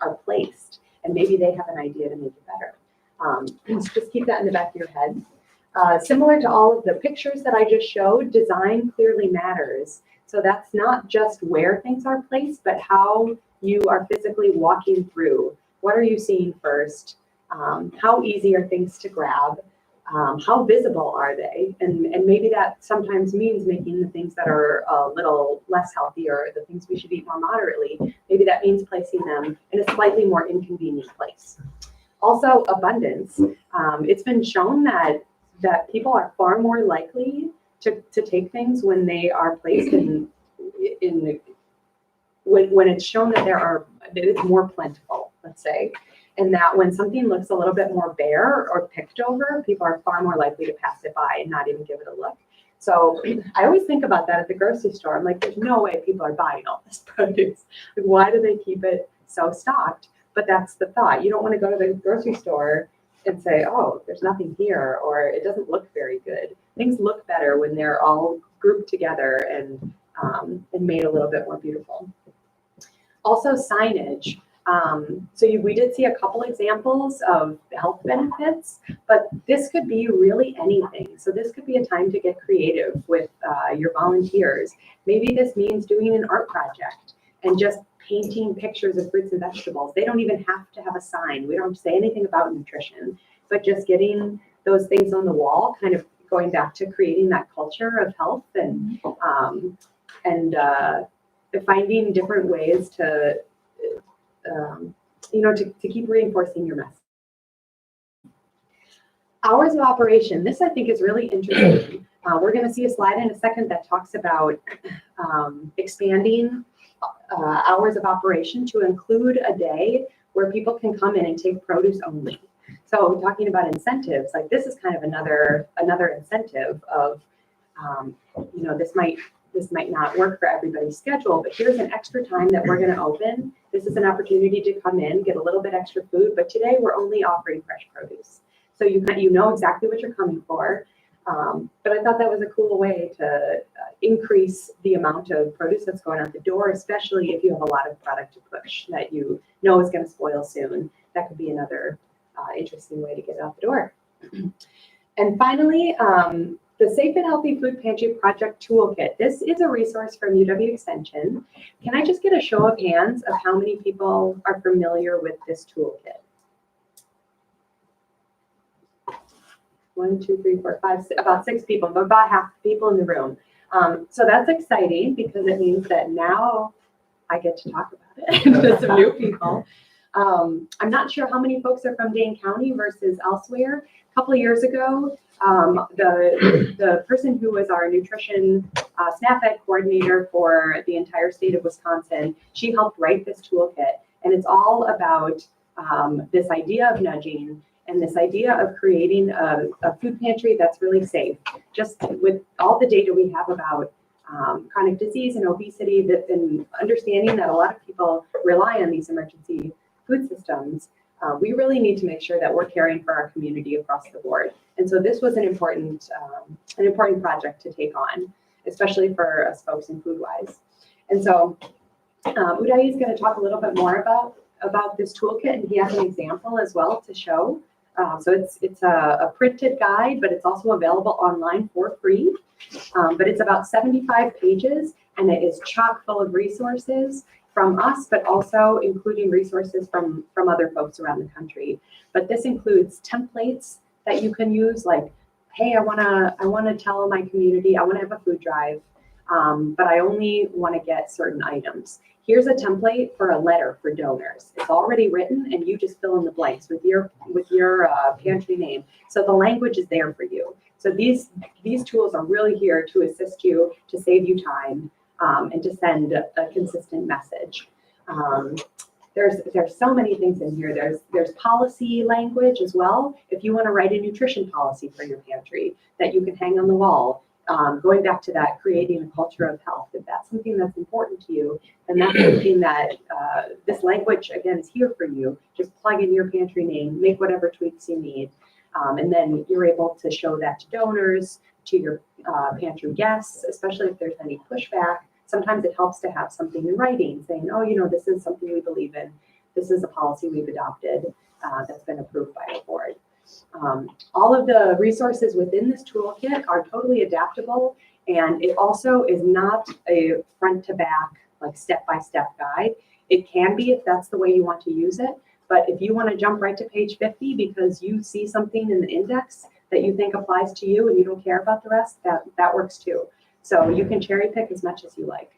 are placed? And maybe they have an idea to make it better. Just keep that in the back of your head. Similar to all of the pictures that I just showed, design clearly matters. So that's not just where things are placed, but how you are physically walking through. What are you seeing first? How easy are things to grab? How visible are they? And maybe that sometimes means making the things that are a little less healthy, or the things we should eat more moderately. Maybe that means placing them in a slightly more inconvenient place. Also, abundance. It's been shown that that people are far more likely to take things when they are placed when it's shown that that it's more plentiful, let's say, and that when something looks a little bit more bare or picked over, people are far more likely to pass it by and not even give it a look. So I always think about that at the grocery store. I'm like, there's no way people are buying all this produce. Like, why do they keep it so stocked? But that's the thought. You don't want to go to the grocery store and say, oh, there's nothing here, or it doesn't look very good. Things look better when they're all grouped together and made a little bit more beautiful. Also signage. We did see a couple examples of health benefits, but this could be really anything. So this could be a time to get creative with your volunteers. Maybe this means doing an art project and just painting pictures of fruits and vegetables. They don't even have to have a sign. We don't say anything about nutrition, but just getting those things on the wall, kind of going back to creating that culture of health and finding different ways to keep reinforcing your message. Hours of operation. This I think is really interesting. We're going to see a slide in a second that talks about expanding hours of operation to include a day where people can come in and take produce only. So talking about incentives, like this is kind of another incentive of, this might not work for everybody's schedule, but here's an extra time that we're going to open. This is an opportunity to come in, get a little bit extra food, but today we're only offering fresh produce. So you know exactly what you're coming for. But I thought that was a cool way to increase the amount of produce that's going out the door, especially if you have a lot of product to push that you know is going to spoil soon. That could be another interesting way to get it out the door. And finally, the Safe and Healthy Food Pantry Project Toolkit. This is a resource from UW Extension. Can I just get a show of hands of how many people are familiar with this toolkit? 1, 2, 3, 4, 5, about 6 people, but about half the people in the room. So that's exciting because it means that now I get to talk about it to some new people. I'm not sure how many folks are from Dane County versus elsewhere. A couple of years ago, the person who was our nutrition SNAP Ed coordinator for the entire state of Wisconsin, she helped write this toolkit. And it's all about this idea of nudging and this idea of creating a food pantry that's really safe. Just with all the data we have about chronic disease and obesity, and understanding that a lot of people rely on these emergency food systems, we really need to make sure that we're caring for our community across the board. And so this was an important project to take on, especially for us folks in FoodWise. And so Uday is going to talk a little bit more about this toolkit, and he has an example as well to show. So it's a printed guide, but it's also available online for free. But it's about 75 pages, and it is chock full of resources from us, but also including resources from other folks around the country. But this includes templates that you can use, like, hey, I wanna tell my community I wanna have a food drive, but I only want to get certain items. Here's a template for a letter for donors. It's already written, and you just fill in the blanks with your pantry name. So the language is there for you. So these tools are really here to assist you, to save you time, and to send a consistent message. There's so many things in here. There's policy language as well. If you want to write a nutrition policy for your pantry that you can hang on the wall, going back to that, creating a culture of health. If that's something that's important to you, then that's something that this language, again, is here for you. Just plug in your pantry name, make whatever tweaks you need, and then you're able to show that to donors, to your pantry guests, especially if there's any pushback. Sometimes it helps to have something in writing saying, oh, this is something we believe in. This is a policy we've adopted that's been approved by the board. All of the resources within this toolkit are totally adaptable, and it also is not a front to back, like step-by-step guide. It can be if that's the way you want to use it, but if you want to jump right to page 50 because you see something in the index that you think applies to you and you don't care about the rest, that works too. So you can cherry pick as much as you like.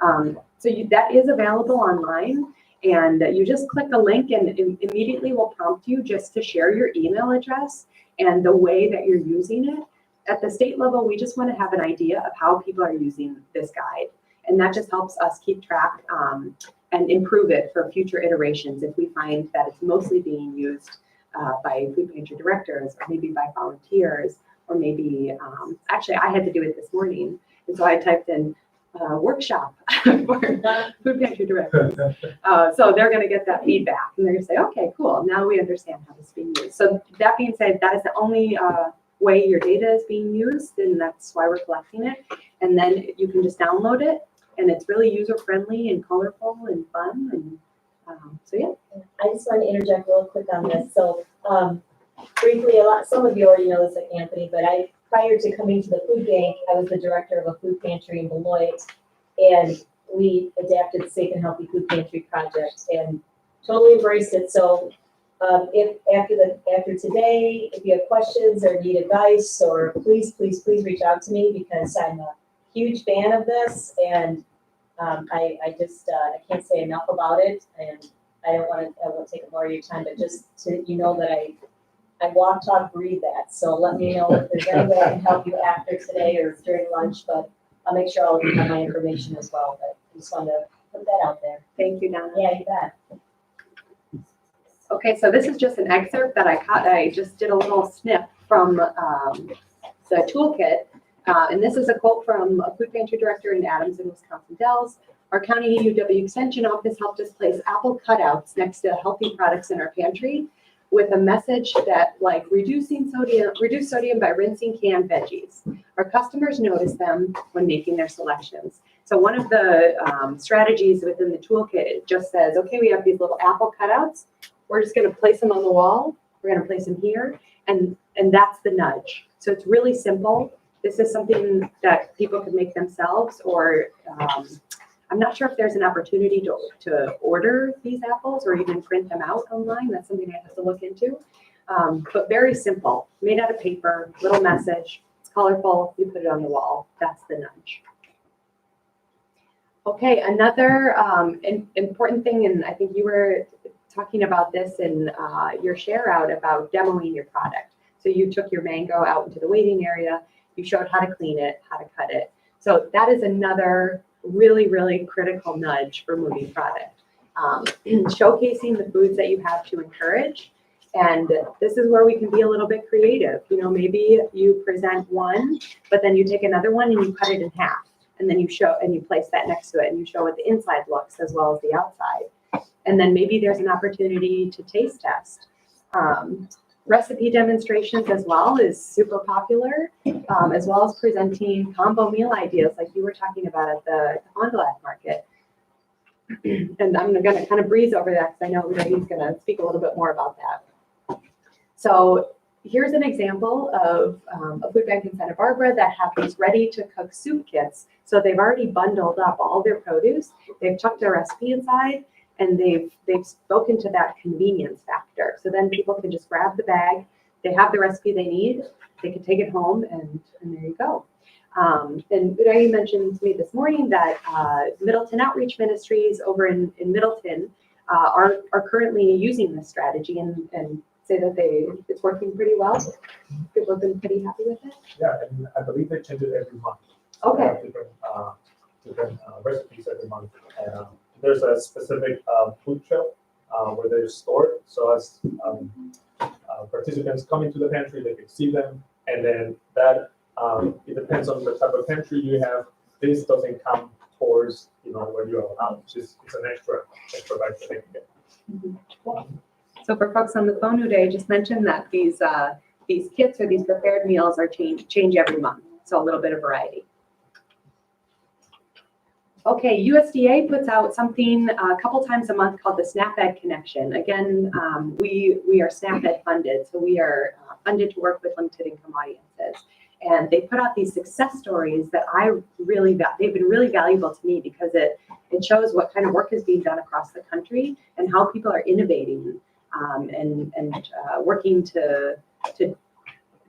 That is available online. And you just click a link and it immediately will prompt you just to share your email address and the way that you're using it. At the state level, we just want to have an idea of how people are using this guide. And that just helps us keep track and improve it for future iterations if we find that it's mostly being used by food pantry directors or maybe by volunteers, or maybe, actually I had to do it this morning. And so I typed in workshop for food pantry directors. So they're going to get that feedback and they're going to say, okay, cool. Now we understand how this is being used. So that being said, that is the only way your data is being used, and that's why we're collecting it. And then you can just download it, and it's really user-friendly and colorful and fun. And so yeah. I just want to interject real quick on this. So briefly, some of you already know this, like Anthony, but prior to coming to the food bank, I was the director of a food pantry in Beloit, and we adapted the Safe and Healthy Food Pantry project and totally embraced it. So if after today, if you have questions or need advice, or please reach out to me, because I'm a huge fan of this, and I can't say enough about it, and I won't take up more of your time, but just to, that I walk, talk, breathe that. So let me know if there's any way I can help you after today or during lunch, but I'll make sure I'll have my information as well. But I just want to put that out there. Thank you, Donna. Yeah, you bet. Okay, so this is just an excerpt that I caught. I just did a little snip from the toolkit. And this is a quote from a food pantry director in Adams in Wisconsin Dells. Our county UW extension office helped us place apple cutouts next to healthy products in our pantry with a message that, like, reduce sodium by rinsing canned veggies. Our customers notice them when making their selections. So one of the strategies within the toolkit just says, okay, we have these little apple cutouts. We're just going to place them on the wall. We're going to place them here. And that's the nudge. So it's really simple. This is something that people can make themselves, or I'm not sure if there's an opportunity to order these apples or even print them out online. That's something I have to look into. But very simple, made out of paper, little message. It's colorful. You put it on the wall. That's the nudge. Okay, another important thing, and I think you were talking about this in your share out about demoing your product. So you took your mango out into the waiting area. You showed how to clean it, how to cut it. So that is another really, really critical nudge for moving product. Showcasing the foods that you have to encourage. And this is where we can be a little bit creative. Maybe you present one, but then you take another one and you cut it in half. And then you show, and you place that next to it, and you show what the inside looks as well as the outside. And then maybe there's an opportunity to taste test. Recipe demonstrations as well is super popular, as well as presenting combo meal ideas like you were talking about at the Fond du Lac market. And I'm going to kind of breeze over that because I know Ray's going to speak a little bit more about that. So here's an example of a food bank in Santa Barbara that have these ready-to-cook soup kits. So they've already bundled up all their produce. They've chucked their recipe inside, and they've spoken to that convenience factor. So then people can just grab the bag. They have the recipe they need. They can take it home, and there you go. And Ray mentioned to me this morning that Middleton Outreach Ministries over in Middleton are currently using this strategy and say that it's working pretty well. People have been pretty happy with it. Yeah, and I believe they change it every month. Okay. They have different recipes every month. And there's a specific food shelf where they're stored. So as participants come into the pantry, they can see them. And then that, it depends on the type of pantry you have. This doesn't come towards, where you are allowed. It's an extra bite that they can get. Mm-hmm. So for folks on the phone today, just mention that these kits or these prepared meals are change every month. So a little bit of variety. Okay, USDA puts out something a couple times a month called the SNAP-Ed Connection. Again, we are SNAP-Ed funded, so we are funded to work with limited income audiences. And they put out these success stories that they've been really valuable to me because it shows what kind of work is being done across the country and how people are innovating and working to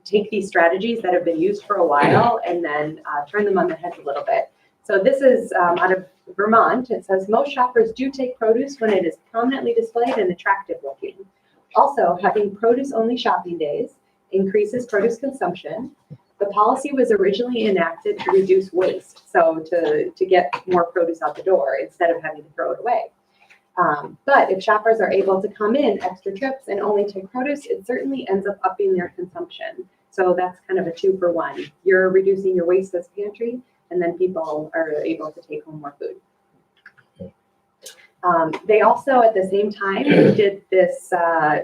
take these strategies that have been used for a while and then turn them on their head a little bit. So this is out of Vermont. It says most shoppers do take produce when it is prominently displayed and attractive looking. Also, having produce-only shopping days increases produce consumption. The policy was originally enacted to reduce waste, so to get more produce out the door instead of having to throw it away. But if shoppers are able to come in extra trips and only take produce, it certainly ends up upping their consumption. So that's kind of a 2-for-1. You're reducing your waste as pantry, and then people are able to take home more food. They also, at the same time, did this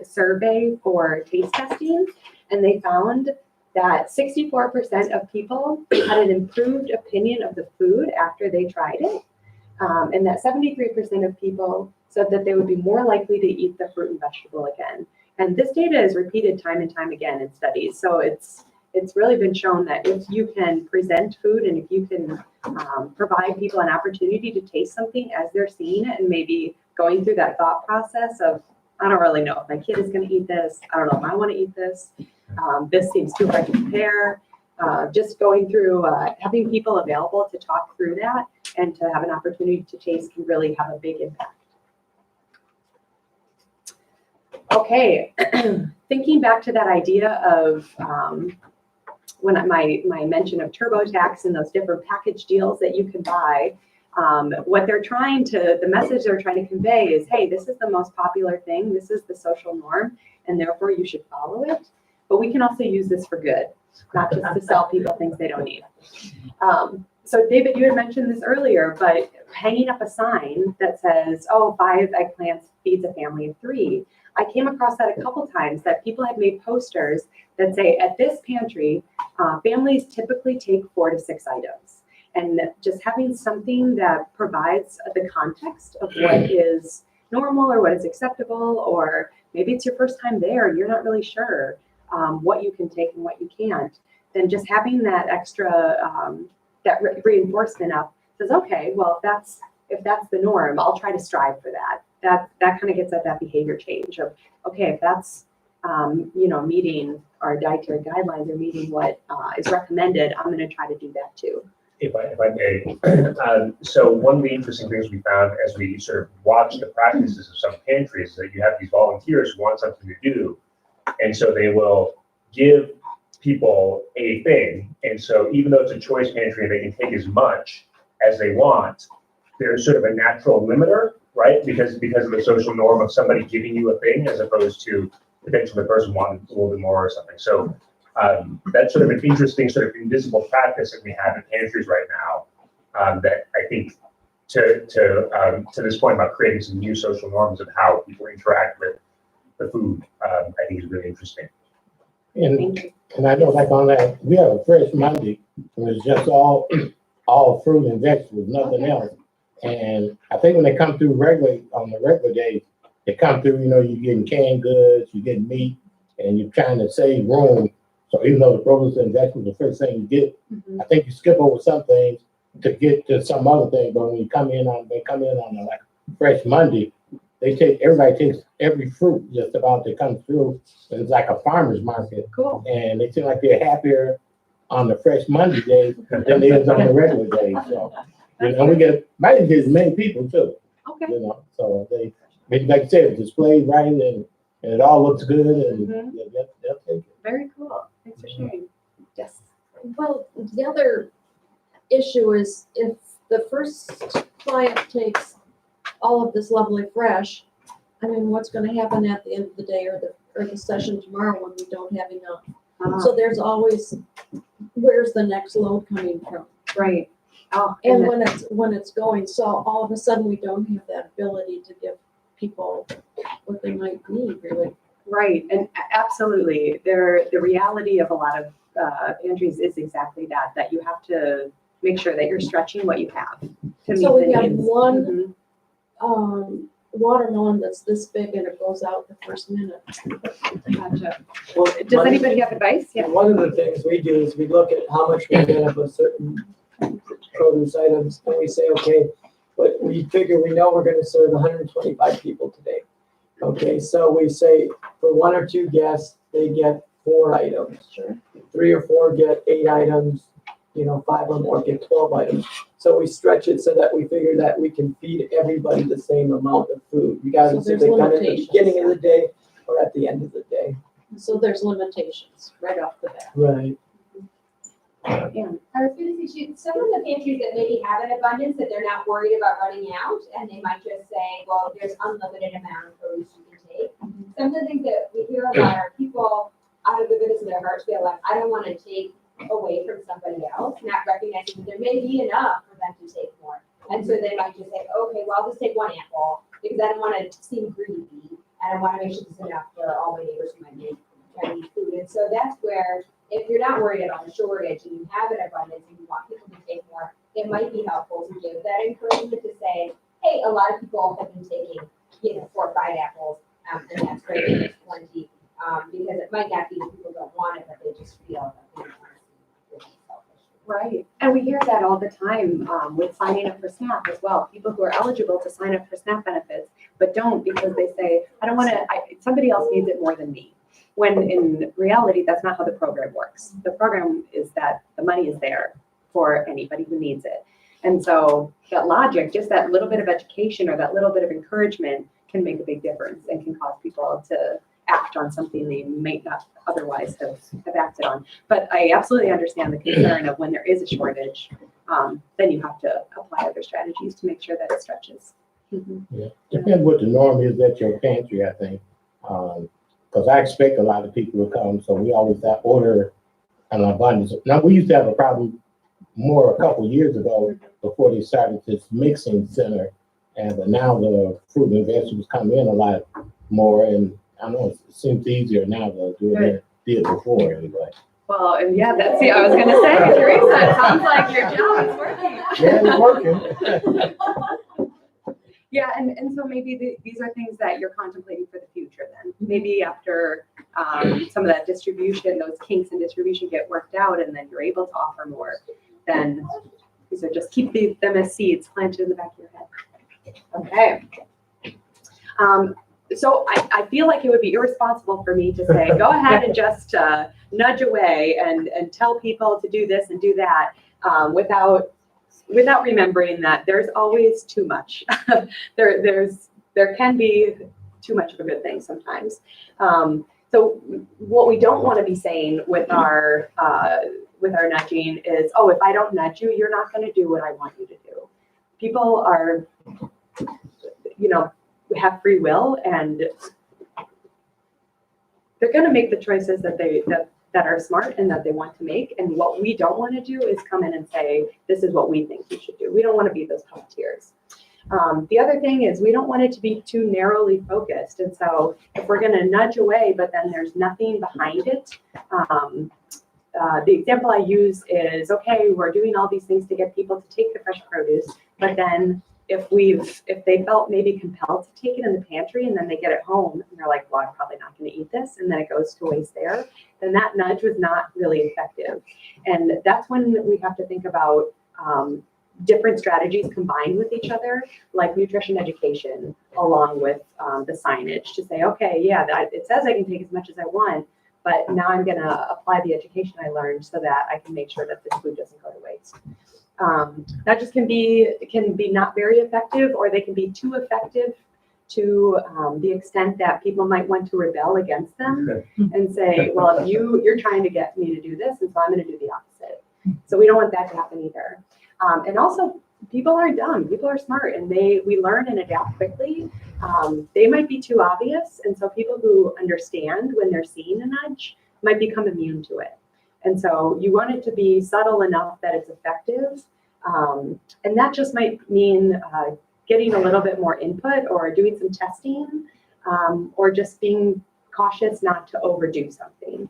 survey for taste testing, and they found that 64% of people had an improved opinion of the food after they tried it, and that 73% of people said that they would be more likely to eat the fruit and vegetable again. And this data is repeated time and time again in studies, so it's really been shown that if you can present food and if you can provide people an opportunity to taste something as they're seeing it and maybe going through that thought process of, I don't really know if my kid is going to eat this. I don't know if I want to eat this. This seems too hard to compare. Just going through, having people available to talk through that and to have an opportunity to taste can really have a big impact. Okay, thinking back to that idea of when my mention of TurboTax and those different package deals that you can buy, what the message they're trying to convey is, hey, this is the most popular thing, this is the social norm, and therefore you should follow it. But we can also use this for good, not just to sell people things they don't need. So David, you had mentioned this earlier, but hanging up a sign that says, oh, 5 eggplants feeds a family of 3. I came across that a couple times, that people had made posters that say, at this pantry, families typically take 4 to 6 items. And just having something that provides the context of what is normal or what is acceptable, or maybe it's your first time there, you're not really sure what you can take and what you can't, then just having that extra, reinforcement up says, okay, well, if that's the norm, I'll try to strive for that. That kind of gets at that behavior change of, okay, if that's, meeting our dietary guidelines or meeting what is recommended, I'm going to try to do that too. If I may, so one of the interesting things we found as we sort of watched the practices of some pantries is that you have these volunteers who want something to do, and so they will give people a thing, and so even though it's a choice pantry and they can take as much as they want, there's sort of a natural limiter, right? Because of the social norm of somebody giving you a thing as opposed to potentially the person wanting a little bit more or something. So that's sort of an interesting sort of invisible practice that we have in pantries right now, that I think to this point about creating some new social norms of how people interact with the food, I think is really interesting. And I know, like on that, we have a Fresh Monday, where it's just all fruit and vegetables, nothing else. And I think when they come through on the regular days, they come through, you're getting canned goods, you're getting meat, and you're trying to save room. So even though the produce and vegetables are the first thing you get, I think you skip over some things to get to some other thing. But when you come in on a, like Fresh Monday, everybody takes every fruit just about that comes through. And it's like a farmer's market. Cool. And they seem like they're happier on the Fresh Monday days than they is on the regular days. So, we get many people too. Okay. So they, like I said, it's displayed right and it all looks good and they'll take it. Very cool. Thanks for sharing. Yes. Well, the other issue is if the first client takes all of this lovely fresh, I mean, what's going to happen at the end of the day or the session tomorrow when we don't have enough? So there's always, where's the next load coming from? Right. Oh, And when it's going, so all of a sudden we don't have that ability to give people what they might need, really. right. And absolutely, the reality of a lot of pantries is exactly that you have to make sure that you're stretching what you have to meet So the we have needs. one watermelon that's this big and it goes out the first minute. Gotcha. Well, Does anybody have advice? Yeah. one of the things we do is we look at how much we get of a certain produce items, and we say, okay, but we figure we know we're gonna serve 125 people today. Okay, so we say for 1 or 2 guests, they get 4 items. Sure. 3 or 4 get 8 items, 5 or more get 12 items. So we stretch it so that we figure that we can feed everybody the same amount of food, regardless So if they there's come in at the limitations. beginning of the day or at the end of the day. So there's limitations right off the bat. Right. I was gonna say, too, some of the pantries that maybe have an abundance, that they're not worried about running out, and they might just say, well, there's unlimited amount of produce you can take. Some of the things that we hear about are people, out of the goodness of their hearts, feel like, I don't wanna take away from somebody else, not recognizing that there may be enough for them to take more. And so they might just say, okay, well, I'll just take one apple, because I don't wanna seem greedy, and I wanna make sure there's enough for all my neighbors who might need food. And so that's where, if you're not worried about a shortage and you have an abundance and you want people to take more, it might be helpful to give that encouragement to say, hey, a lot of people have been taking, 4 or 5 apples, and that's great, there's plenty, because it might not be that people don't want it, but they just feel that they don't want to seem selfish. Right, and we hear that all the time with signing up for SNAP as well. People who are eligible to sign up for SNAP benefits, but don't because they say, I don't want to, somebody else needs it more than me. When in reality, that's not how the program works. The program is that the money is there for anybody who needs it. And so that logic, just that little bit of education or that little bit of encouragement can make a big difference and can cause people to act on something they might not otherwise have acted on. But I absolutely understand the concern of when there is a shortage, then you have to apply other strategies to make sure that it stretches. Yeah, depends what the norm is at your pantry, I think. Because I expect a lot of people to come, so we always have order an abundance. Now, we used to have a problem more a couple years ago before they started this mixing center, and now the fruit and vegetables come in a lot more, and I know it seems easier now to do it than it did before anyway. Well, and yeah, that's I was gonna say, Teresa, it sounds like your job is working. Yeah, it's working. Yeah, and so maybe these are things that you're contemplating for the future then. Maybe after some of that distribution, those kinks in distribution get worked out and then you're able to offer more, then these are just keep them as seeds planted in the back of your head. Okay. So I feel like it would be irresponsible for me to say, go ahead and just nudge away and tell people to do this and do that without remembering that there's always too much. There can be too much of a good thing sometimes. So what we don't want to be saying with our nudging is, oh, if I don't nudge you, you're not going to do what I want you to do. People are, have free will, and they're going to make the choices that are smart and that they want to make. And what we don't want to do is come in and say, this is what we think you should do. We don't want to be those puppeteers. The other thing is we don't want it to be too narrowly focused. And so if we're going to nudge away, but then there's nothing behind it, the example I use is, okay, we're doing all these things to get people to take the fresh produce, but then if they felt maybe compelled to take it in the pantry and then they get it home and they're like, well, I'm probably not going to eat this, and then it goes to waste there, then that nudge was not really effective. And that's when we have to think about different strategies combined with each other, like nutrition education, along with the signage to say, okay, yeah, it says I can take as much as I want, but now I'm going to apply the education I learned so that I can make sure that this food doesn't go to waste. Nudges can be not very effective, or they can be too effective to the extent that people might want to rebel against them and say, well, if you're trying to get me to do this, and so I'm going to do the opposite. So we don't want that to happen either. And also, people are dumb. People are smart, and we learn and adapt quickly. They might be too obvious, and so people who understand when they're seeing a nudge might become immune to it. And so you want it to be subtle enough that it's effective. And that just might mean getting a little bit more input or doing some testing, or just being cautious not to overdo something.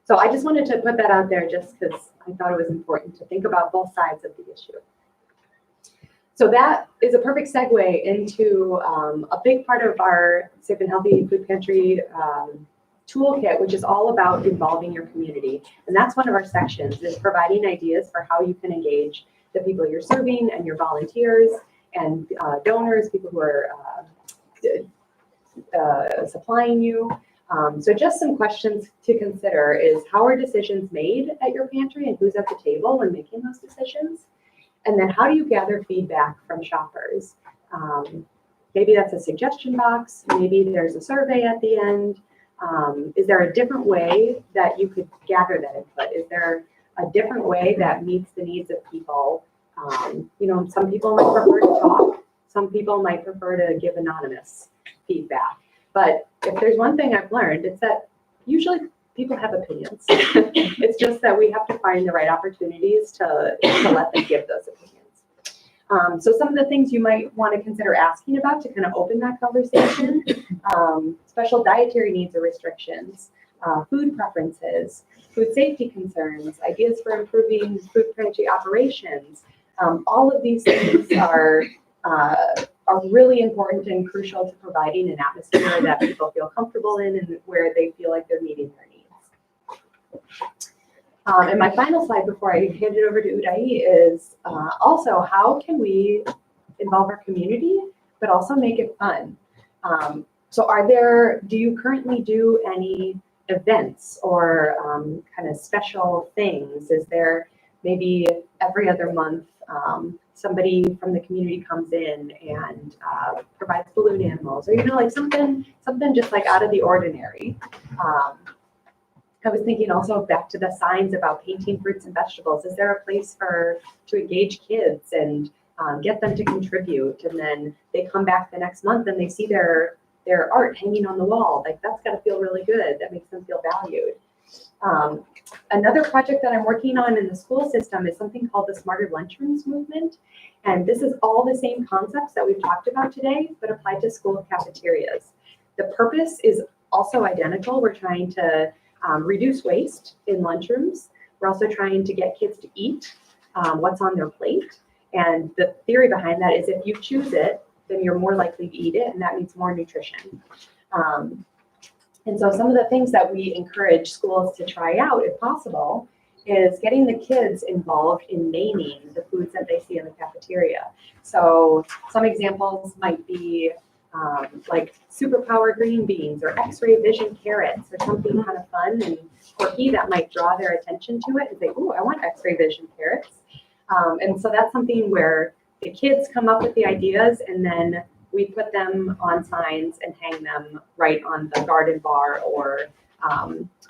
So I just wanted to put that out there just because I thought it was important to think about both sides of the issue. So that is a perfect segue into a big part of our Safe and Healthy Food Pantry toolkit, which is all about involving your community. And that's one of our sections, is providing ideas for how you can engage the people you're serving and your volunteers and donors, people who are supplying you. So just some questions to consider is, how are decisions made at your pantry and who's at the table when making those decisions? And then how do you gather feedback from shoppers? Maybe that's a suggestion box, maybe there's a survey at the end. Is there a different way that you could gather that input? Is there a different way that meets the needs of people? You know, some people might prefer to talk, some people might prefer to give anonymous feedback. But if there's one thing I've learned, it's that usually people have opinions. It's just that we have to find the right opportunities to let them give those opinions. So some of the things you might want to consider asking about to kind of open that conversation, special dietary needs or restrictions, food preferences, food safety concerns, ideas for improving food pantry operations. All of these things are really important and crucial to providing an atmosphere that people feel comfortable in and where they feel like they're meeting their needs. And my final slide before I hand it over to Uday is also how can we involve our community, but also make it fun? So do you currently do any events or kind of special things? Is there maybe every other month somebody from the community comes in and provides balloon animals, or like something just like out of the ordinary? I was thinking also back to the signs about painting fruits and vegetables. Is there a place to engage kids and get them to contribute, and then they come back the next month and they see their art hanging on the wall? Like, that's got to feel really good. That makes them feel valued. Another project that I'm working on in the school system is something called the Smarter Lunchrooms movement. And this is all the same concepts that we've talked about today, but applied to school cafeterias. The purpose is also identical. We're trying to reduce waste in lunchrooms. We're also trying to get kids to eat what's on their plate. And the theory behind that is if you choose it, then you're more likely to eat it, and that means more nutrition. And so some of the things that we encourage schools to try out, if possible, is getting the kids involved in naming the foods that they see in the cafeteria. So some examples might be like superpower green beans or X-ray vision carrots or something kind of fun and quirky that might draw their attention to it and say, oh, I want X-ray vision carrots. And so that's something where the kids come up with the ideas, and then we put them on signs and hang them right on the garden bar, or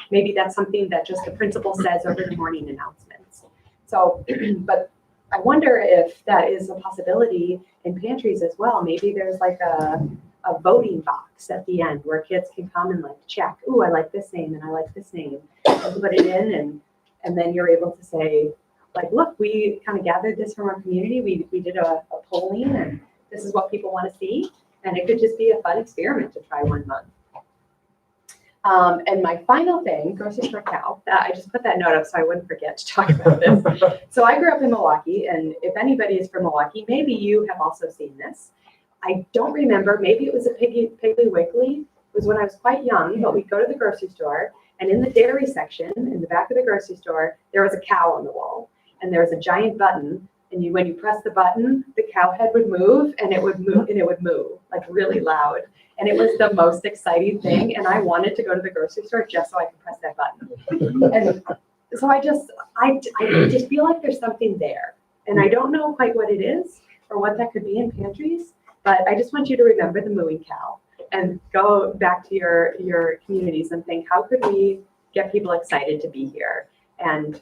maybe that's something that just the principal says over the morning announcements. So, but I wonder if that is a possibility in pantries as well. Maybe there's like a voting box at the end where kids can come and like check, ooh, I like this name and I like this name, and put it in, and then you're able to say, like, look, we kind of gathered this from our community. We did a polling, and this is what people want to see. And it could just be a fun experiment to try one month. And my final thing, grocery store cow, I just put that note up so I wouldn't forget to talk about this. So I grew up in Milwaukee, and if anybody is from Milwaukee, maybe you have also seen this. I don't remember, maybe it was a Piggly Wiggly. It was when I was quite young, but we'd go to the grocery store, and in the dairy section, in the back of the grocery store, there was a cow on the wall, and there was a giant button. And when you press the button, the cow head would move, and it would move like really loud. And it was the most exciting thing. And I wanted to go to the grocery store just so I could press that button. And so I just feel like there's something there. And I don't know quite what it is or what that could be in pantries, but I just want you to remember the mooing cow and go back to your communities and think, how could we get people excited to be here? And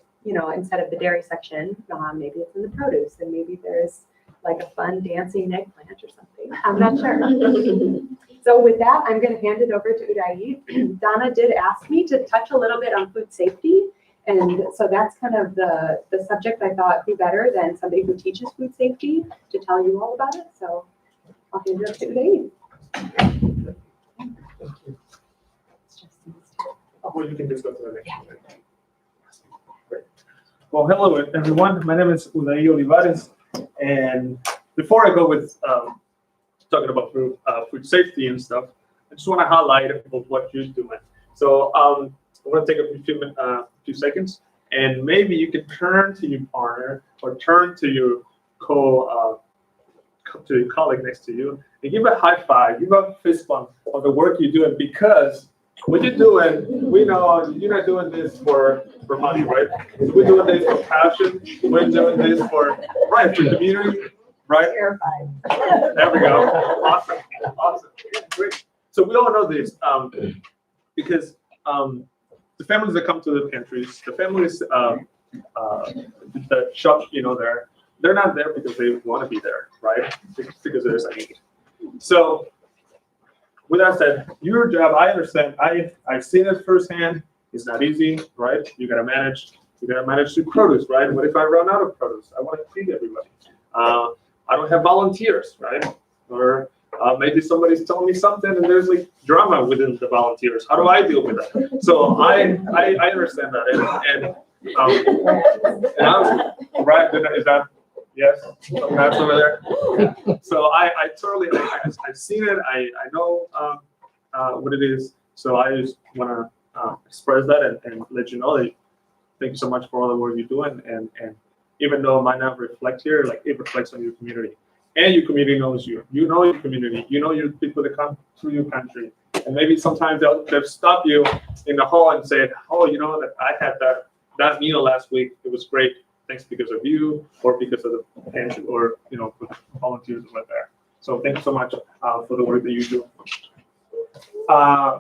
instead of the dairy section, maybe it's in the produce, and maybe there's like a fun dancing eggplant or something. I'm not sure. So with that, I'm going to hand it over to Uday. Donna did ask me to touch a little bit on food safety. And so that's kind of the subject I thought who better than somebody who teaches food safety to tell you all about it. So I'll hand it up to Uday. Well, you can just go to the next one. Great. Well, hello everyone. My name is Uday Olivares, and before I go with talking about food safety and stuff, I just want to highlight what you're doing. So I want to take a few seconds, and maybe you can turn to your partner or turn to your colleague next to you and give a high five, give a fist bump of the work you're doing, because what you're doing, we know you're not doing this for money, right? We're doing this for passion. We're doing this for community, right? Terrified. There we go. Awesome. Great. So we all know this because the families that come to the pantries, the families that shop, they're not there because they want to be there, right? Because there's a need. So with that said, your job, I understand. I've seen it firsthand. It's not easy, right? You gotta manage the produce, right? What if I run out of produce? I want to feed everybody. I don't have volunteers, right? Or maybe somebody's telling me something and there's like drama within the volunteers. How do I deal with that? So I understand that. And I'm, right, is that, yes? That's over there. So I totally, I've seen it. I know what it is. So I just want to express that and let you know that thank you so much for all the work you're doing. And even though it might not reflect here, like it reflects on your community. And your community knows you. You know your community. You know your people that come through your country. And maybe sometimes they'll stop you in the hall and say, oh, that I had that meal last week. It was great. Thanks because of you or because of the pantry or, for the volunteers that were there. So thank you so much for the work that you do. I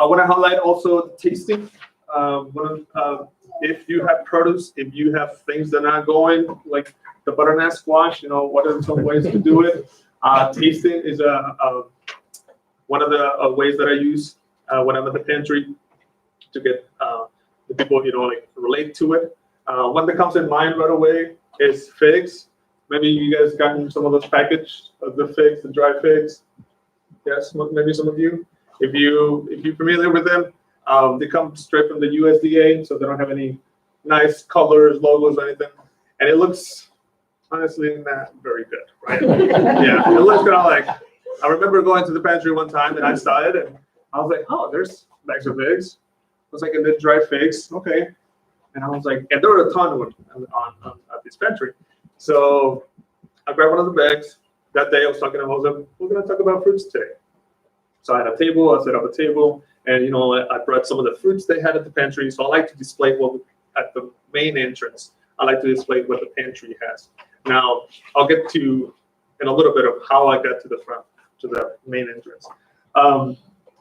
want to highlight also tasting. If you have produce, if you have things that are not going, like the butternut squash, what are some ways to do it? Tasting is one of the ways that I use when I'm at the pantry to get the people, relate to it. One that comes in mind right away is figs. Maybe you guys gotten some of those packaged of the figs, the dry figs. Yes, maybe some of you. If you're familiar with them, they come straight from the USDA, so they don't have any nice colors, logos, or anything. And it looks, honestly, not very good, right? Yeah, it looks kind of like, I remember going to the pantry one time and I saw it and I was like, oh, there's bags of figs. I was like, and then dry figs, okay. And I was like, and there were a ton of them at this pantry. So I grabbed one of the bags. That day I was talking about, we're going to talk about fruits today. So I had a table, I set up a table, and I brought some of the fruits they had at the pantry. So I like to display what at the main entrance. I like to display what the pantry has. Now I'll get to in a little bit of how I got to the front, to the main entrance.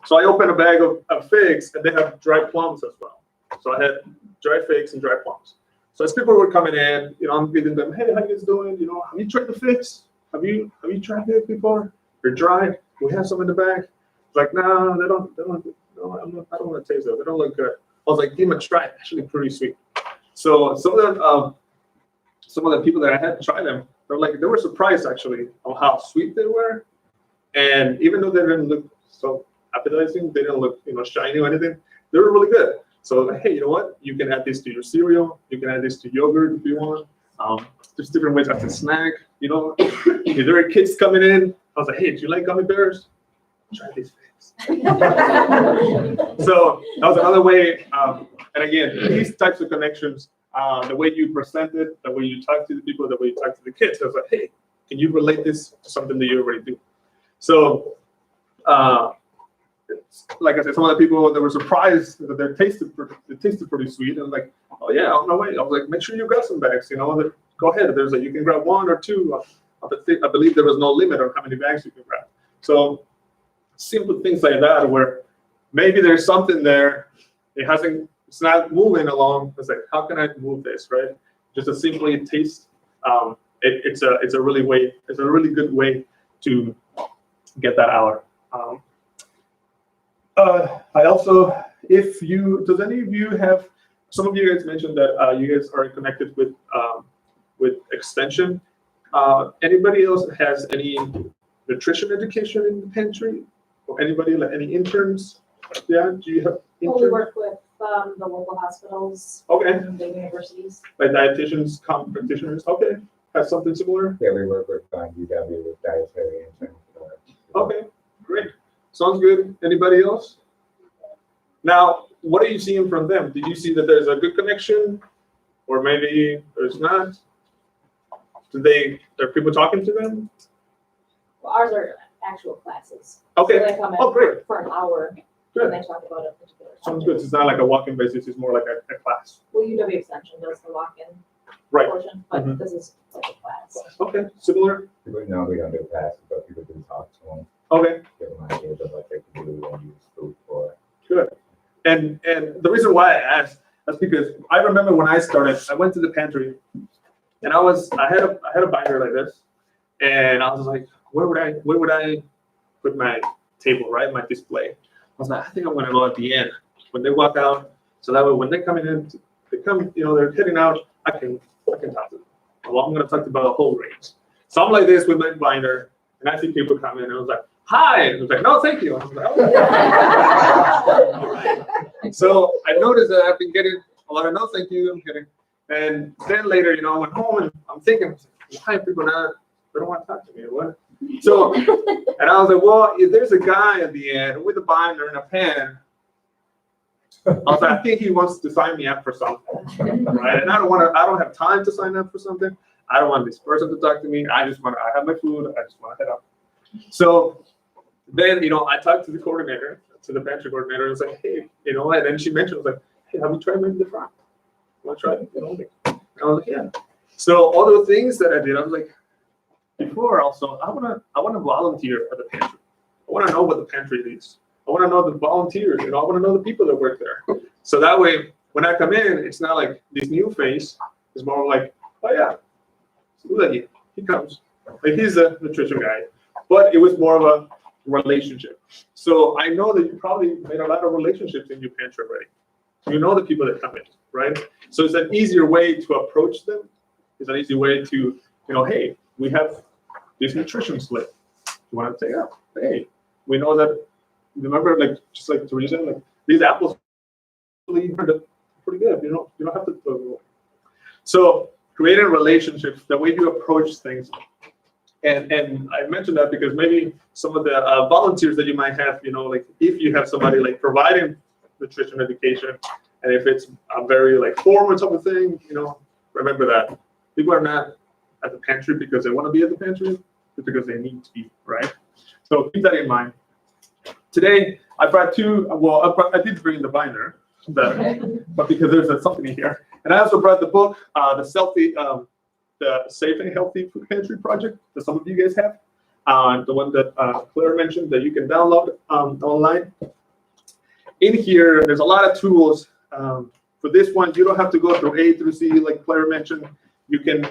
So I opened a bag of figs, and they have dried plums as well. So I had dried figs and dried plums. So as people were coming in, I'm giving them, hey, how you guys doing? Have you tried the figs? Have you tried figs before? They're dry. We have some in the bag. It's like, no, they don't. I don't want to taste them. They don't look good. I was like, give them a try. Actually, pretty sweet. So some of the people that I had to try them, they were surprised actually on how sweet they were, and even though they didn't look so appetizing, they didn't look shiny or anything. They were really good. So like, hey, you know what? You can add this to your cereal. You can add this to yogurt if you want. There's different ways as a snack. If there are kids coming in, I was like, hey, do you like gummy bears? Try these things. So that was another way. And again, these types of connections, the way you present it, the way you talk to the people, the way you talk to the kids, I was like, hey, can you relate this to something that you already do? So, like I said, some of the people that were surprised that they tasted pretty sweet. And like, oh yeah, on my way. I was like, make sure you grab some bags. Go ahead. You can grab one or two. I believe there was no limit on how many bags you can grab. So simple things like that, where maybe there's something there, it's not moving along. It's like, how can I move this, right? Just a simply taste. It's a really good way to get that out. I also, does any of you have, some of you guys mentioned that you guys are connected with extension. Anybody else has any nutrition education in the pantry? Or anybody, like any interns? Yeah, do you have interns? Well, we work with the local hospitals. Okay. And the universities. Like dietitians, practitioners. Okay. Has something similar? Yeah, we work with UW with dietary and okay, great. Sounds good. Anybody else? Now, what are you seeing from them? Did you see that there's a good connection? Or maybe there's not? Are people talking to them? Well, ours are actual classes. Okay. So they come in Oh, great. for an hour Good. and they talk about a particular Sounds subject. good. It's not like a walk-in basis, it's more like a class. Well, UW Extension does the walk-in Right. portion, but Mhm. this is like a class. Okay, similar. No, we don't do classes, but people do talk to them, Okay, give them ideas of what they can do and use food for. good. And the reason why I asked is because I remember when I started, I went to the pantry and I had a binder like this, and I was like, where would I put my table, right? My display. I was like, I think I'm gonna go at the end when they walk out, so that way when they're coming in, they're heading out, I can talk to them. Well, I'm gonna talk about a whole range. So I'm like this with my binder, and I see people come in, and I was like, hi, and I was like, no, thank you. I was like, okay. So I noticed that I've been getting a lot of no, thank you. I'm kidding. And then later, I went home and I'm thinking, why people they don't want to talk to me or what? So, and I was like, well, if there's a guy at the end with a binder and a pen, I was like, I think he wants to sign me up for something, right? And I don't have time to sign up for something. I don't want this person to talk to me. I have my food. I just want to head up. So then, I talked to the coordinator, to the pantry coordinator. I was like, hey, and then she mentioned, I was like, hey, have you tried maybe the fry? Want to try it? And I was like, yeah. So all the things that I did, I was like, before also, I want to volunteer at the pantry. I want to know what the pantry is. I want to know the volunteers. I want to know the people that work there. So that way, when I come in, it's not like this new face. It's more like, oh yeah, he comes. Like he's a nutrition guy. But it was more of a relationship. So I know that you probably made a lot of relationships in your pantry already. You know the people that come in, right? So it's an easier way to approach them. It's an easy way to, hey, we have this nutrition slip. You want to take it out? Hey, we know that. Remember, just like Teresa, these apples really are pretty good. You don't have to throw them away. So creating relationships, the way you approach things. And I mentioned that because maybe some of the volunteers that you might have, if you have somebody providing nutrition education, and if it's a very formal type of thing, remember that people are not at the pantry because they want to be at the pantry, it's because they need to be, right? So keep that in mind. Today I brought I did bring the binder, but because there's something in here, and I also brought the book, the Safe and Healthy Food Pantry Project that some of you guys have, the one that Claire mentioned that you can download online. In here, there's a lot of tools. For this one, you don't have to go through A through C like Claire mentioned. You can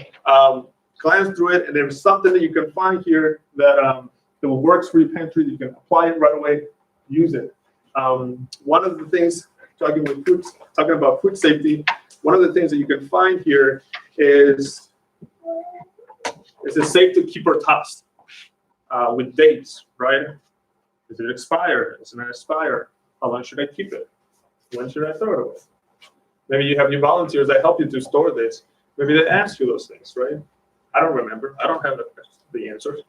glance through it, and there's something that you can find here that works for your pantry. You can apply it right away, use it. One of the things, talking about food safety, one of the things that you can find here is it safe to keep or toss with dates, right? Is it expired? Is it not expired? How long should I keep it? When should I throw it away? Maybe you have your volunteers that help you to store this. Maybe they ask you those things, right? I don't remember. I don't have the answers.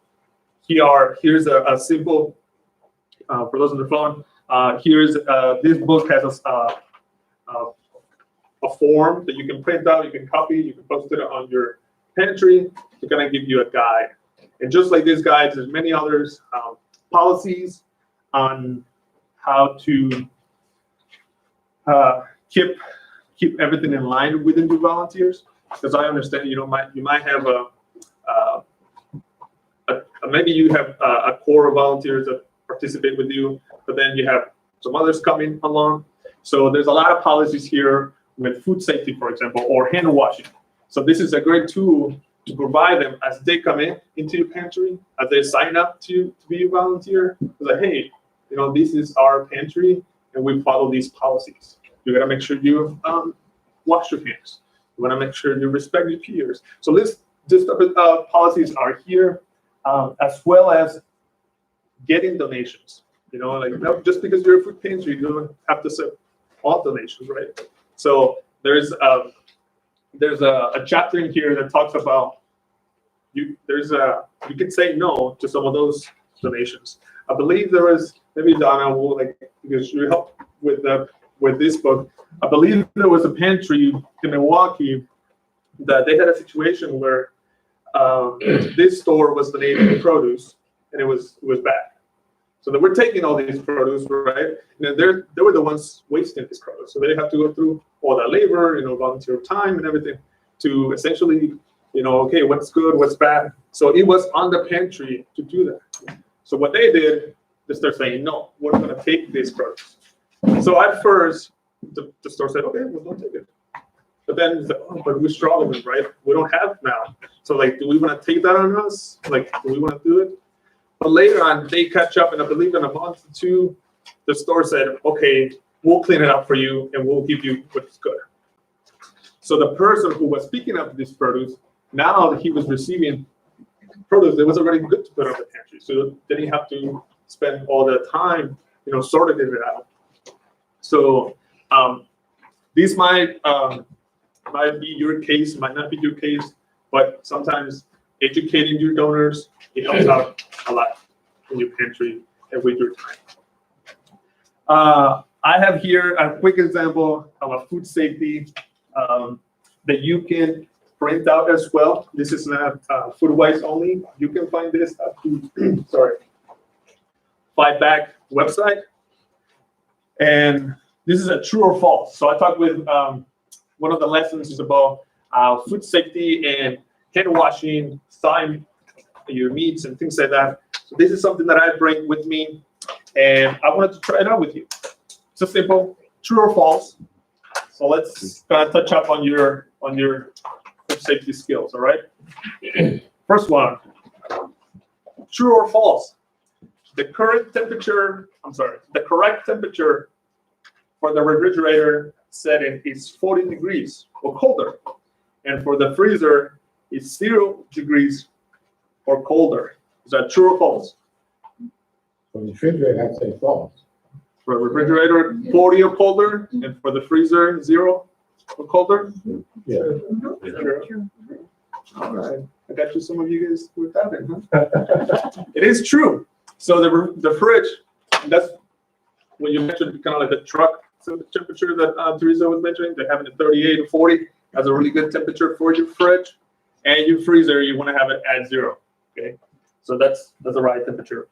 Here's a simple, for those on the phone, this book has a form that you can print out, you can copy, you can post it on your pantry. It's going to give you a guide. And just like this guide, there's many others, policies on how to keep everything in line within your volunteers. Because I understand you might have maybe you have a core of volunteers that participate with you, but then you have some others coming along. So there's a lot of policies here with food safety, for example, or hand washing. So this is a great tool to provide them as they come into your pantry, as they sign up to be a volunteer. It's like, hey, this is our pantry, and we follow these policies. You gotta make sure you wash your hands. You wanna make sure you respect your peers. So this type of policies are here, as well as getting donations. Just because you're a food pantry, you don't have to accept all donations, right? So there's a chapter in here that talks about you can say no to some of those donations. I believe there was, maybe Donna will because she helped with this book. I believe there was a pantry in Milwaukee that they had a situation where this store was donating produce, and it was bad. So they were taking all these produce, right? And then they were the ones wasting this produce. So they have to go through all that labor, volunteer time and everything to essentially, okay, what's good, what's bad. So it was on the pantry to do that. So what they did, they started saying, no, we're going to take this produce. So at first, the store said, okay, we're going to take it. But then it's like, oh, but we're struggling, right? We don't have now. So like, do we want to take that on us? Like, do we want to do it? But later on, they catch up, and I believe in a month or two, the store said, okay, we'll clean it up for you, and we'll give you what's good. So the person who was picking up this produce, now he was receiving produce that was already good to put on the pantry. So then he have to spend all the time, sorting it out. So this might be your case, might not be your case, but sometimes educating your donors, it helps out a lot in your pantry and with your time. I have here a quick example of a food safety that you can print out as well. This is not food-wise only. You can find this at the 5-Back website. And this is a true or false. So I talked with one of the lessons is about food safety and hand washing, thawing your meats and things like that. So this is something that I bring with me, and I wanted to try it out with you. It's a simple true or false. So let's kind of touch up on your food safety skills. All right. First one, true or false? The correct temperature for the refrigerator setting is 40 degrees or colder, and for the freezer is 0 degrees or colder. Is that true or false? For the refrigerator, I'd say false. For a refrigerator, 40 or colder, and for the freezer, 0 or colder? Yeah. True. All right. I got you, some of you guys with that in, huh? It is true. So the fridge, that's when you mentioned kind of like the truck temperature that Teresa was mentioning, they're having a 38 or 40. That's a really good temperature for your fridge. And your freezer, you want to have it at 0. Okay, so that's the right temperature.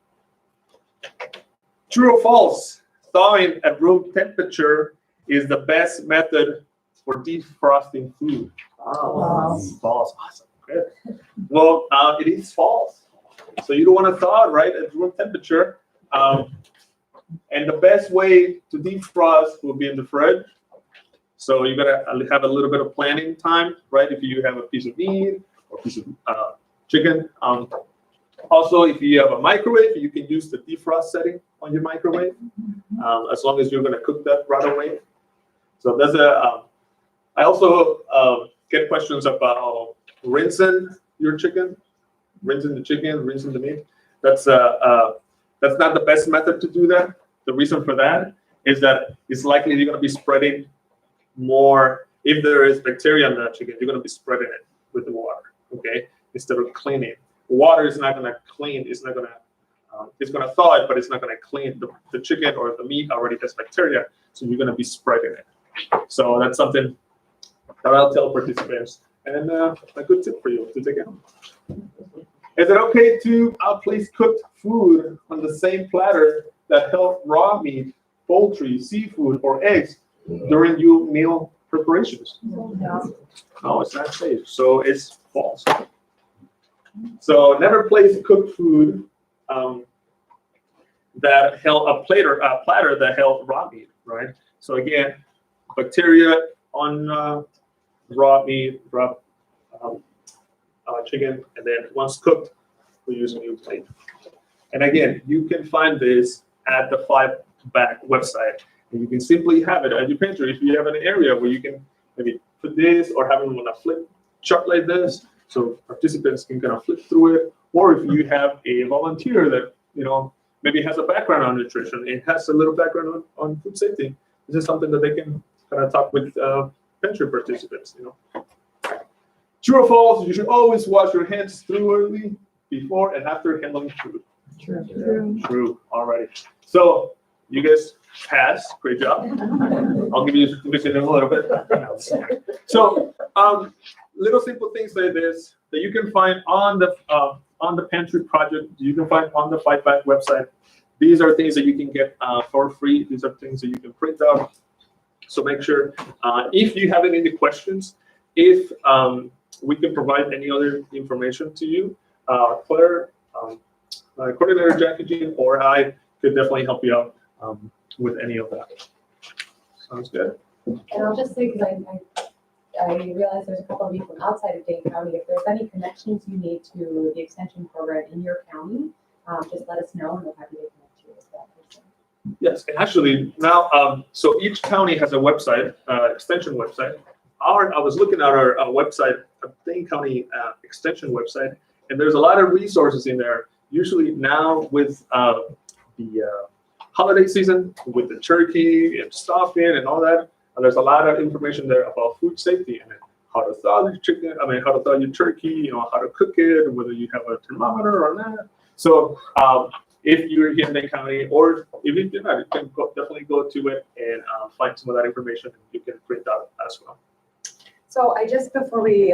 True or false? Thawing at room temperature is the best method for defrosting food. Oh, false. Awesome. Good. Well, it is false. So you don't want to thaw it right at room temperature. And the best way to defrost will be in the fridge. So you gotta have a little bit of planning time, right? If you have a piece of meat or a piece of chicken. Also, if you have a microwave, you can use the defrost setting on your microwave, as long as you're gonna cook that right away. So there's I also get questions about rinsing your chicken, rinsing the meat. That's not the best method to do that. The reason for that is that it's likely you're gonna be spreading more. If there is bacteria in that chicken, you're gonna be spreading it with the water, okay? Instead of cleaning. Water is not gonna clean, it's gonna thaw it, but it's not gonna clean the chicken, or the meat already has bacteria, so you're gonna be spreading it. So that's something that I'll tell participants, and a good tip for you to take out. Is it okay to place cooked food on the same platter that held raw meat, poultry, seafood, or eggs during your meal preparations? No, it's not safe. So it's false. So never place cooked food that held a platter that held raw meat, right? So again, bacteria on raw meat, raw chicken, and then once cooked, we use a new plate. And again, you can find this at the 5-Back website, and you can simply have it at your pantry. If you have an area where you can maybe put this, or have them on a flip chart like this, so participants can kind of flip through it. Or if you have a volunteer that maybe has a background on nutrition, and has a little background on food safety, this is something that they can kind of talk with pantry participants. True or false? You should always wash your hands thoroughly before and after handling food. True. Alrighty. So you guys passed. Great job. I'll give you a certificate in a little bit. So little simple things like this that you can find on the pantry project. You can find on the Fight Back website. These are things that you can get for free. These are things that you can print out. So make sure if you have any questions, if we can provide any other information to you, Claire, Coordinator Jackie Jean, or I could definitely help you out with any of that. Sounds good. And I'll just say, because I realize there's a couple of you from outside of Dane County, if there's any connections you need to the extension program in your county, just let us know and we'll have you connect you with that person. Yes, and actually now, so each county has a website, extension website. I was looking at our website, Dane County extension website, and there's a lot of resources in there. Usually now with the holiday season, with the turkey and stuffing and all that, there's a lot of information there about food safety and how to thaw your chicken. How to thaw your turkey. How to cook it, whether you have a thermometer or not. So if you're here in Dane County, or if you're not, you can definitely go to it and find some of that information. You can print out as well. So I just, before we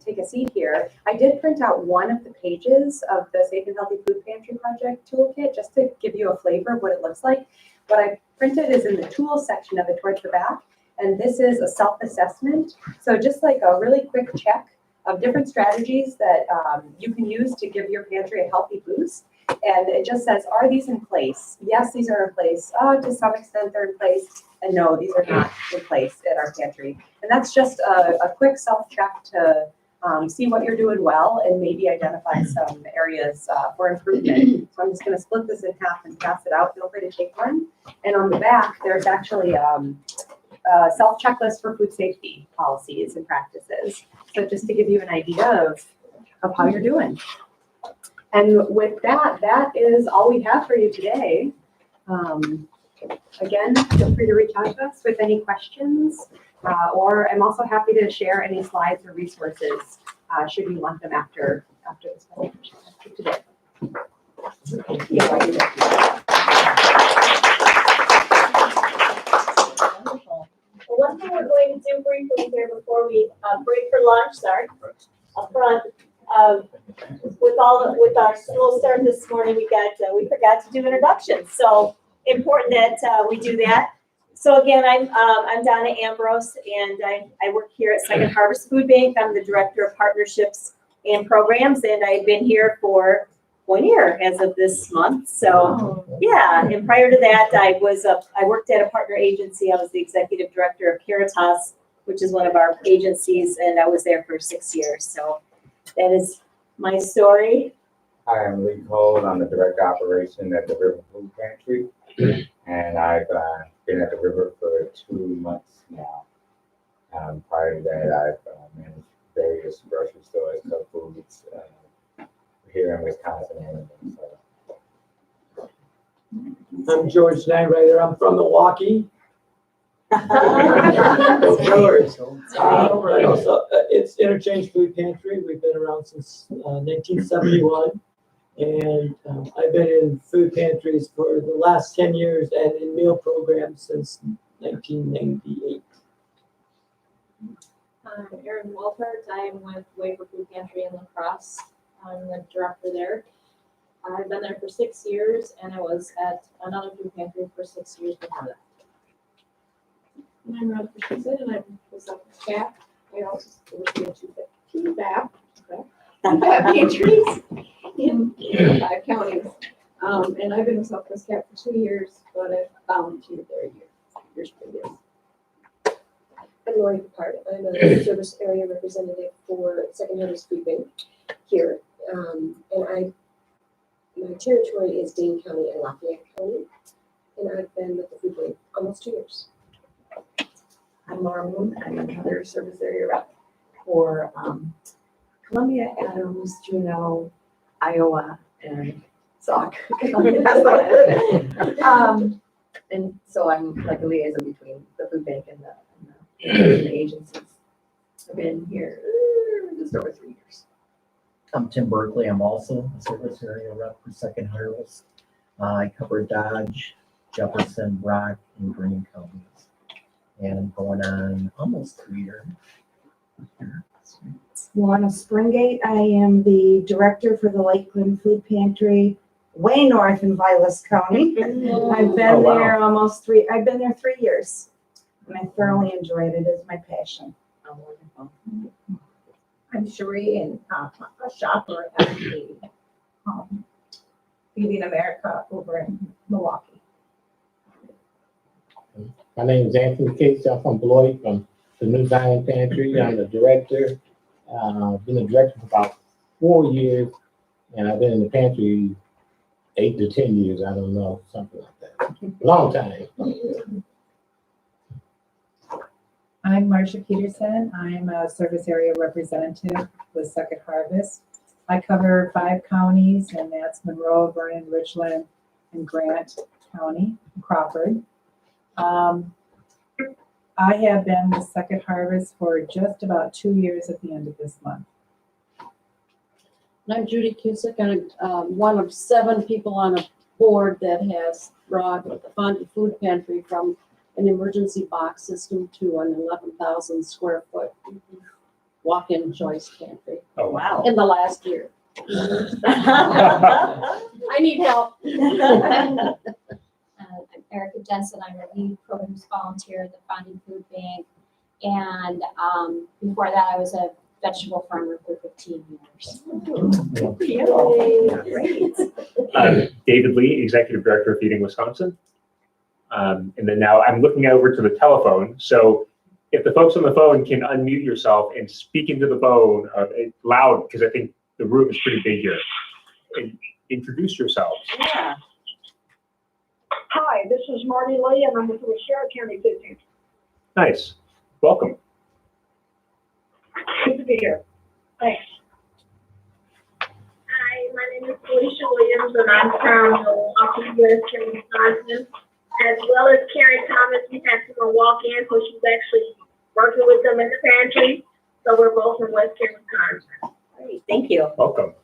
take a seat here, I did print out one of the pages of the Safe and Healthy Food Pantry Project Toolkit, just to give you a flavor of what it looks like. What I printed is in the tools section of it towards the back, and this is a self-assessment. So just like a really quick check of different strategies that you can use to give your pantry a healthy boost. And it just says, are these in place? Yes, these are in place. To some extent they're in place. And no, these are not in place at our pantry. And that's just a quick self-check to see what you're doing well and maybe identify some areas for improvement. So I'm just gonna split this in half and pass it out. Feel free to take one. And on the back, there's actually a self-checklist for food safety policies and practices. So just to give you an idea of how you're doing. And with that, that is all we have for you today. Again, feel free to reach out to us with any questions, or I'm also happy to share any slides or resources should you want them after this presentation today. Well, one thing we're going to do briefly here before we break for lunch, up front, with our slow start this morning, we forgot to do introductions. So important that we do that. So again, I'm Donna Ambrose, and I work here at Second Harvest Food Bank. I'm the Director of Partnerships and Programs, and I've been here for 1 year as of this month. So yeah, and prior to that, I worked at a partner agency. I was the Executive Director of Caritas, which is one of our agencies, and I was there for 6 years. So that is my story. Hi, I'm Lee Cole. I'm the Director of Operation at the River Food Pantry, and I've been at the River for 2 months now. Prior to that, I've managed various grocery stores, Cub Foods, here in Wisconsin. So. I'm George Steinreiter. I'm from Milwaukee. It's Interchange Food Pantry. We've been around since 1971. And I've been in food pantries for the last 10 years and in meal programs since 1998. I'm Erin Waltert. I'm with Waver Food Pantry in La Crosse. I'm the director there. I've been there for 6 years, and I was at another food pantry for 6 years before that. And I'm Rod Christensen, and I'm with PCAP. I also work in PCAP. Pantries in 5 counties. And I've been with Southwest Cap for 2 years, but I've volunteered there years previous. I'm Lori Picard. I'm a service area representative for Second Harvest Food Bank here. And my territory is Dane County and Lafayette County. And I've been with the food bank almost 2 years. I'm Laura Moon. I'm another service area rep for Columbia, Adams, Juneau, Iowa, and Sauk. And so I'm like a liaison between the food bank and the agencies. I've been here just over 3 years. I'm Tim Berkeley. I'm also a service area rep for Second Harvest. I cover Dodge, Jefferson, Brock, and Greene counties. And I'm going on almost 3 years. Luana Springate. I am the director for the Lakeland Food Pantry, way north in Vilas County. I've been Oh, wow. there I've been there 3 years, and I thoroughly enjoy it. It is my passion. Oh, wonderful. I'm Cherie, and a shopper at the Feeding America over in Milwaukee. My name is Anthony Cates. I'm from Beloit, from the New Zion Pantry. I'm the director. Been the director for about 4 years, and I've been in the pantry 8 to 10 years. I don't know, something like that. Long time. I'm Marcia Peterson. I'm a service area representative with Second Harvest. I cover 5 counties, and that's Monroe, Vernon, Richland, and Grant County, Crawford. I have been with Second Harvest for just about 2 years at the end of this month. And I'm Judy Cusick, and I'm one of 7 people on a board that has brought the Fondy Food Pantry from an emergency box system to an 11,000 square foot walk-in choice pantry. Oh, wow. In the last year. I need help. I'm Erica Jensen. I'm a lead produce volunteer at the Founding Food Bank. And before that, I was a vegetable farmer for 15 years. David Lee, Executive Director of Feeding Wisconsin. And then now I'm looking over to the telephone. So if the folks on the phone can unmute yourself and speak into the phone loud, because I think the room is pretty big here, and introduce yourselves. Yeah. Hi, this is Marty Lee, and I'm with the Sheriff County Food Pantry. Nice. Welcome. Good to be here. Thanks. Hi, my name is Felicia Williams, and I'm from Milwaukee, Wisconsin. As well as Karen Thomas, we had someone walk in, so she's actually working with them in the pantry. So we're both from Western Wisconsin. Great, thank you. Welcome.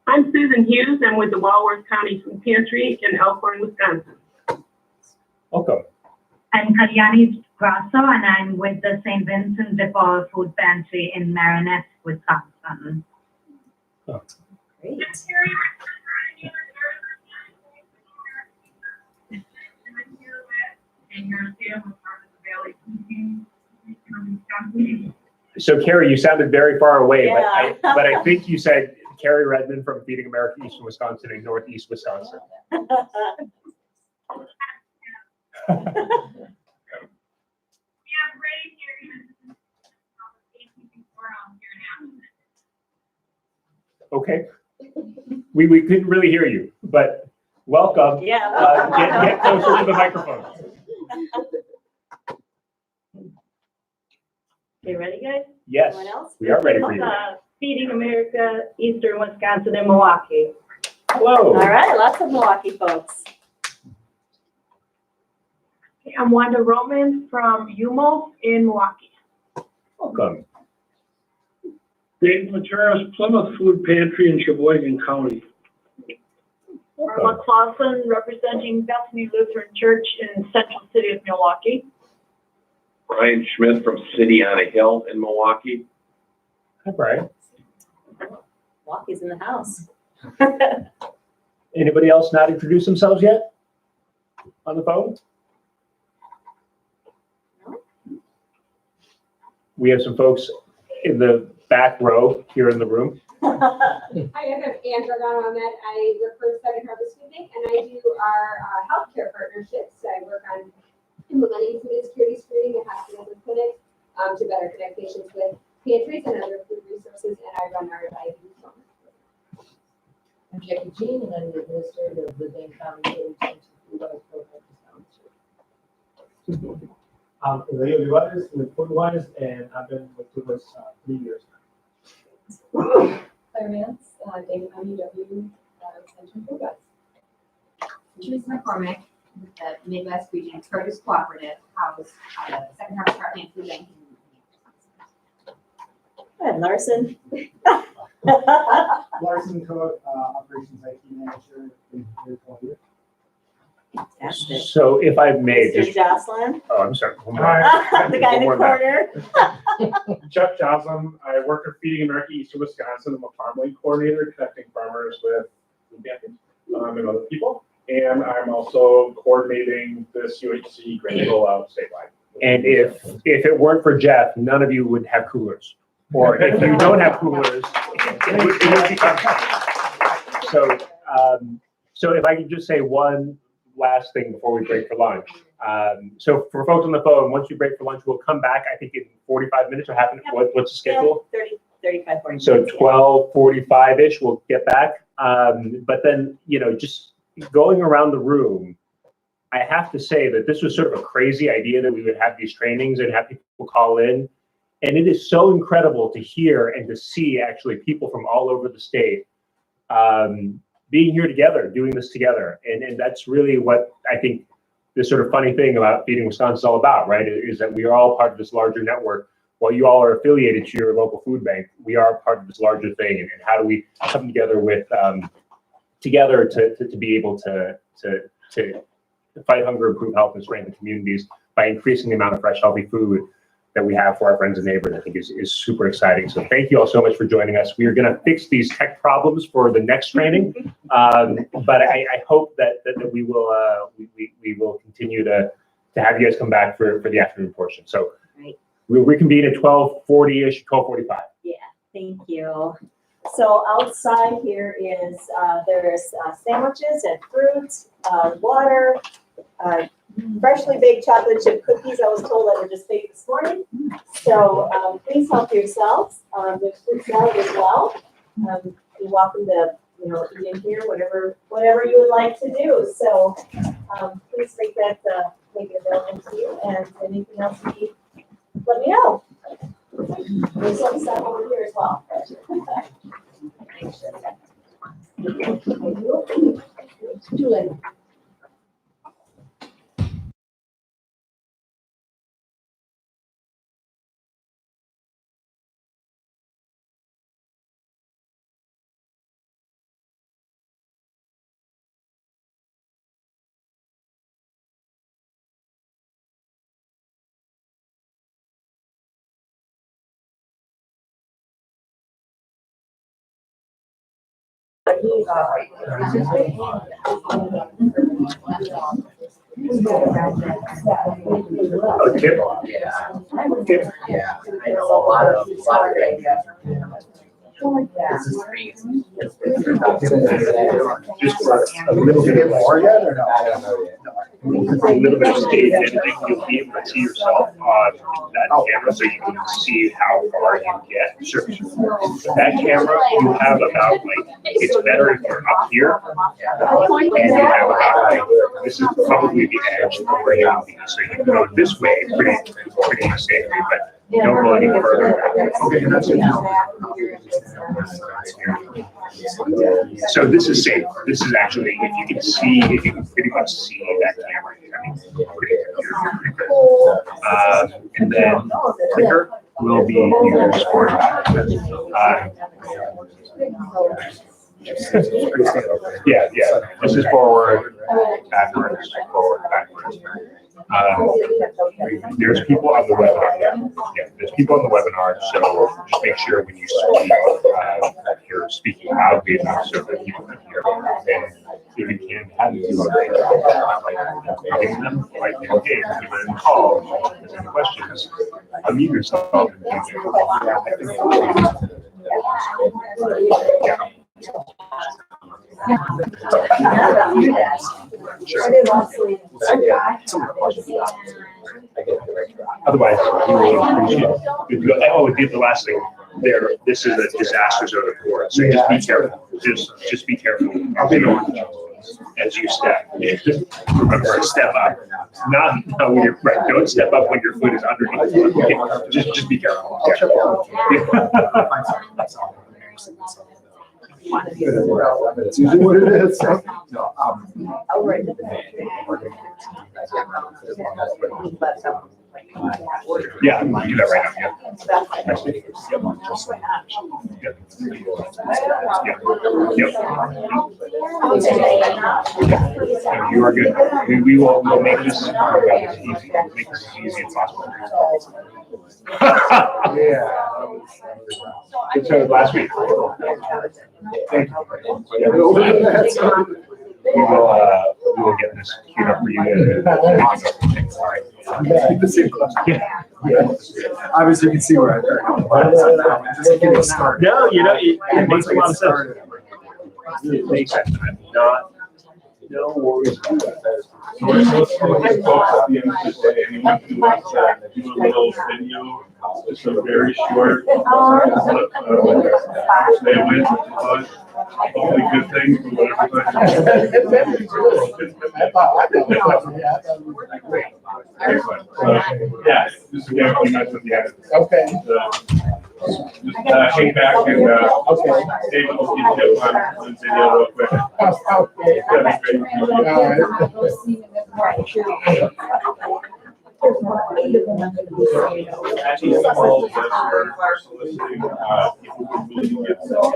I'm Susan Hughes. I'm with the Walworth County Food Pantry in Elkhorn, Wisconsin. Welcome. I'm Kalyani Grasso, and I'm with the St. Vincent de Paul Food Pantry in Marinette, Wisconsin. Oh. Great. So Carrie, you sounded very far away, Yeah. but I think you said Carrie Redmond from Feeding America Eastern Wisconsin and Northeast Wisconsin. Okay. We couldn't really hear you, but welcome. Yeah. Get closer to the microphone. Okay, ready, guys? Yes, Anyone else? we are ready for you. Feeding America, Eastern Wisconsin, and Milwaukee. Hello. All right, lots of Milwaukee folks. I'm Wanda Roman from UMO in Milwaukee. Welcome. Dave Materas, Plymouth Food Pantry in Sheboygan County. Irma Clausen, representing Bethany Lutheran Church in Central City of Milwaukee. Brian Schmidt from City on a Hill in Milwaukee. Hi, Brian. Milwaukee's in the house. Anybody else not introduced themselves yet on the phone? We have some folks in the back row here in the room. Hi, I'm Andrea Ahmed. I work for Second Harvest Food Bank, and I do our healthcare partnerships. I work on implementing food insecurity screening at hospitals and clinics to better connect patients with pantries and other food resources, and I run our diabetes wellness. I'm Jackie Jean, and I'm the administrator of the Dane County Food Wise Program. I'm Leo Olivares with Food Wise, and I've been with Food Wise 3 years now. Claire Nance, Dane County W Extension Food Wise. Teresa McCormick with the Midwest Region Produce Cooperative, housed at the Second Harvest Heartland Food Bank. Good, Larson. Larson Cook, Operations IT Manager, been here 12 years. Fantastic. So if I may, Mr. just, Jocelyn, oh, I'm sorry. One more. the guy in the One more back. corner. Jeff Joslin. I work at Feeding America Eastern Wisconsin. I'm a farm link coordinator, connecting farmers with food banking and other people. And I'm also coordinating this UHC grain rollout statewide. And if it weren't for Jeff, none of you would have coolers. Or if you don't have coolers, it would become. So if I could just say one last thing before we break for lunch. So for folks on the phone, once we break for lunch, we'll come back, I think in 45 minutes or half, what's the schedule? 35, 40. So 12:45-ish, we'll get back. But then, just going around the room, I have to say that this was sort of a crazy idea that we would have these trainings and have people call in. And it is so incredible to hear and to see actually people from all over the state being here together, doing this together. And that's really what I think this sort of funny thing about Feeding Wisconsin is all about, right? Is that we are all part of this larger network. While you all are affiliated to your local food bank, we are part of this larger thing. And how do we come together with together to be able to fight hunger, improve health, and strengthen communities by increasing the amount of fresh, healthy food that we have for our friends and neighbors, I think is super exciting. So thank you all so much for joining us. We are going to fix these tech problems for the next training, but I hope that we will continue to have you guys come back for the afternoon portion. So we'll reconvene at 12:40-ish, 12:45. Yeah, thank you. So outside here is, there's sandwiches and fruit, water, freshly baked chocolate chip cookies. I was told that were just baked this morning. So please help yourselves. There's fruit salad as well. You're welcome to, eat in here, whatever you would like to do. So please make it available to you. And anything else you need, let me know. There's some stuff over here as well. Julie. Oh, Tip? Tip? Yeah, I know a lot of great. This is crazy. Just for a little bit more yet, or no? I don't know yet. A little bit of stage editing, you'll be able to see yourself on that camera, so you can see how far you get. Sure. That camera, you have about it's better if you're up here, and you have about this is probably the edge of where you can be. So you can go this way, pretty safely, but don't go any further. Okay, that's it. So this is safe. This is actually, if you can pretty much see that camera, I mean, pretty good. And then clicker will be used for yeah. This is forward, backwards, forward, backwards. There's people on the webinar. Yeah, there's people on the webinar. So just make sure when you speak, you're speaking loudly enough so that people can hear. And if you can have you them, like, okay, if you're in the call, if there's any questions, unmute yourself. Otherwise, we will appreciate it. Oh, the last thing there. This is a disaster zone of course, so just be careful. Just be careful as you step. Remember, step up. Not when you're right. Don't step up when your foot is underneath. Okay. Just be careful. It's usually what it is. No, I'll write it Yeah, do that right now. Yeah. You are good. We'll make this as easy as possible. Good turn last week. Thank you. We will get this queued up for you. Sorry. Obviously, you can see where I heard. Just getting started. No, you know, it makes a lot of sense. It makes sense. I'm not, no worries about that. We're supposed to make this book at the end of the day, anyone who wants to do a little video, just a very short. They went to hopefully good things for yeah, just again, we got to the end. Okay. Just hang back and David will give you one video real quick. Actually, all of us are soliciting people who really get feedback.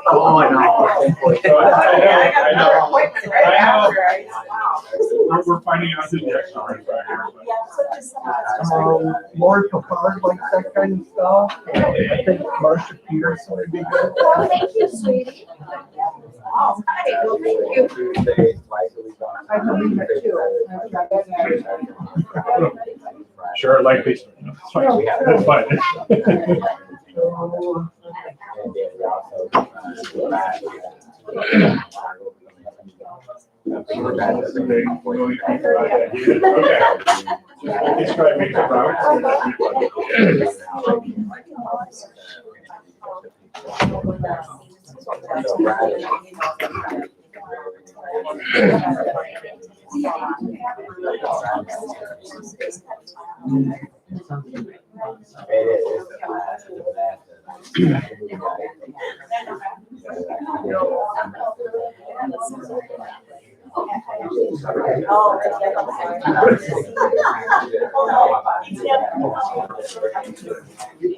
Oh, I know. We're finding out who the experts are here. More preferred like that kind of stuff. I think Marsha Peterson would be good. Oh, thank you, sweetie. Oh, hi, well, thank you. I believe it too. Sure, likely. That's fine. Let's try to make it round.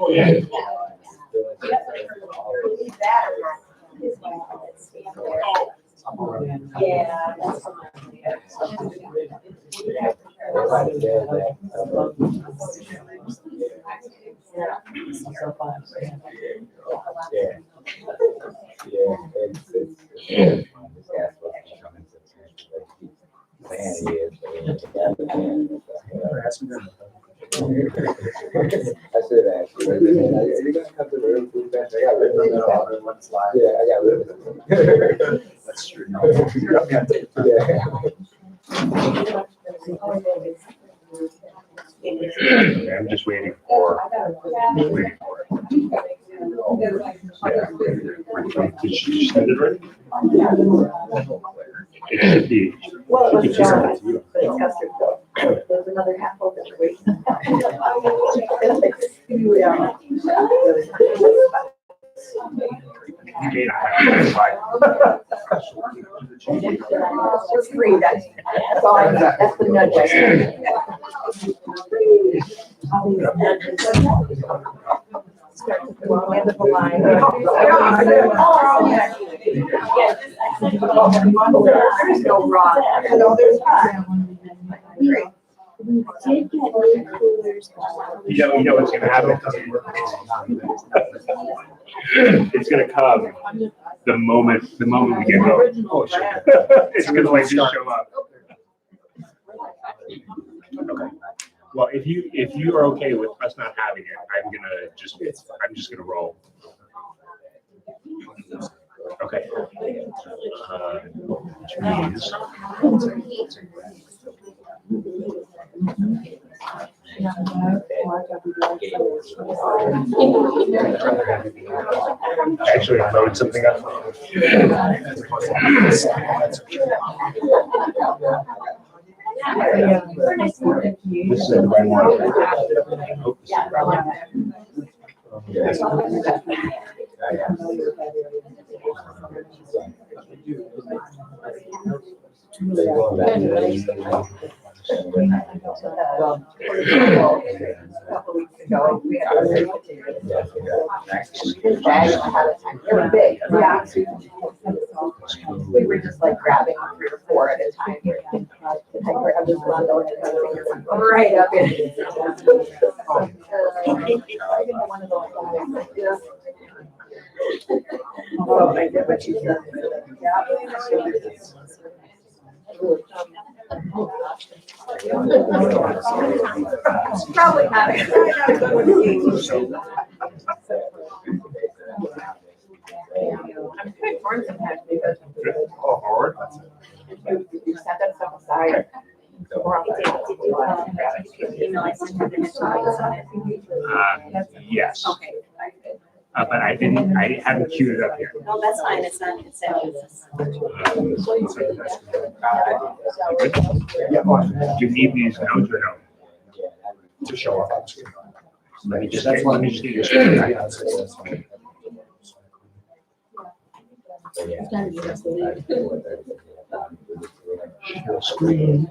Yeah. That's true. I'm just waiting for it. Did she send it already? It should be. Well, it was She sent it John, to you. but it's custard though. There's another half of it waiting. Yeah. You may not have it, but It's free, that's all I need, that's the nudge I Start to go on the end of the line. There's no rock. No, there's not. We did get new coolers. you know what's gonna happen. It's gonna come the moment we get going. Oh, shit. It's gonna like just show up. Okay. Well, if you are okay with us not having it, I'm just gonna roll. Okay. Trees. Actually, load something up. This is the right one. I hope this is the right A couple weeks ago, we had a they were big, yeah. We were just like grabbing 3 or 4 at a time. I just wanted to Right up in. Oh, I get what you said. Probably not a good one to use. I'm trying to find some hash because. Oh, forward. You set that stuff aside. Yes. Okay. But I haven't queued it up yet. No, that's fine, it's not, it's that. Do you need these notes or no? To show up on screen. Let me just get you straight. Share screen.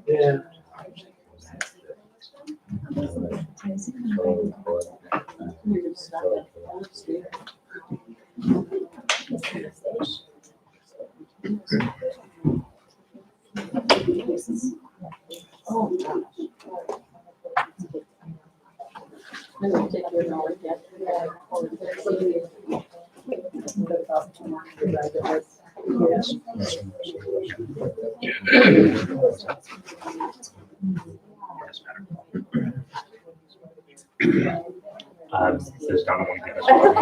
Yeah. Does Donna want to get us going?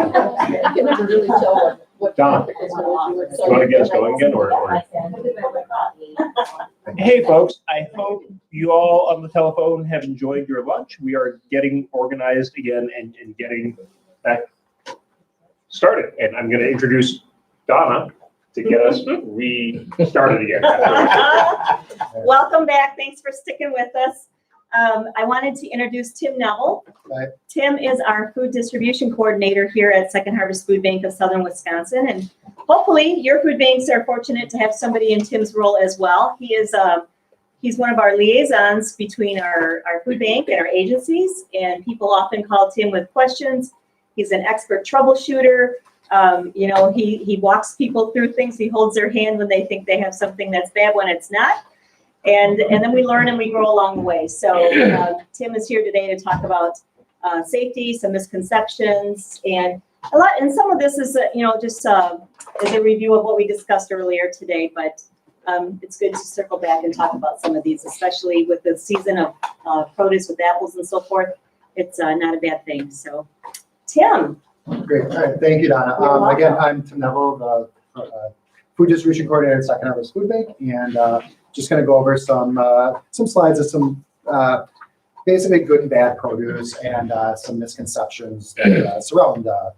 I can never really tell what. Donna, topic is do you want to get us going again or? Hey, folks, I hope you all on the telephone have enjoyed your lunch. We are getting organized again and getting back started. And I'm going to introduce Donna to get us restarted again. Welcome back. Thanks for sticking with us. I wanted to introduce Tim Neville. Hi. Tim is our food distribution coordinator here at Second Harvest Food Bank of Southern Wisconsin. And hopefully your food banks are fortunate to have somebody in Tim's role as well. He is he's one of our liaisons between our food bank and our agencies, and people often call Tim with questions. He's an expert troubleshooter. You know, he walks people through things. He holds their hand when they think they have something that's bad when it's not. And then we learn and we grow along the way. So Tim is here today to talk about safety, some misconceptions, and a lot. And some of this is, you know, just as a review of what we discussed earlier today. But it's good to circle back and talk about some of these, especially with the season of produce with apples and so forth. It's not a bad thing. So, Tim. Great. All right. Thank you, Donna. Again, I'm Tim Neville, the food distribution coordinator at Second Harvest Food Bank, and just going to go over some slides of some basically good and bad produce and some misconceptions that surround the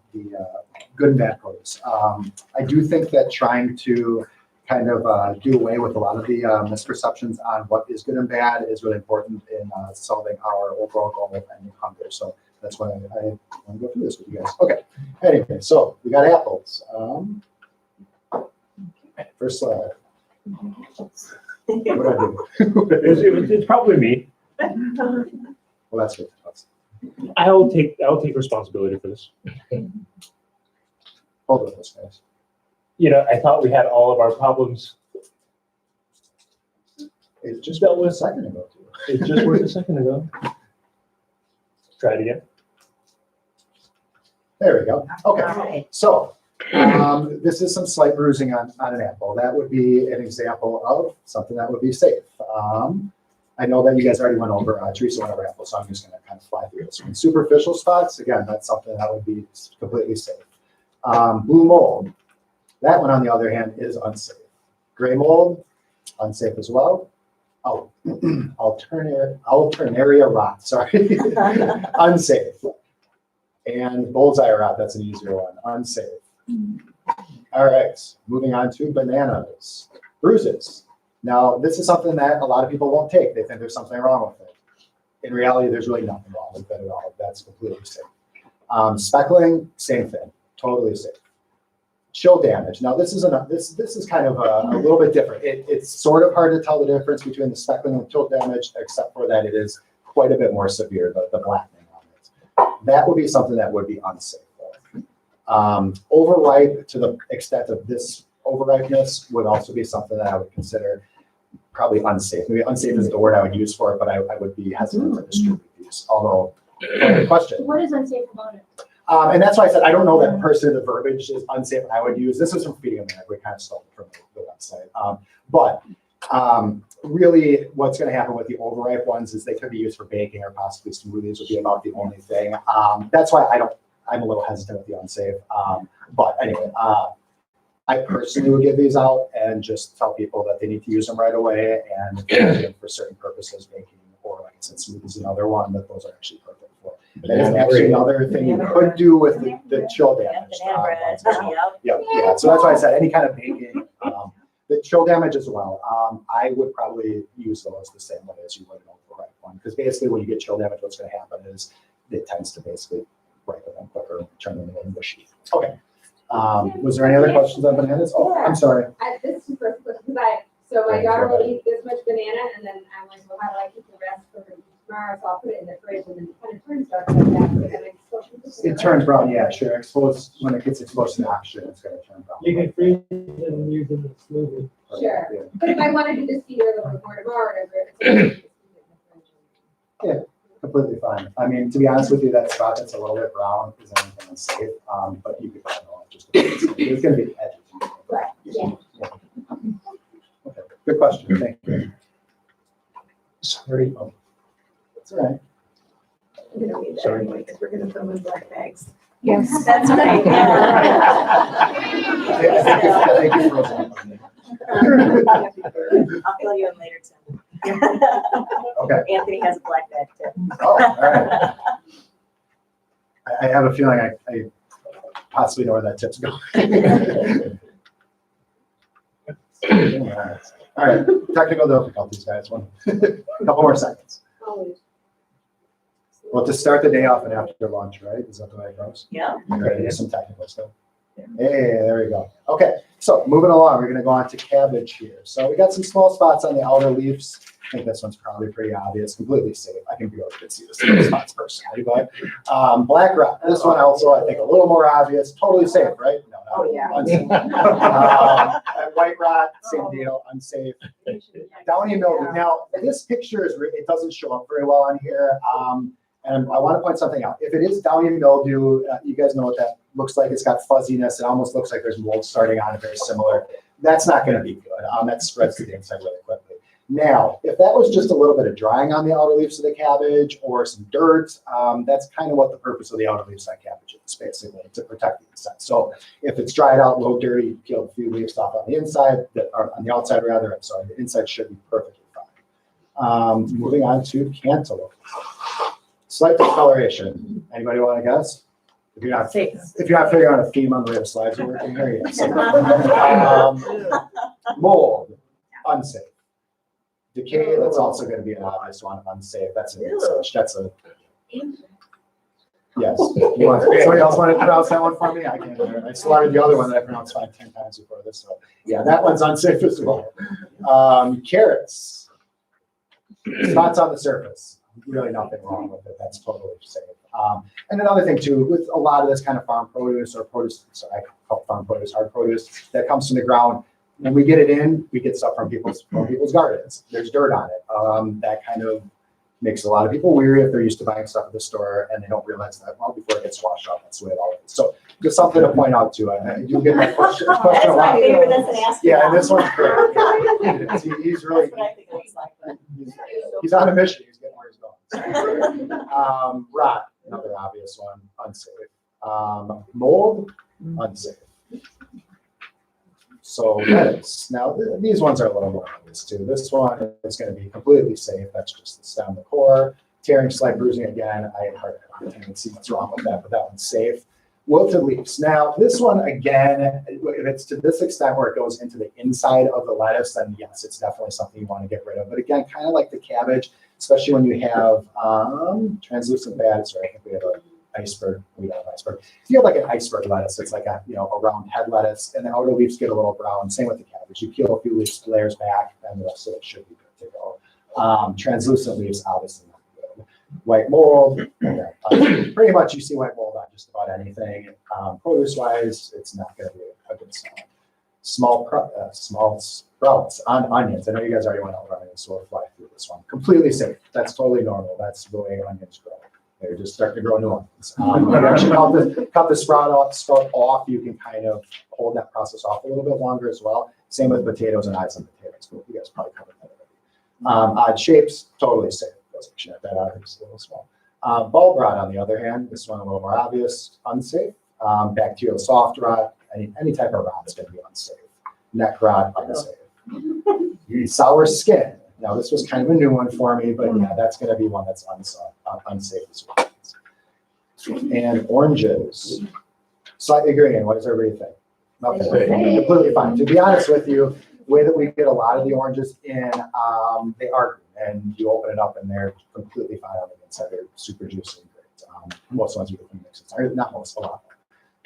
good and bad produce. I do think that trying to kind of do away with a lot of the misperceptions on what is good and bad is really important in solving our overall goal of ending hunger. So that's why I want to go through this with you guys. Okay. Anyway, so we got apples. First slide. What do I do? It's probably me. Well, that's good. I'll take responsibility for this. Hold on, this guys. You know, I thought we had all of our problems. It just dealt with a second ago. It just worked a second ago. Try it again. There we go. Okay. So this is some slight bruising on an apple. That would be an example of something that would be safe. I know that you guys already went over Teresa went over apples, so I'm just going to kind of fly through this one. Superficial spots, again, that's something that would be completely safe. Blue mold, that one on the other hand is unsafe. Gray mold, unsafe as well. Oh, alternaria rot, sorry, unsafe. And bullseye rot, that's an easier one, unsafe. All right, moving on to bananas. Bruises. Now, this is something that a lot of people won't take. They think there's something wrong with it. In reality, there's really nothing wrong with it at all. That's completely safe. Speckling, same thing, totally safe. Chill damage. Now, this is kind of a little bit different. It's sort of hard to tell the difference between the speckling and chill damage, except for that it is quite a bit more severe, the blackening on it. That would be something that would be unsafe. Overripe, to the extent of this overripeness, would also be something that I would consider probably unsafe. Maybe unsafe is the word I would use for it, but I would be hesitant to distribute these, although, question. What is unsafe about it? And that's why I said, I don't know that personally the verbiage is unsafe I would use. This was from Feeding America. We kind of stole it from the website. Really what's going to happen with the overripe ones is they could be used for baking or possibly smoothies would be about the only thing. That's why I'm a little hesitant with the unsafe. But anyway, I personally would give these out and just tell people that they need to use them right away. And if they're using for certain purposes, baking or like I said, smoothies, another one that those are actually perfect for. That is actually another thing you could do with the chill damage. Yeah. So that's why I said any kind of baking, the chill damage as well. I would probably use those the same way as you would an overripe one, because basically when you get chill damage, what's going to happen is it tends to basically ripen them quicker, turn them into mushy. Okay. Was there any other questions on bananas? Oh, I'm sorry. This is the first question, because so my daughter will eat this much banana, and then I'm like, well, how do I keep the rest for her tomorrow? So I'll put it in the fridge, and then it kind of turns dark like that. But then It turns brown, yeah, sure. Exposed when it gets exposed to the oxygen, it's going to turn brown. You can freeze it and use it in the smoothie. Sure. Yeah. But if I wanted to just feed her a little bit more tomorrow, or whatever, Yeah, completely fine. I mean, to be honest with you, that spot that's a little bit brown is anything unsafe. But you could probably know just it's going to be edgy. Right. Yeah. Okay. Good question. Thank you. Sorry. Oh, that's all right. I'm gonna read that Sorry. anyway, because we're gonna film in black bags. Yes, that's right. I think you're frozen. I'll fill you in later, Tim. Okay. Anthony has a black bag too. Oh, all right. I have a feeling I possibly know where that tip's going. All right, technical difficulties, guys. One, couple more seconds. Well, to start the day off and after lunch, right? Is that the way it goes? Yeah. Okay, there's some technical stuff. Hey, there we go. Okay, so moving along, we're going to go on to cabbage here. So we got some small spots on the outer leaves. I think this one's probably pretty obvious, completely safe. I can barely see the small spots personally, but black rot. This one also, I think, a little more obvious. Totally safe, right? No, Oh, yeah. unsafe. And white rot, same deal, unsafe. Downy mildew. Now, this picture it doesn't show up very well on here. And I want to point something out. If it is downy mildew, you guys know what that looks like. It's got fuzziness. It almost looks like there's mold starting on it, very similar. That's not going to be good. That spreads to the inside really quickly. Now, if that was just a little bit of drying on the outer leaves of the cabbage or some dirt, that's kind of what the purpose of the outer leaves on cabbage is, basically, to protect the inside. So if it's dried out, low dirty, you peel a few leaves off on the inside, or on the outside rather, I'm sorry, the inside should be perfectly fine. Moving on to cantaloupe. Slight discoloration. Anybody want to guess? If you're not figuring out a theme on the way the slides are working here, yes. Mold, unsafe. Decay, that's also going to be an obvious one, unsafe. That's an that's a yes. Somebody else want to pronounce that one for me? I can't. I slaughtered the other one that I pronounced 5-10 times before this. So yeah, that one's unsafe as well. Carrots, spots on the surface. Really nothing wrong with it. That's totally safe. And another thing too, with a lot of this kind of farm produce or produce, sorry, I call it farm produce, hard produce that comes from the ground. When we get it in, we get stuff from people's gardens. There's dirt on it. That kind of makes a lot of people weary if they're used to buying stuff at the store and they don't realize that, well, before it gets washed off, that's the way it all is. So just something to point out too. I do get that question a That's lot. my favorite, that's an ask. Yeah, and this one's great. He's really, That's what I think it looks like, but- he's on a mission. He's getting where he's going. Rot, another obvious one, unsafe. Mold, unsafe. So lettuce. Now these ones are a little more obvious too. This one is going to be completely safe. That's just the stem, the core. Tearing, slight bruising again. I can't even see what's wrong with that, but that one's safe. Wilted leaves. Now this one again, if it's to this extent where it goes into the inside of the lettuce, then yes, it's definitely something you want to get rid of. But again, kind of like the cabbage, especially when you have translucent bads, or I think we have an iceberg. We don't have iceberg. If you have like an iceberg lettuce, it's like a round head lettuce, and the outer leaves get a little brown. Same with the cabbage. You peel a few leaves, layers back, and the rest of it should be good to go. Translucent leaves, obviously not good. White mold. Pretty much you see white mold on just about anything. Produce-wise, it's not going to be a good sign. small sprouts on onions. I know you guys already went over onions, so we'll fly through this one. Completely safe. That's totally normal. That's the way onions grow. They're just starting to grow new ones. You actually cut the sprout off. You can kind of hold that process off a little bit longer as well. Same with potatoes and eyes on potatoes. You guys probably covered that already. Odd shapes, totally safe. Check that out. It's a little small. Bulb rot, on the other hand, this one a little more obvious, unsafe. Bacterial soft rot, any type of rot is going to be unsafe. Neck rot, unsafe. Sour skin. Now, this was kind of a new one for me, but yeah, that's going to be one that's unsafe as well. And oranges. Slightly green. What does everybody think? Nothing. Completely fine. To be honest with you, the way that we get a lot of the oranges in, they are green. And you open it up and they're completely fine on the inside. They're super juicy and great. Most ones you get from the mixes. Not most, a lot.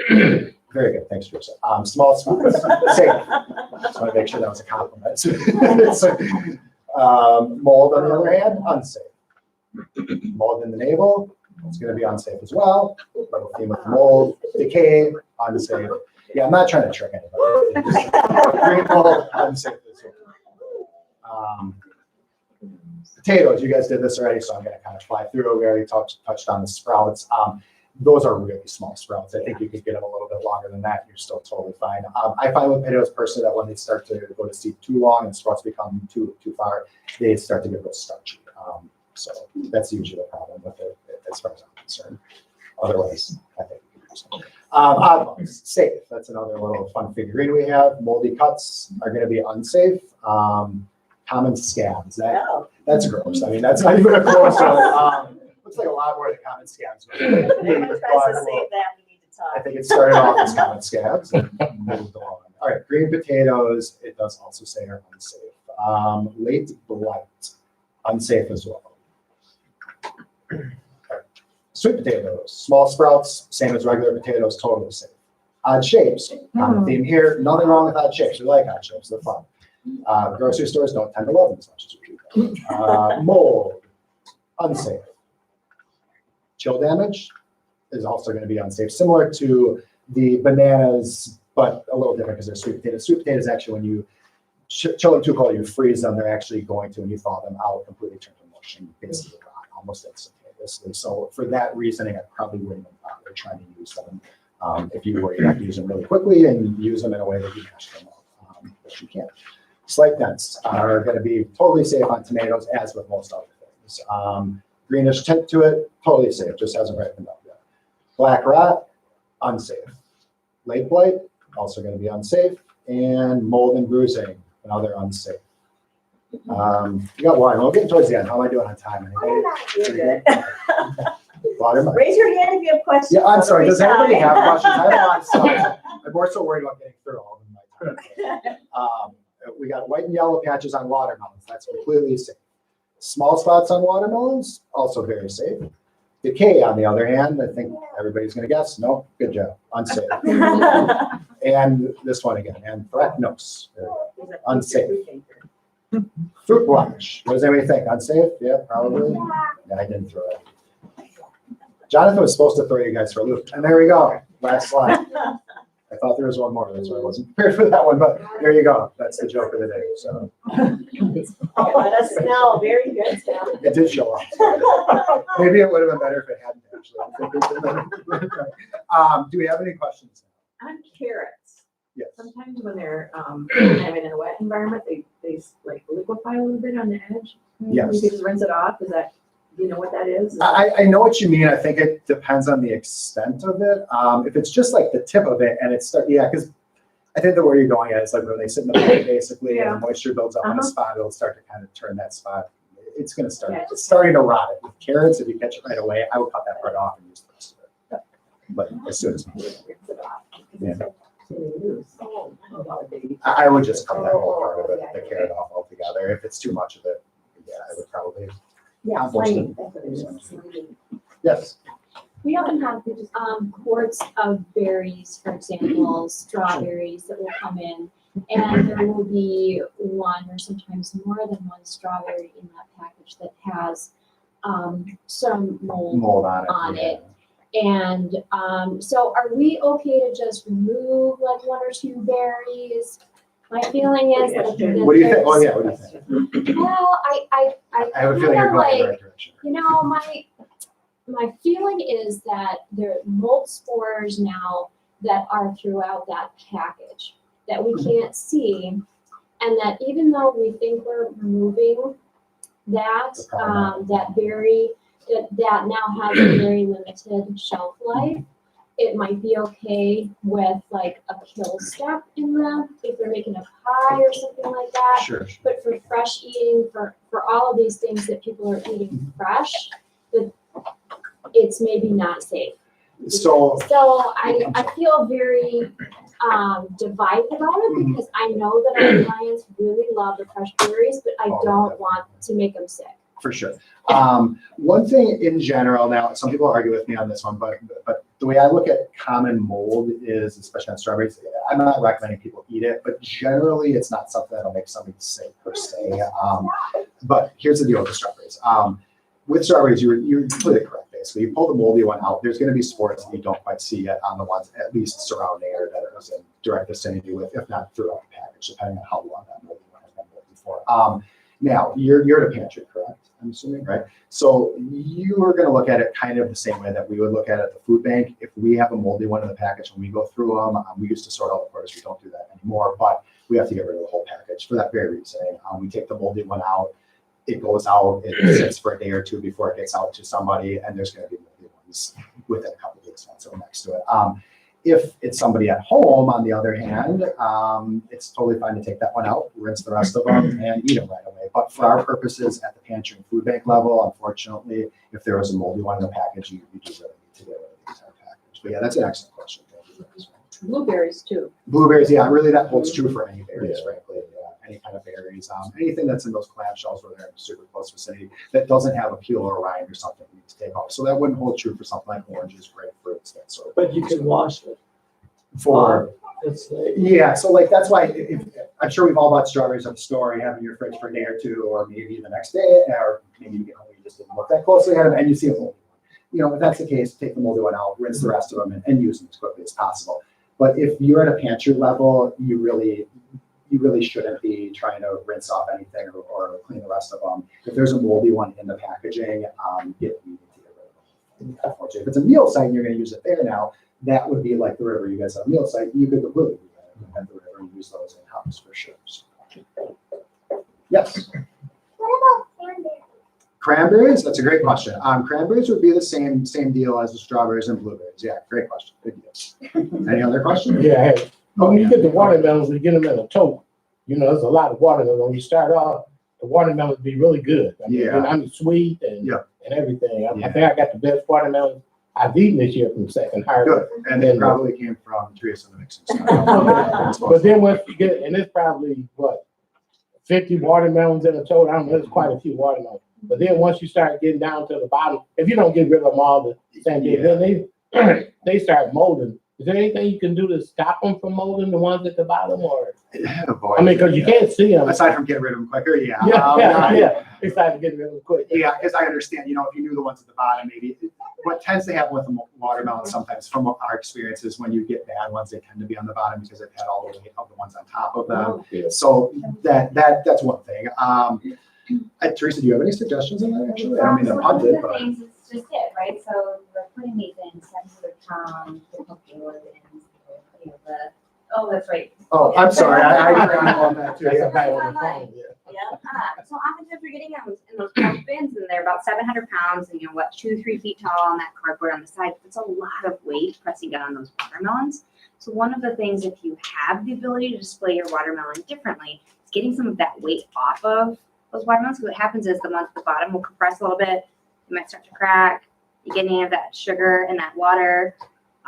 Very good. Thanks, Teresa. Small spoons. Safe. Just want to make sure that was a compliment. Mold, on the other hand, unsafe. Mold in the navel, it's going to be unsafe as well. Little theme with mold. Decay, unsafe. Yeah, I'm not trying to trick anybody. Green mold, unsafe as well. Potatoes, you guys did this already, so I'm going to kind of fly through. We already touched on the sprouts. Those are really small sprouts. I think you could get them a little bit longer than that. You're still totally fine. I find with potatoes personally that when they start to go to seed too long and sprouts become too far, they start to get real starchy. So that's usually the problem with it as far as I'm concerned. Otherwise, I think you can do something. Oddballs, safe. That's another little fun figurine we have. Moldy cuts are going to be unsafe. Common scabs. That's gross. I mean, that's not even a close one. Looks like a lot more than common scabs. I think it started off as common scabs and moved along. All right, green potatoes, it does also say are unsafe. Late blight, unsafe as well. Right. Sweet potatoes, small sprouts, same as regular potatoes, totally safe. Odd shapes, common theme here. Nothing wrong with odd shapes. We like odd shapes, they're fun. Grocery stores don't tend to love them as much as we do. Mold, unsafe. Chill damage is also going to be unsafe, similar to the bananas, but a little different because they're sweet potatoes. Sweet potatoes actually, when you chill them too cold, you freeze them, they're actually going to, when you thaw them out, completely turn to mush and basically rot almost instantaneously. So for that reasoning, I probably wouldn't bother trying to use them. If you were, you have to use them really quickly and use them in a way that you mash them up, which you can't. Slight dents are going to be totally safe on tomatoes, as with most other things. Greenish tint to it, totally safe, just hasn't ripened up yet. Black rot, unsafe. Late blight, also going to be unsafe. And mold and bruising, another unsafe. You got one. We'll get towards the end. How am I doing on time? You're good. Watermelon. Raise your hand if you have questions. Yeah, I'm sorry. Does anybody have questions? I have a lot of stuff. I'm more so worried about getting through all of them. We got white and yellow patches on watermelons. That's completely safe. Small spots on watermelons, also very safe. Decay, on the other hand, I think everybody's going to guess. No, good job. Unsafe. And this one again, anthracnose. Unsafe. Fruit blemish. What does everybody think? Unsafe? Yeah, probably. Yeah, I didn't throw it. Jonathan was supposed to throw you guys for a loop. And there we go. Last slide. I thought there was one more. That's why I wasn't prepared for that one. But there you go. That's the joke of the day. So. Let us smell. Very good smell. It did show up. Maybe it would have been better if it hadn't actually. Do we have any questions? On carrots. Yes. Sometimes when they're in a wet environment, they like liquefy a little bit on the edge. Yes. You can just rinse it off. Is that, do you know what that is? I know what you mean. I think it depends on the extent of it. If it's just like the tip of it and it's because I think that where you're going at is like when they sit in the pot basically and the moisture builds up on a spot, it'll start to kind of turn that spot. It's going to start. It's starting to rot it. With carrots, if you catch it right away, I would cut that part off and use the rest of it. But as soon as I would just cut that whole part of it, the carrot off altogether. If it's too much of it, I would probably. Yes. We often have quarts of berries, for example, strawberries that will come in, and there will be one or sometimes more than one strawberry in that package that has some mold on it. And so are we okay to just remove like 1 or 2 berries? My feeling is that. What do you think? Oh, yeah, what do you think? Well, I I have a feeling you're going in the right direction. you know, my feeling is that there are mold spores now that are throughout that package that we can't see. And that even though we think we're removing that, that berry, that now has a very limited shelf life, it might be okay with like a kill step in them if they're making a pie or something like that. Sure. But for fresh eating, for all of these things that people are eating fresh, it's maybe not safe. So I feel very divided about it because I know that our clients really love the fresh berries, but I don't want to make them sick. For sure. One thing in general, now some people argue with me on this one, but the way I look at common mold is, especially on strawberries, I'm not recommending people eat it, but generally it's not something that'll make somebody sick per se. But here's the deal with the strawberries. With strawberries, you're completely correct. Basically, you pull the moldy one out, there's going to be spores that you don't quite see yet on the ones at least surrounding or that it was in direct vicinity with, if not throughout the package, depending on how long that moldy one has been moldy for. Now, you're at a pantry, correct? I'm assuming, right? So you are going to look at it kind of the same way that we would look at it at the food bank. If we have a moldy one in the package and we go through them, we used to sort all the quarters. We don't do that anymore, but we have to get rid of the whole package for that very reason. We take the moldy one out. It goes out, it sits for a day or two before it gets out to somebody, and there's going to be moldy ones within a couple of weeks next to it. If it's somebody at home, on the other hand, it's totally fine to take that one out, rinse the rest of them, and eat them right away. But for our purposes at the pantry and food bank level, unfortunately, if there was a moldy one in the package, you do really need to get rid of the entire package. But yeah, that's an excellent question. Thank you. Blueberries too. Blueberries, yeah, really that holds true for any berries, frankly. Any kind of berries, anything that's in those clamshells where they're in super close vicinity that doesn't have a peel or a rind or something you need to take off. So that wouldn't hold true for something like oranges, grapefruits, that sort of But you can wash it. for It's yeah, so like that's why I'm sure we've all bought strawberries at the store. You have them in your fridge for a day or two, or maybe the next day, or maybe you just didn't look that closely at them and you see a moldy one. You know, if that's the case, take the moldy one out, rinse the rest of them, and use them as quickly as possible. But if you're at a pantry level, you really shouldn't be trying to rinse off anything or clean the rest of them. If there's a moldy one in the packaging, you need to get rid of them. Unfortunately, if it's a meal site and you're going to use it there now, that would be like the river. You guys have a meal site, you could completely do that at the river and use those in house for sure. So, yes. What about cranberries? Cranberries? That's a great question. Cranberries would be the same deal as the strawberries and blueberries. Yeah, great question. Good deal. Any other questions? Yeah. Hey, when you get the watermelons, we get them in a tote. You know, there's a lot of watermelon. When you start off, the watermelons be really good. I mean, Yeah. I mean sweet and Yeah. and everything. I Yeah. think I got the best watermelon I've eaten this year from Second Harvest. Good. And it probably came from Teresa Mixon. But then once you get, and it's probably what, 50 watermelons in a tote. I don't know, there's quite a few watermelons. But then once you start getting down to the bottom, if you don't get rid of them all the same day, then they start molding. Is there anything you can do to stop them from molding, the ones at the bottom, or? Oh, boy. I mean, because you can't see them. Aside from getting rid of them quicker, yeah. Yeah. Aside from getting rid of them quick. Yeah, because I understand, if you knew the ones at the bottom, maybe what tends to happen with the watermelon sometimes, from our experiences, when you get bad ones, they tend to be on the bottom because they've had all the weight of the ones on top of them. Yeah. So that's one thing. Teresa, do you have any suggestions on that? Actually, I mean, So I'm one of punted, the but things is just it, right? So we're putting these in 700 pounds, the oh, that's right. oh, I'm sorry, I forgot all that too. That's Yeah. a guy on the phone, yeah. Yeah. So oftentimes we're getting them in those bulk bins, and they're about 700 pounds, and 2-3 feet tall on that cardboard on the side. It's a lot of weight pressing down on those watermelons. So one of the things, if you have the ability to display your watermelon differently, is getting some of that weight off of those watermelons. Because what happens is the ones at the bottom will compress a little bit. You might start to crack. You get any of that sugar and that water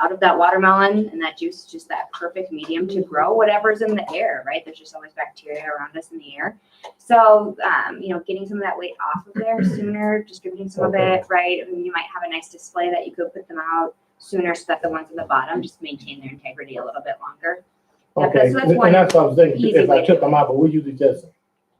out of that watermelon, and that juice is just that perfect medium to grow whatever's in the air, right? There's just always bacteria around us in the air. So, getting some of that weight off of there sooner, distributing some of it, right? I mean, you might have a nice display that you could put them out sooner so that the ones at the bottom just maintain their integrity a little bit longer. Yeah, Okay, that's and one that's what I was thinking, easy if way I to took do them out, but we usually just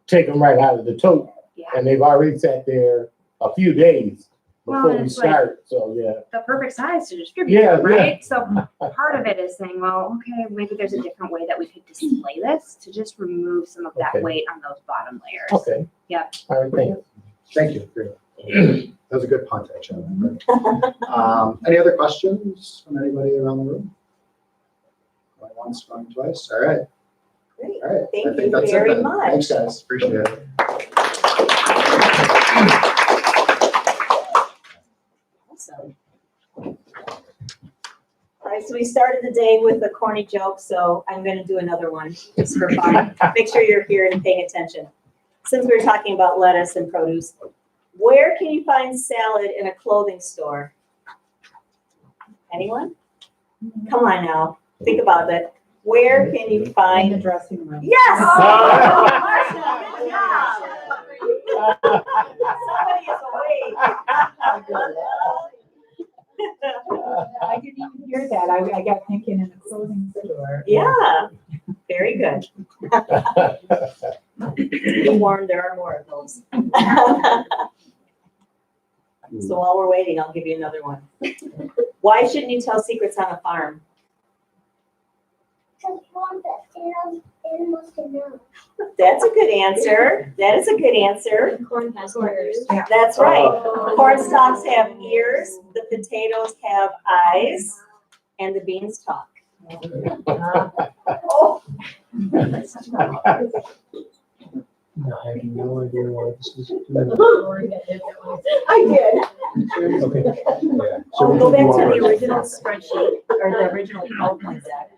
take them right out of the tote, Yeah. and they've already sat there a few days. Well, before we it's like- start, so, yeah. the perfect size to distribute, Yeah, right? So part of it is saying, well, okay, maybe there's a different way that we could display this to just remove some of that Okay. weight on those bottom layers. Okay. Yep. All right, thanks. Thank you. Great. That was a good punt, actually. Any other questions from anybody around the room? Going once, going twice? All right. Great. All right. Thank I think you that's it very then. much. Thanks, guys. Appreciate it. Awesome. All right, so we started the day with a corny joke, so I'm gonna do another one just for fun. Make sure you're here and paying attention. Since we were talking about lettuce and produce, where can you find salad in a clothing store? Anyone? Come on now, think about it. Where can you find? In the dressing room. Yes! Marcia, good job. Somebody is awake. I didn't even hear that. I got thinking in a clothing store. Yeah, very good. Be warned, there are more of those. So while we're waiting, I'll give you another one. Why shouldn't you tell secrets on a farm? Because you want the animals to know. That's a good answer. That is a good answer. Corn has ears. That's right. Corn stalks have ears, the potatoes have eyes, and the beans talk. Oh. I have no idea why this is. I did. Okay. Yeah. I'll go back to the original spreadsheet, or the original PowerPoint deck.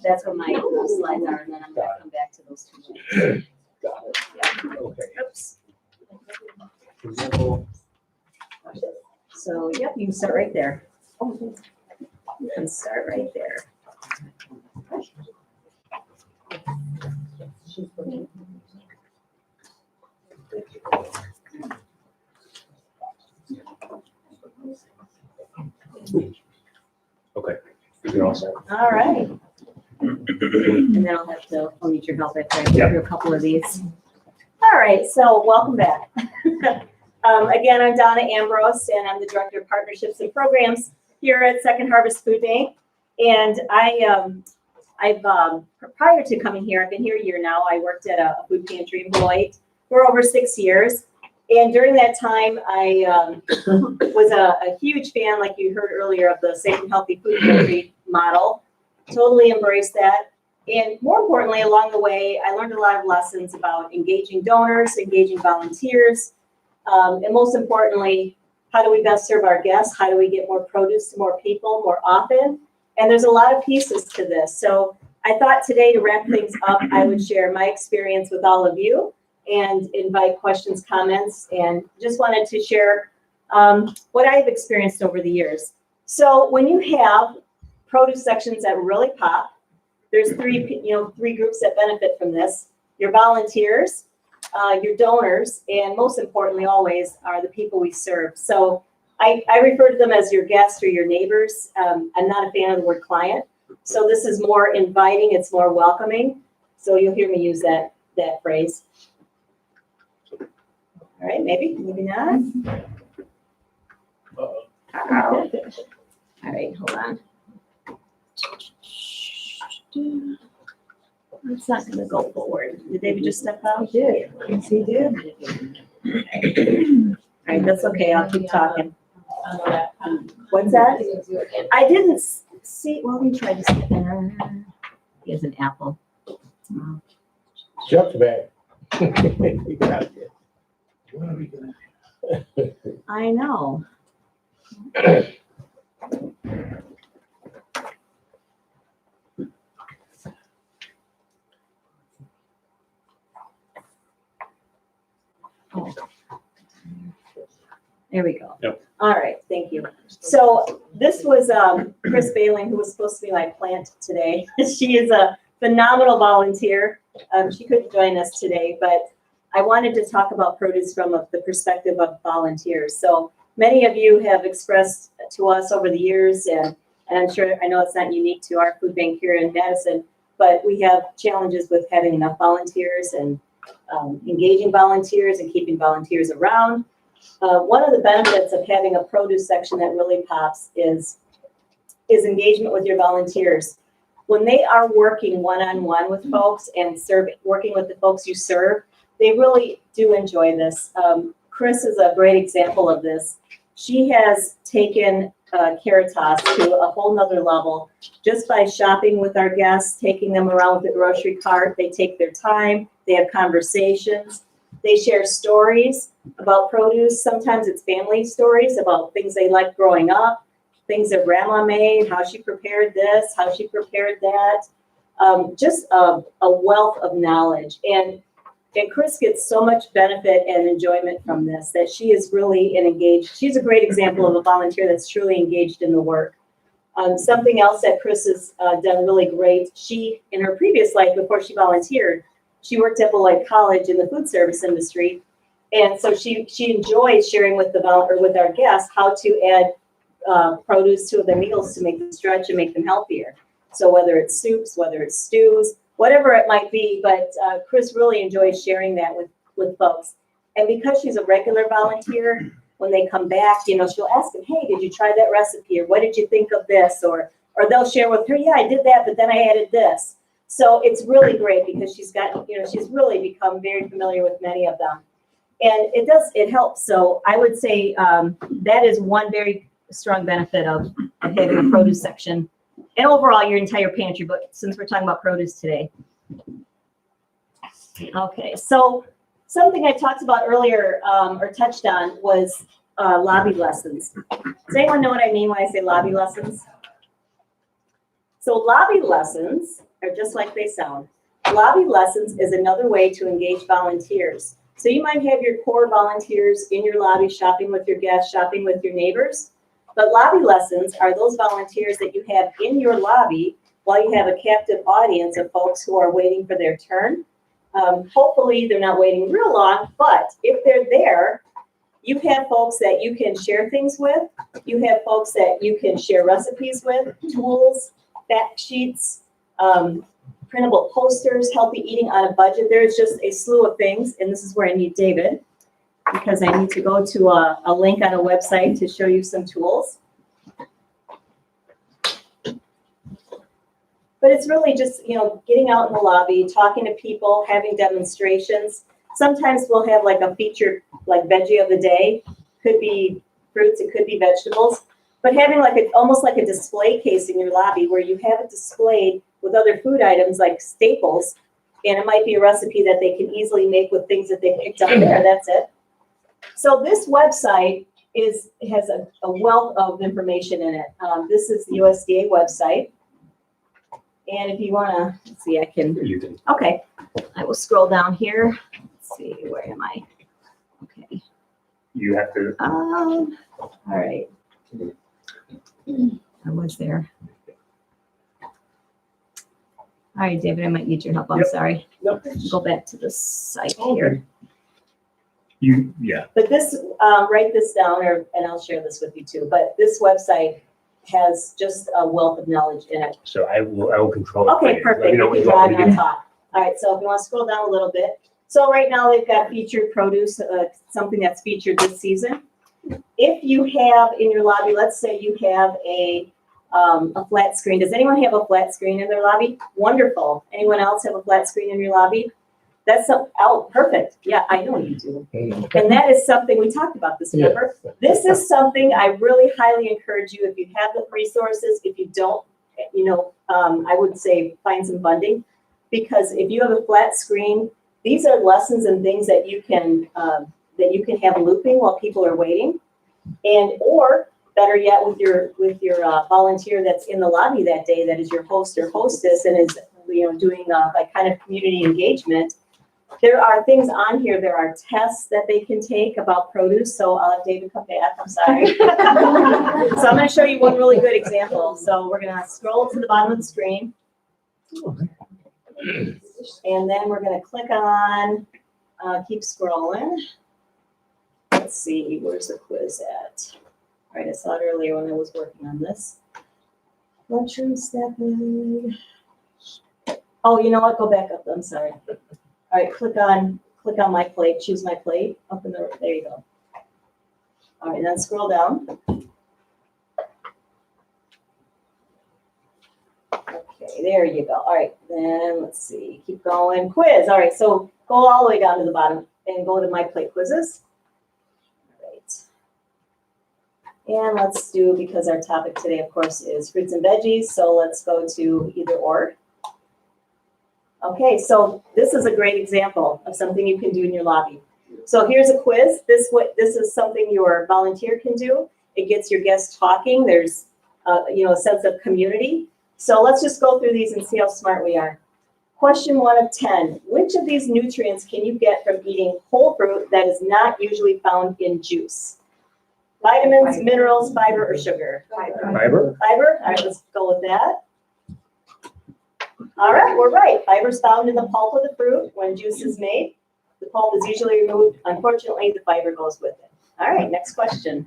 That's what my slides are, and then I'm gonna come back to those two. Got it. Yeah. Okay. Oops. Example. So, yep, you can start right there. You can start right there. Okay. You're all set. All right. And then I'll have to, I'll need your help after I go through a couple of these. All right, so welcome back. Again, I'm Donna Ambrose, and I'm the Director of Partnerships and Programs here at Second Harvest Food Bank. And prior to coming here, I've been here a year now. I worked at a food pantry in Beloit for over 6 years. And during that time, I was a huge fan, like you heard earlier, of the safe and healthy food pantry model. Totally embraced that. And more importantly, along the way, I learned a lot of lessons about engaging donors, engaging volunteers, and most importantly, how do we best serve our guests? How do we get more produce to more people more often? And there's a lot of pieces to this. So I thought today, to wrap things up, I would share my experience with all of you and invite questions, comments, and just wanted to share what I've experienced over the years. So when you have produce sections that really pop, there's three groups that benefit from this: your volunteers, your donors, and most importantly always are the people we serve. So I refer to them as your guests or your neighbors. I'm not a fan of the word client. So this is more inviting, it's more welcoming. So you'll hear me use that phrase. All right, maybe not. Uh-oh. All right, hold on. It's not gonna go forward. Did David just step out? He did. Yes, he did. All right, that's okay. I'll keep talking. What's that? I didn't see. Well, we tried to see. He has an apple. Chuck's back. I know. Oh. There we go. Yep. All right, thank you. So this was Chris Baling, who was supposed to be my plant today. She is a phenomenal volunteer. She couldn't join us today, but I wanted to talk about produce from the perspective of volunteers. So many of you have expressed to us over the years, and I'm sure, I know it's not unique to our food bank here in Madison, but we have challenges with having enough volunteers and engaging volunteers and keeping volunteers around. One of the benefits of having a produce section that really pops is engagement with your volunteers. When they are working one-on-one with folks and working with the folks you serve, they really do enjoy this. Chris is a great example of this. She has taken Caritas to a whole nother level just by shopping with our guests, taking them around with the grocery cart. They take their time, they have conversations, they share stories about produce. Sometimes it's family stories about things they liked growing up, things their grandma made, how she prepared this, how she prepared that. Just a wealth of knowledge. And Chris gets so much benefit and enjoyment from this that she is really engaged. She's a great example of a volunteer that's truly engaged in the work. Something else that Chris has done really great, she, in her previous life before she volunteered, she worked at Beloit College in the food service industry. And so she enjoys sharing with with our guests how to add produce to their meals to make them stretch and make them healthier. So whether it's soups, whether it's stews, whatever it might be, but Chris really enjoys sharing that with folks. And because she's a regular volunteer, when they come back, you know, she'll ask them, hey, did you try that recipe? Or what did you think of this? Or they'll share with her, yeah, I did that, but then I added this. So it's really great because she's got, you know, she's really become very familiar with many of them. And it helps. So I would say that is one very strong benefit of having a produce section. And overall, your entire pantry, but since we're talking about produce today. Okay, so something I talked about earlier or touched on was lobby lessons. Does anyone know what I mean when I say lobby lessons? So lobby lessons are just like they sound. Lobby lessons is another way to engage volunteers. So you might have your core volunteers in your lobby shopping with your guests, shopping with your neighbors. But lobby lessons are those volunteers that you have in your lobby while you have a captive audience of folks who are waiting for their turn. Hopefully they're not waiting real long, but if they're there, you have folks that you can share things with. You have folks that you can share recipes with, tools, fact sheets, printable posters, healthy eating on a budget. There's just a slew of things, and this is where I need David, because I need to go to a link on a website to show you some tools. But it's really just, you know, getting out in the lobby, talking to people, having demonstrations. Sometimes we'll have like a featured like veggie of the day. Could be fruits, it could be vegetables. But having like almost like a display case in your lobby where you have it displayed with other food items like staples, and it might be a recipe that they can easily make with things that they picked up there. That's it. So this website has a wealth of information in it. This is the USDA website. And if you want to see, I can. You can. Okay. I will scroll down here. Let's see, where am I? Okay. You have to. All right. I was there. All right, David, I might need your help. I'm sorry. Nope. Go back to the site Okay. here. Yeah. But this, write this down, and I'll share this with you too. But this website has just a wealth of knowledge in it. So I will control it. Okay, perfect. You can draw it on top. All right, so if you want to scroll down a little bit. So right now they've got featured produce, something that's featured this season. If you have in your lobby, let's say you have a flat screen. Does anyone have a flat screen in their lobby? Wonderful. Anyone else have a flat screen in your lobby? That's perfect. Yeah, I know you do. And that is something we talked about this, remember? This is something I really highly encourage you, if you have the resources, if you don't, you know, I would say find some funding, because if you have a flat screen, these are lessons and things that you can have looping while people are waiting, or better yet, with your volunteer that's in the lobby that day, that is your host or hostess, and is, you know, doing like kind of community engagement. There are things on here. There are tests that they can take about produce. So I'll have David come back. I'm sorry. So I'm going to show you one really good example. So we're going to scroll to the bottom of the screen. And then we're going to click on, keep scrolling. Let's see, where's the quiz at? All right, I saw it earlier when I was working on this. Lunchroom staffing. Oh, you know what? Go back up. I'm sorry. All right, click on my plate. Choose my plate. Up in the, there you go. All right, then scroll down. Okay, there you go. All right, then let's see, keep going. Quiz. All right, so go all the way down to the bottom and go to My Plate quizzes. All right. And let's do, because our topic today, of course, is fruits and veggies, so let's go to either or. Okay, so this is a great example of something you can do in your lobby. So here's a quiz. This is something your volunteer can do. It gets your guests talking. There's a sense of community. So let's just go through these and see how smart we are. Question 1 of 10. Which of these nutrients can you get from eating whole fruit that is not usually found in juice? Vitamins, minerals, fiber, or sugar? Fiber? Fiber? All right, let's go with that. All right, we're right. Fiber is found in the pulp of the fruit. When juice is made, the pulp is usually removed. Unfortunately, the fiber goes with it. All right, next question.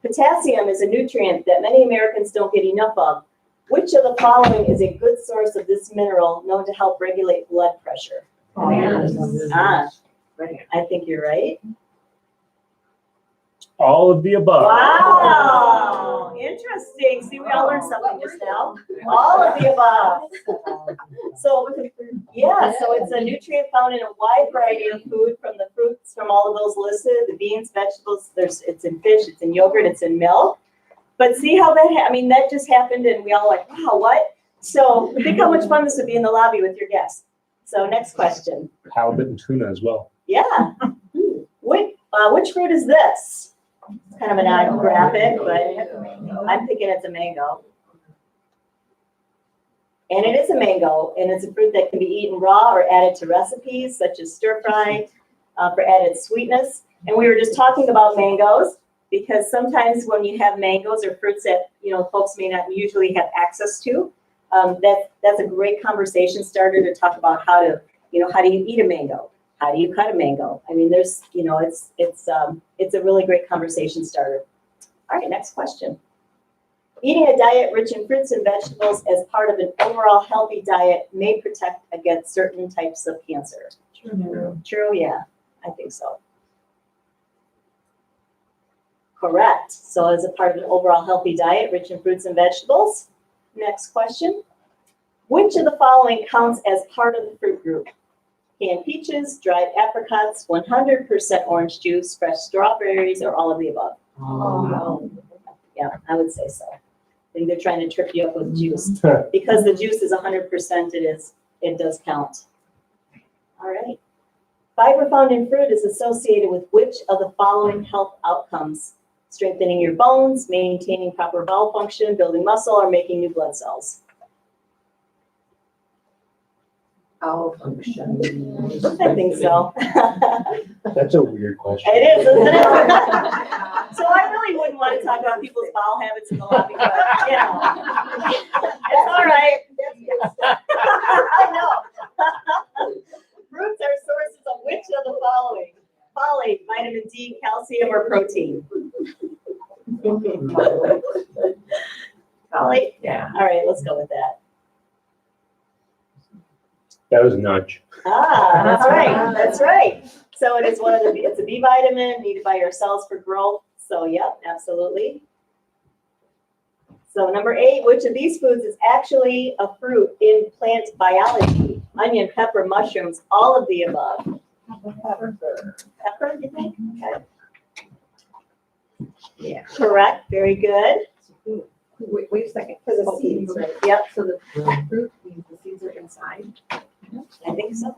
Potassium is a nutrient that many Americans don't get enough of. Which of the following is a good source of this mineral known to help regulate blood pressure? Ah, I think you're right. All of the above. Wow, interesting. See, we all learned something just now. All of the above. So, yeah, so it's a nutrient found in a wide variety of food, from the fruits, from all of those listed, the beans, vegetables. It's in fish, it's in yogurt, it's in milk. But see how that just happened, and we all like, wow, what? So think how much fun this would be in the lobby with your guests. So next question. Halibut and tuna as well. Yeah. Which fruit is this? It's kind of an odd graphic, but I'm thinking it's a mango. And it is a mango, and it's a fruit that can be eaten raw or added to recipes, such as stir fry, for added sweetness. And we were just talking about mangoes, because sometimes when you have mangoes or fruits that folks may not usually have access to, that's a great conversation starter to talk about how do you eat a mango? How do you cut a mango? I mean, there's it's a really great conversation starter. All right, next question. Eating a diet rich in fruits and vegetables as part of an overall healthy diet may protect against certain types of cancer. True, yeah, I think so. Correct. So as a part of an overall healthy diet rich in fruits and vegetables. Next question. Which of the following counts as part of the fruit group? Canned peaches, dried apricots, 100% orange juice, fresh strawberries, or all of the above? Yeah, I would say so. I think they're trying to trip you up with juice. Because the juice is 100%, it does count. All right. Fiber found in fruit is associated with which of the following health outcomes? Strengthening your bones, maintaining proper bowel function, building muscle, or making new blood cells? Bowel function. I think so. That's a weird question. It is, isn't it? So I really wouldn't want to talk about people's bowel habits in the lobby, but it's all right. I know. Fruits are sources of which of the following? Folate, vitamin D, calcium, or protein? Folate? Yeah. All right, let's go with that. That was a nudge. Ah, that's right. That's right. So it is it's a B vitamin needed by your cells for growth. So yep, absolutely. So number 8, which of these foods is actually a fruit in plant biology? Onion, pepper, mushrooms, all of the above. Pepper, you think? Okay. Yeah. Correct. Very good. Wait a second. For the seeds, right? Yep. So the fruit means the seeds are inside. I think so.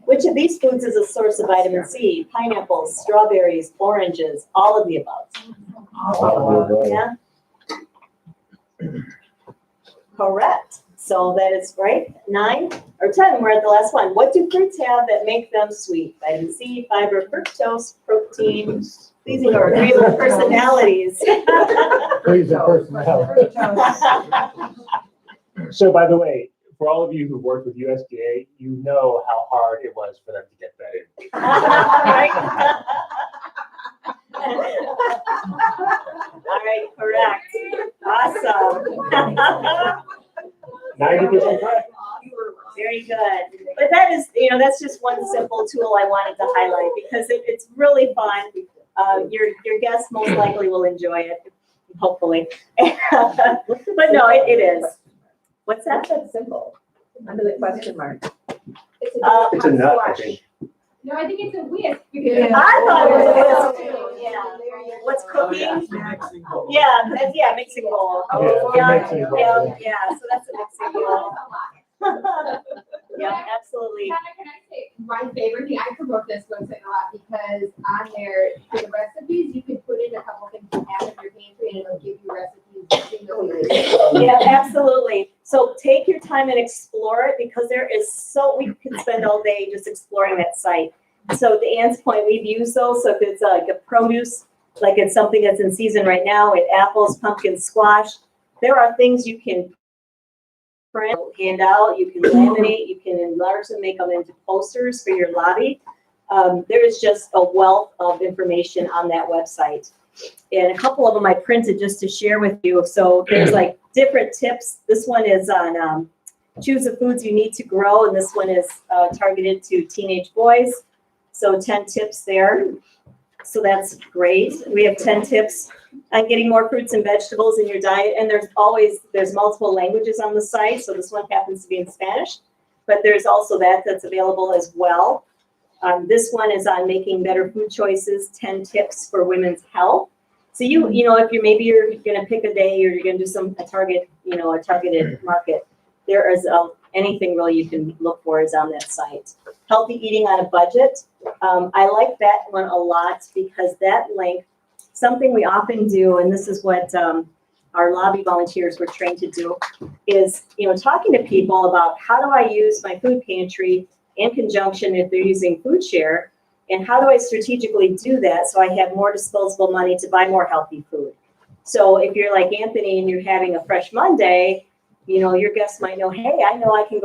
Which of these foods is a source of vitamin C? Pineapples, strawberries, oranges, all of the above. Yeah. Correct. So that is right. 9 or 10. We're at the last one. What do fruits have that make them sweet? Vitamin C, fiber, fructose, protein, pleasing or agreeable personalities. Pleasing personality. So by the way, for all of you who worked with USDA, you know how hard it was for them to get that in. Right? All right, correct. Awesome. 90% correct. Very good. But that is, that's just one simple tool I wanted to highlight because it's really fun. Your guests most likely will enjoy it, hopefully. But no, it is. What's that? That's simple, under the question mark. It's It's a nut, I think. No, I think it's a whisk. I thought it was a whisk too, yeah. What's cooking? Yeah, mixing bowl. Yeah, so that's a mixing bowl. Yeah, absolutely. Can I say my favorite thing? I promote this website a lot because on there, for the recipes, you can put in a couple things you have in your pantry and it'll give you recipes. Yeah, absolutely. So take your time and explore it because we can spend all day just exploring that site. So to Ann's point, we've used those. So if it's like a produce, like it's something that's in season right now, with apples, pumpkin, squash, there are things you can print, hand out, you can laminate, you can enlarge them, make them into posters for your lobby. There is just a wealth of information on that website. And a couple of them I printed just to share with you. So there's like different tips. This one is on choose the foods you need to grow. And this one is targeted to teenage boys. So 10 tips there. So that's great. We have 10 tips on getting more fruits and vegetables in your diet. And there's multiple languages on the site. So this one happens to be in Spanish, but there's also that's available as well. This one is on making better food choices, 10 tips for women's health. So if you're going to pick a day or you're going to do a targeted market, there is anything really you can look for is on that site. Healthy eating on a budget. I like that one a lot because that link, something we often do, and this is what our lobby volunteers were trained to do, is talking to people about how do I use my food pantry in conjunction if they're using food share, and how do I strategically do that so I have more disposable money to buy more healthy food. So if you're like Anthony and you're having a Fresh Monday, your guests might know, hey, I know I can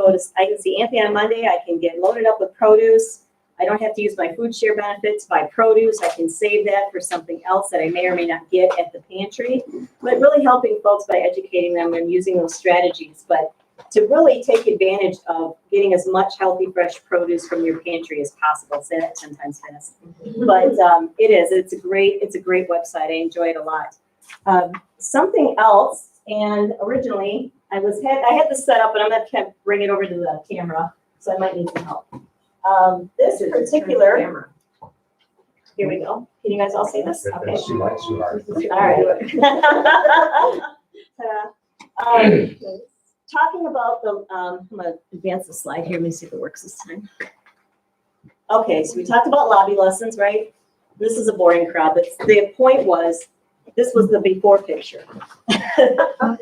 see Anthony on Monday, I can get loaded up with produce. I don't have to use my food share benefits to buy produce. I can save that for something else that I may or may not get at the pantry. But really helping folks by educating them and using those strategies. But to really take advantage of getting as much healthy, fresh produce from your pantry as possible. Say that 10 times fast. But it's a great website. I enjoy it a lot. Something else, and originally I had this set up, but I'm going to bring it over to the camera, so I might need some help. This particular, here we go. Can you guys all see this? Okay. She likes you hard. All right. Talking about I'm going to advance the slide here. Let me see if it works this time. Okay, so we talked about lobby lessons, right? This is a boring crowd, but the point was, this was the before picture.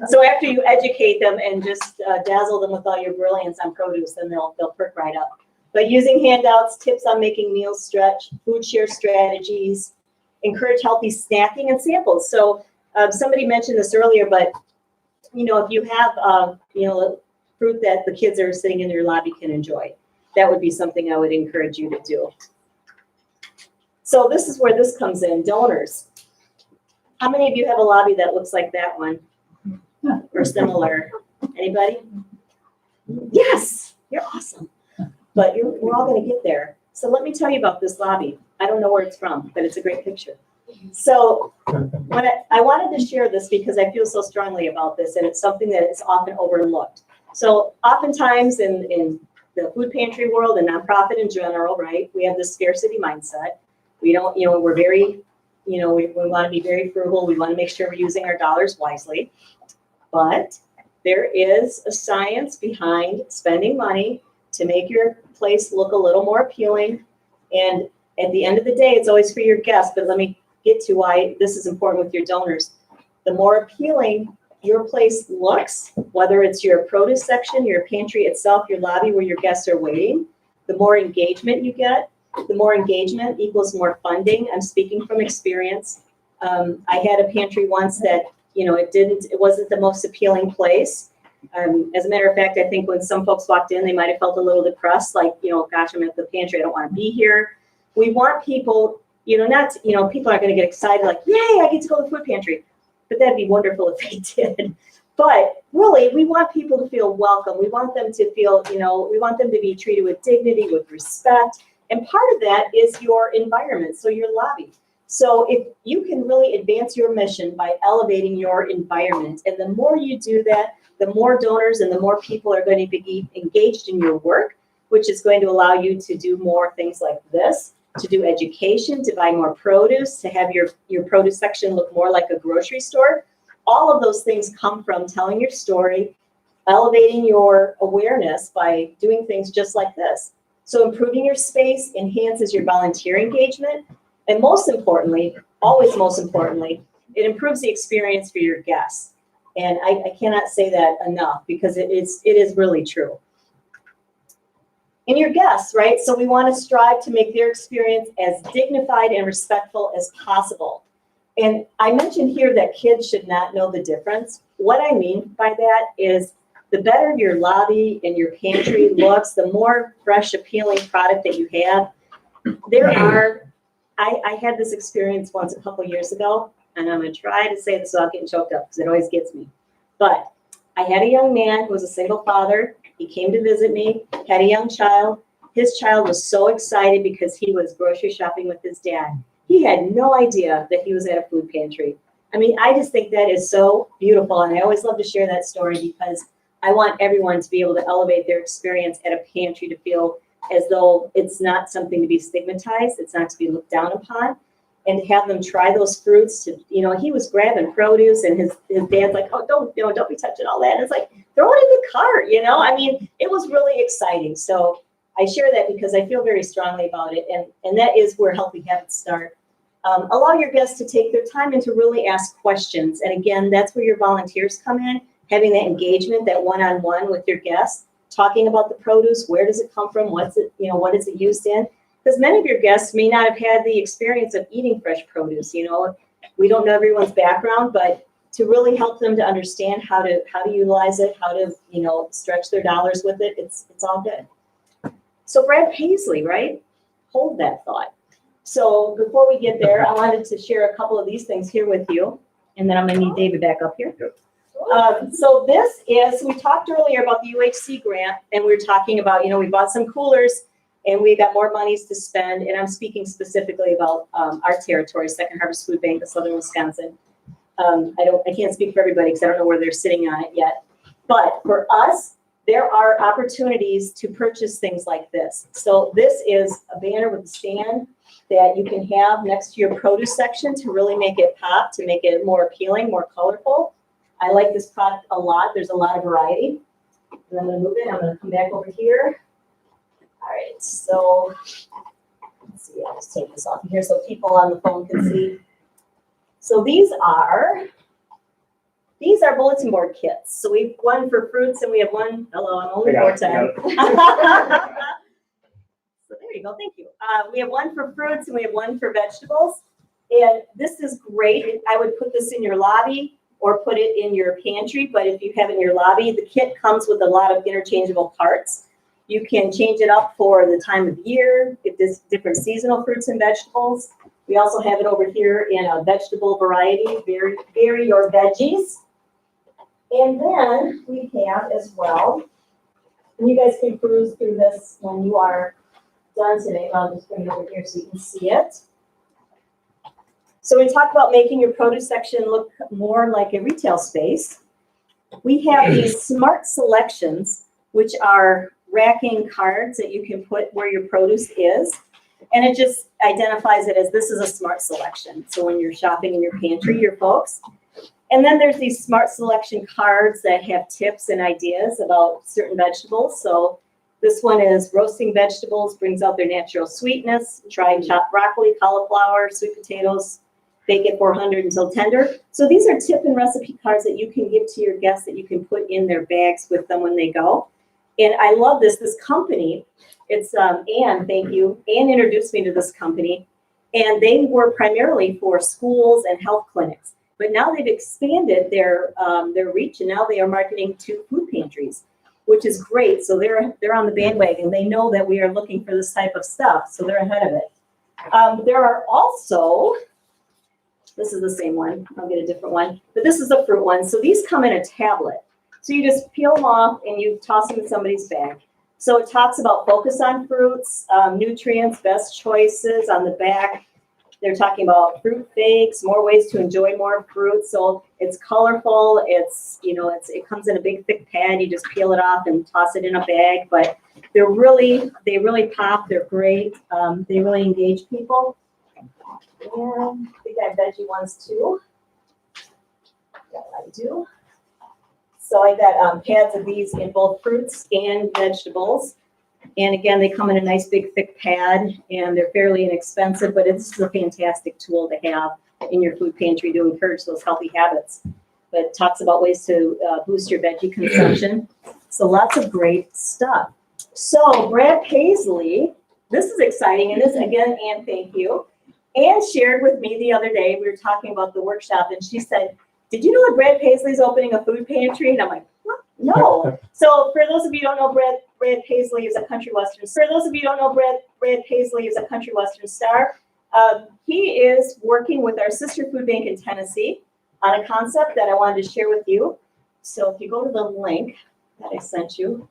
So after you educate them and just dazzle them with all your brilliance on produce, then they'll perk right up. But using handouts, tips on making meals stretch, food share strategies, encourage healthy snacking and samples. So somebody mentioned this earlier, but if you have fruit that the kids are sitting in your lobby can enjoy, that would be something I would encourage you to do. So this is where this comes in, donors. How many of you have a lobby that looks like that one or similar? Anybody? Yes, you're awesome. But we're all going to get there. So let me tell you about this lobby. I don't know where it's from, but it's a great picture. So I wanted to share this because I feel so strongly about this, and it's something that is often overlooked. So oftentimes in the food pantry world and nonprofit in general, right, we have this scarcity mindset. We don't, we're very, we want to be very frugal. We want to make sure we're using our dollars wisely. But there is a science behind spending money to make your place look a little more appealing. And at the end of the day, it's always for your guests, but let me get to why this is important with your donors. The more appealing your place looks, whether it's your produce section, your pantry itself, your lobby where your guests are waiting, the more engagement you get. The more engagement equals more funding. I'm speaking from experience. I had a pantry once that, it wasn't the most appealing place. As a matter of fact, I think when some folks walked in, they might have felt a little depressed, like, gosh, I'm at the pantry, I don't want to be here. We want people, people aren't going to get excited like, yay, I get to go to the food pantry. But that'd be wonderful if they did. But really, we want people to feel welcome. We want them to feel, we want them to be treated with dignity, with respect. And part of that is your environment, so your lobby. So if you can really advance your mission by elevating your environment, and the more you do that, the more donors and the more people are going to be engaged in your work, which is going to allow you to do more things like this, to do education, to buy more produce, to have your produce section look more like a grocery store. All of those things come from telling your story, elevating your awareness by doing things just like this. So improving your space enhances your volunteer engagement. And most importantly, always most importantly, it improves the experience for your guests. And I cannot say that enough because it is really true. And your guests, right? So we want to strive to make their experience as dignified and respectful as possible. And I mentioned here that kids should not know the difference. What I mean by that is the better your lobby and your pantry looks, the more fresh, appealing product that you have. I had this experience once a couple years ago, and I'm going to try to say this without getting choked up because it always gets me. But I had a young man who was a single father. He came to visit me, had a young child. His child was so excited because he was grocery shopping with his dad. He had no idea that he was at a food pantry. I mean, I just think that is so beautiful, and I always love to share that story because I want everyone to be able to elevate their experience at a pantry to feel as though it's not something to be stigmatized, it's not to be looked down upon, and to have them try those fruits. To, he was grabbing produce, and his dad's like, oh, don't be touching all that. And it's like, throw it in the cart, I mean, it was really exciting. So I share that because I feel very strongly about it, and that is where healthy habits start. Allow your guests to take their time and to really ask questions. And again, that's where your volunteers come in, having that engagement, that one-on-one with your guests, talking about the produce, where does it come from, what is it used in? Because many of your guests may not have had the experience of eating fresh produce. We don't know everyone's background, but to really help them to understand how to utilize it, how to stretch their dollars with it, it's all good. So Brad Paisley, right? Hold that thought. So before we get there, I wanted to share a couple of these things here with you, and then I'm going to need David back up here. Yep. So this is, we talked earlier about the UHC grant, and we were talking about, we bought some coolers and we got more monies to spend. And I'm speaking specifically about our territory, Second Harvest Food Bank of Southern Wisconsin. I can't speak for everybody because I don't know where they're sitting on it yet. But for us, there are opportunities to purchase things like this. So this is a banner with a stand that you can have next to your produce section to really make it pop, to make it more appealing, more colorful. I like this product a lot. There's a lot of variety. And I'm going to move it. I'm going to come back over here. All right. So let's see. I'll just take this off here so people on the phone can see. So these are bulletin board kits. So we have one for fruits and we have one. Hello, I'm only 4'10". So there you go. Thank you. We have one for fruits and we have one for vegetables. And this is great. I would put this in your lobby or put it in your pantry, but if you have it in your lobby, the kit comes with a lot of interchangeable parts. You can change it up for the time of year, if there's different seasonal fruits and vegetables. We also have it over here in a vegetable variety, vary your veggies. And then we have as well, and you guys can peruse through this when you are done today, but I'll just bring it over here so you can see it. So we talk about making your produce section look more like a retail space. We have these smart selections, which are racking cards that you can put where your produce is. And it just identifies it as this is a smart selection. So when you're shopping in your pantry, your folks. And then there's these smart selection cards that have tips and ideas about certain vegetables. So this one is roasting vegetables, brings out their natural sweetness. Try chopped broccoli, cauliflower, sweet potatoes. Bake it 400 until tender. So these are tip and recipe cards that you can give to your guests that you can put in their bags with them when they go. And I love this company. It's Anne, thank you. Anne introduced me to this company. And they were primarily for schools and health clinics. But now they've expanded their reach, and now they are marketing to food pantries, which is great. So they're on the bandwagon. They know that we are looking for this type of stuff, so they're ahead of it. There are also, this is the same one. I'll get a different one, but this is a fruit one. So these come in a tablet. So you just peel them off and you toss them in somebody's bag. So it talks about focus on fruits, nutrients, best choices on the back. They're talking about fruit figs, more ways to enjoy more fruit. So it's colorful. It's, you know, it comes in a big thick pad. You just peel it off and toss it in a bag. But they really pop. They're great. They really engage people. And we got veggie ones too. Yeah, I do. So I got pads of these in both fruits and vegetables. And again, they come in a nice big thick pad and they're fairly inexpensive, but it's a fantastic tool to have in your food pantry to encourage those healthy habits. But it talks about ways to boost your veggie consumption. So lots of great stuff. So Brad Paisley, this is exciting. And this again, Anne, thank you. Anne shared with me the other day, we were talking about the workshop and she said, did you know that Brad Paisley's opening a food pantry? And I'm like, what? No. So for those of you who don't know, Brad Paisley is a country western. For those of you who don't know, Brad Paisley is a country western star. He is working with our sister food bank in Tennessee on a concept that I wanted to share with you. So if you go to the link that I sent you,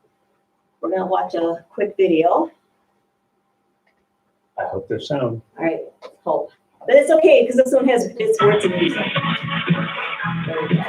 we're going to watch a quick video. I hope there's sound. All right, hope. But it's okay because this one has its words and music. There we go.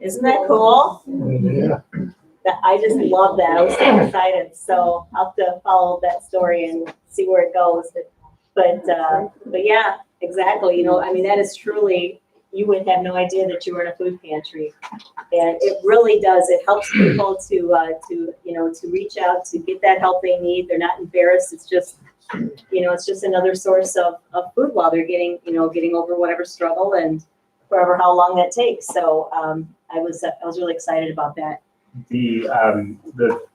Isn't that cool? Yeah. I just love that. I was so excited. So I'll have to follow that story and see where it goes. But yeah, exactly. You know, I mean, that is truly, you would have no idea that you were in a food pantry. And it really does. It helps people to reach out, to get that help they need. They're not embarrassed. It's just, it's just another source of food while they're getting over whatever struggle and forever how long that takes. So I was really excited about that. The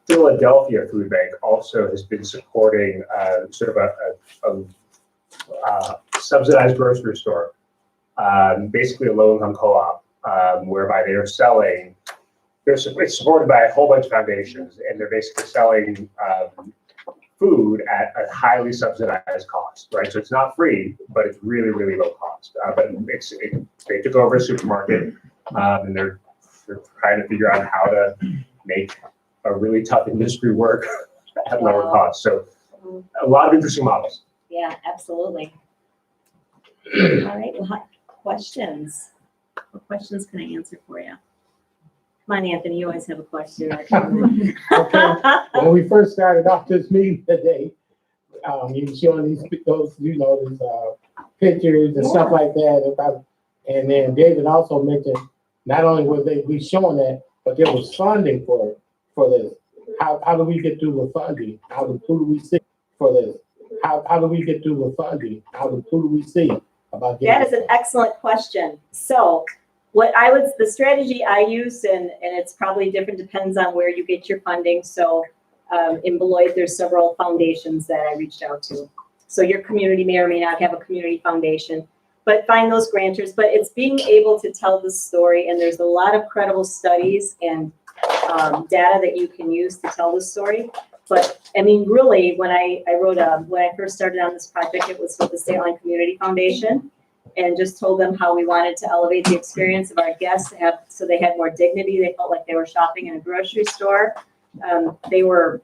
Philadelphia Food Bank also has been supporting sort of a subsidized grocery store, basically a low-income co-op, whereby they are selling. It's supported by a whole bunch of foundations, and they're basically selling food at a highly subsidized cost, right? So it's not free, but it's really, really low cost. But they took over a supermarket, and they're trying to figure out how to make a really tough industry work at lower cost. So a lot of interesting models. Yeah, absolutely. All right, well, questions. What questions can I answer for you? Come on, Anthony, you always have a question or a comment. Okay. When we first started off this meeting today, you were showing these pictures and stuff like that. And then David also mentioned not only were we showing that, but there was funding for this. How do we get through the funding? Who do we see for this? How do we get through the funding? Who do we see about that? Is an excellent question. So the strategy I use, and it's probably different, depends on where you get your funding. So in Beloit, there's several foundations that I reached out to. So your community may or may not have a community foundation, but find those grantors. But it's being able to tell the story, and there's a lot of credible studies and data that you can use to tell the story. But I mean, really, when I first started on this project, it was with the State Line Community Foundation, and just told them how we wanted to elevate the experience of our guests, so they had more dignity. They felt like they were shopping in a grocery store. They were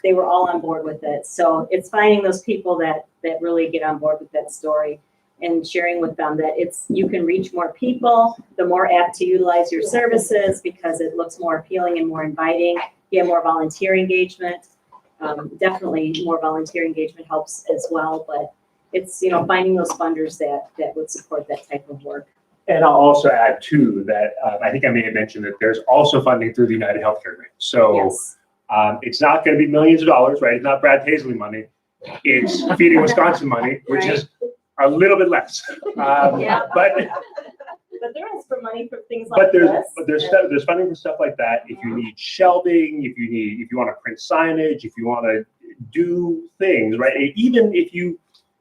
all on board with it. So it's finding those people that really get on board with that story. and sharing with them that you can reach more people, the more apt to utilize your services because it looks more appealing and more inviting. You have more volunteer engagement. Definitely more volunteer engagement helps as well, but it's, finding those funders that would support that type of work. And I'll also add too that I think I may have mentioned that there's also funding through the United Healthcare Grant. So Yes. It's not going to be millions of dollars, right? It's not Brad Paisley money. It's Feeding Wisconsin money, which is a little bit less. Yeah. But there is for money for things like this. But there's funding for stuff like that. If you need shelving, if you want to print signage, if you want to do things, right? Even if you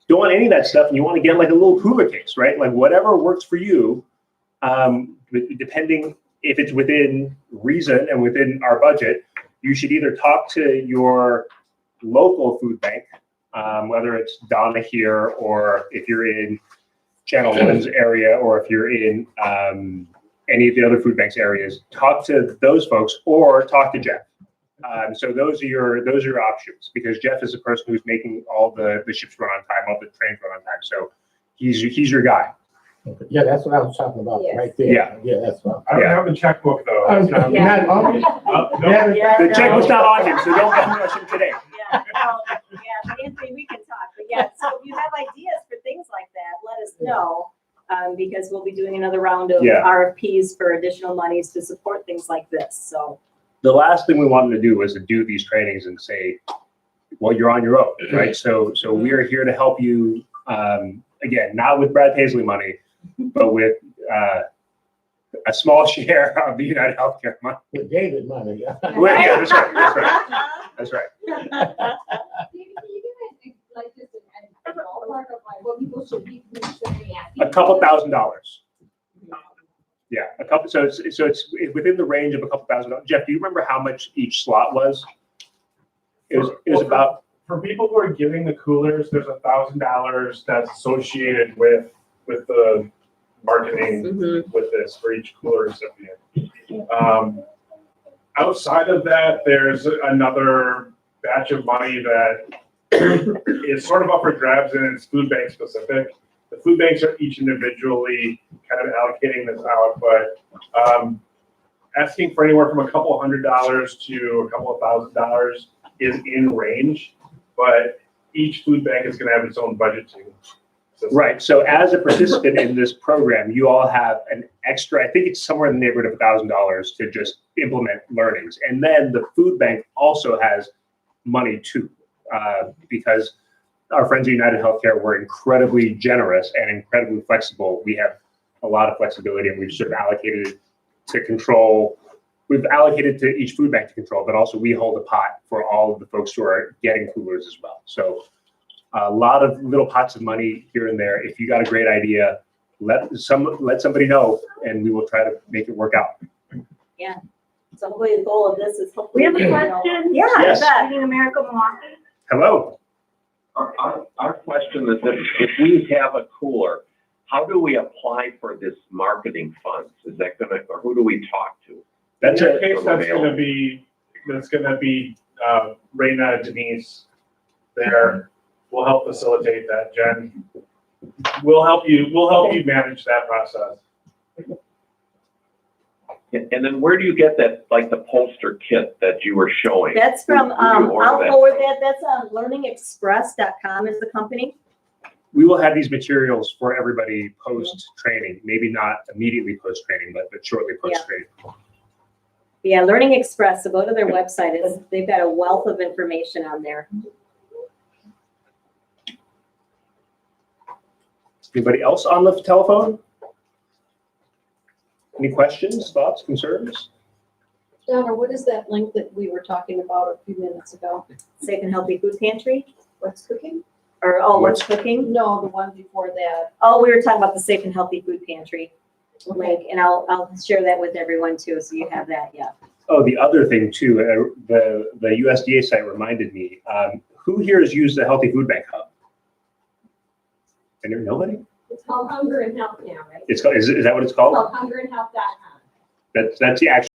don't want any of that stuff and you want to get like a little cooler case, right? Like whatever works for you, depending if it's within reason and within our budget, you should either talk to your local food bank, whether it's Donna here or if you're in Channel 1's area or if you're in any of the other food banks areas, talk to those folks or talk to Jeff. So those are your options because Jeff is the person who's making all the ships run on time, all the trains run on time. So he's your guy. Yeah, that's what I was talking about right there. Yeah, that's what. I don't have a checkbook though. Not on it? The check was not on him, so don't rush him today. But Anthony, we can talk. But so if you have ideas for things like that, let us know because we'll be doing another round of RFPs for additional monies to support things like this. So the last thing we wanted to do was to do these trainings and say, well, you're on your own, right? So we are here to help you. Again, not with Brad Paisley money, but with a small share of the United Healthcare money. With David money. Well, yeah, that's right. That's right. Can you give it like just a ballpark of like what people should be considering asking? A couple $1,000s. Yeah, a couple. So it's within the range of a couple $1,000. Jeff, do you remember how much each slot was? It was about. For people who are giving the coolers, there's $1,000 that's associated with the marketing with this for each cooler recipient. Outside of that, there's another batch of money that is sort of up for grabs and it's food bank specific. The food banks are each individually kind of allocating this out, but asking for anywhere from a couple $100s to a couple $1,000s is in range, but each food bank is going to have its own budgeting system. Right. So as a participant in this program, you all have an extra, I think it's somewhere in the neighborhood of $1,000 to just implement learnings. And then the food bank also has money too, because our friends at United Healthcare were incredibly generous and incredibly flexible. We have a lot of flexibility and we've sort of allocated it to control. We've allocated to each food bank to control, but also we hold a pot for all of the folks who are getting coolers as well. So a lot of little pots of money here and there. If you got a great idea, let somebody know and we will try to make it work out. Yeah. So hopefully the goal of this is hopefully. We have a question. Yeah. Yes. Feeding America Milwaukee. Hello. Our question is that if we have a cooler, how do we apply for this marketing funds? Is that gonna, or who do we talk to? In your case, that's gonna be Raina, Denise there. We'll help facilitate that, Jen. We'll help you manage that process. And then where do you get that, like the poster kit that you were showing? That's from, Who do you order I'll that forward from? that. That's on learningexpress.com is the company. We will have these materials for everybody post-training, maybe not immediately post-training, but shortly post-training. Yeah, Learning Express, so go to their website. They've got a wealth of information on there. Anybody else on the telephone? Any questions, thoughts, concerns? Donna, what is that link that we were talking about a few minutes ago? Safe and Healthy Food Pantry? What's cooking? Or, what's cooking? No, the one before that. Oh, we were talking about the Safe and Healthy Food Pantry link, and I'll share that with everyone too, so you have that, yeah. Oh, the other thing too, the USDA site reminded me, who here has used the Healthy Food Bank Hub? Nobody? It's called Hunger and Health now, right? It's called, is that what it's called? It's called hungerandhealth.com. That's the actual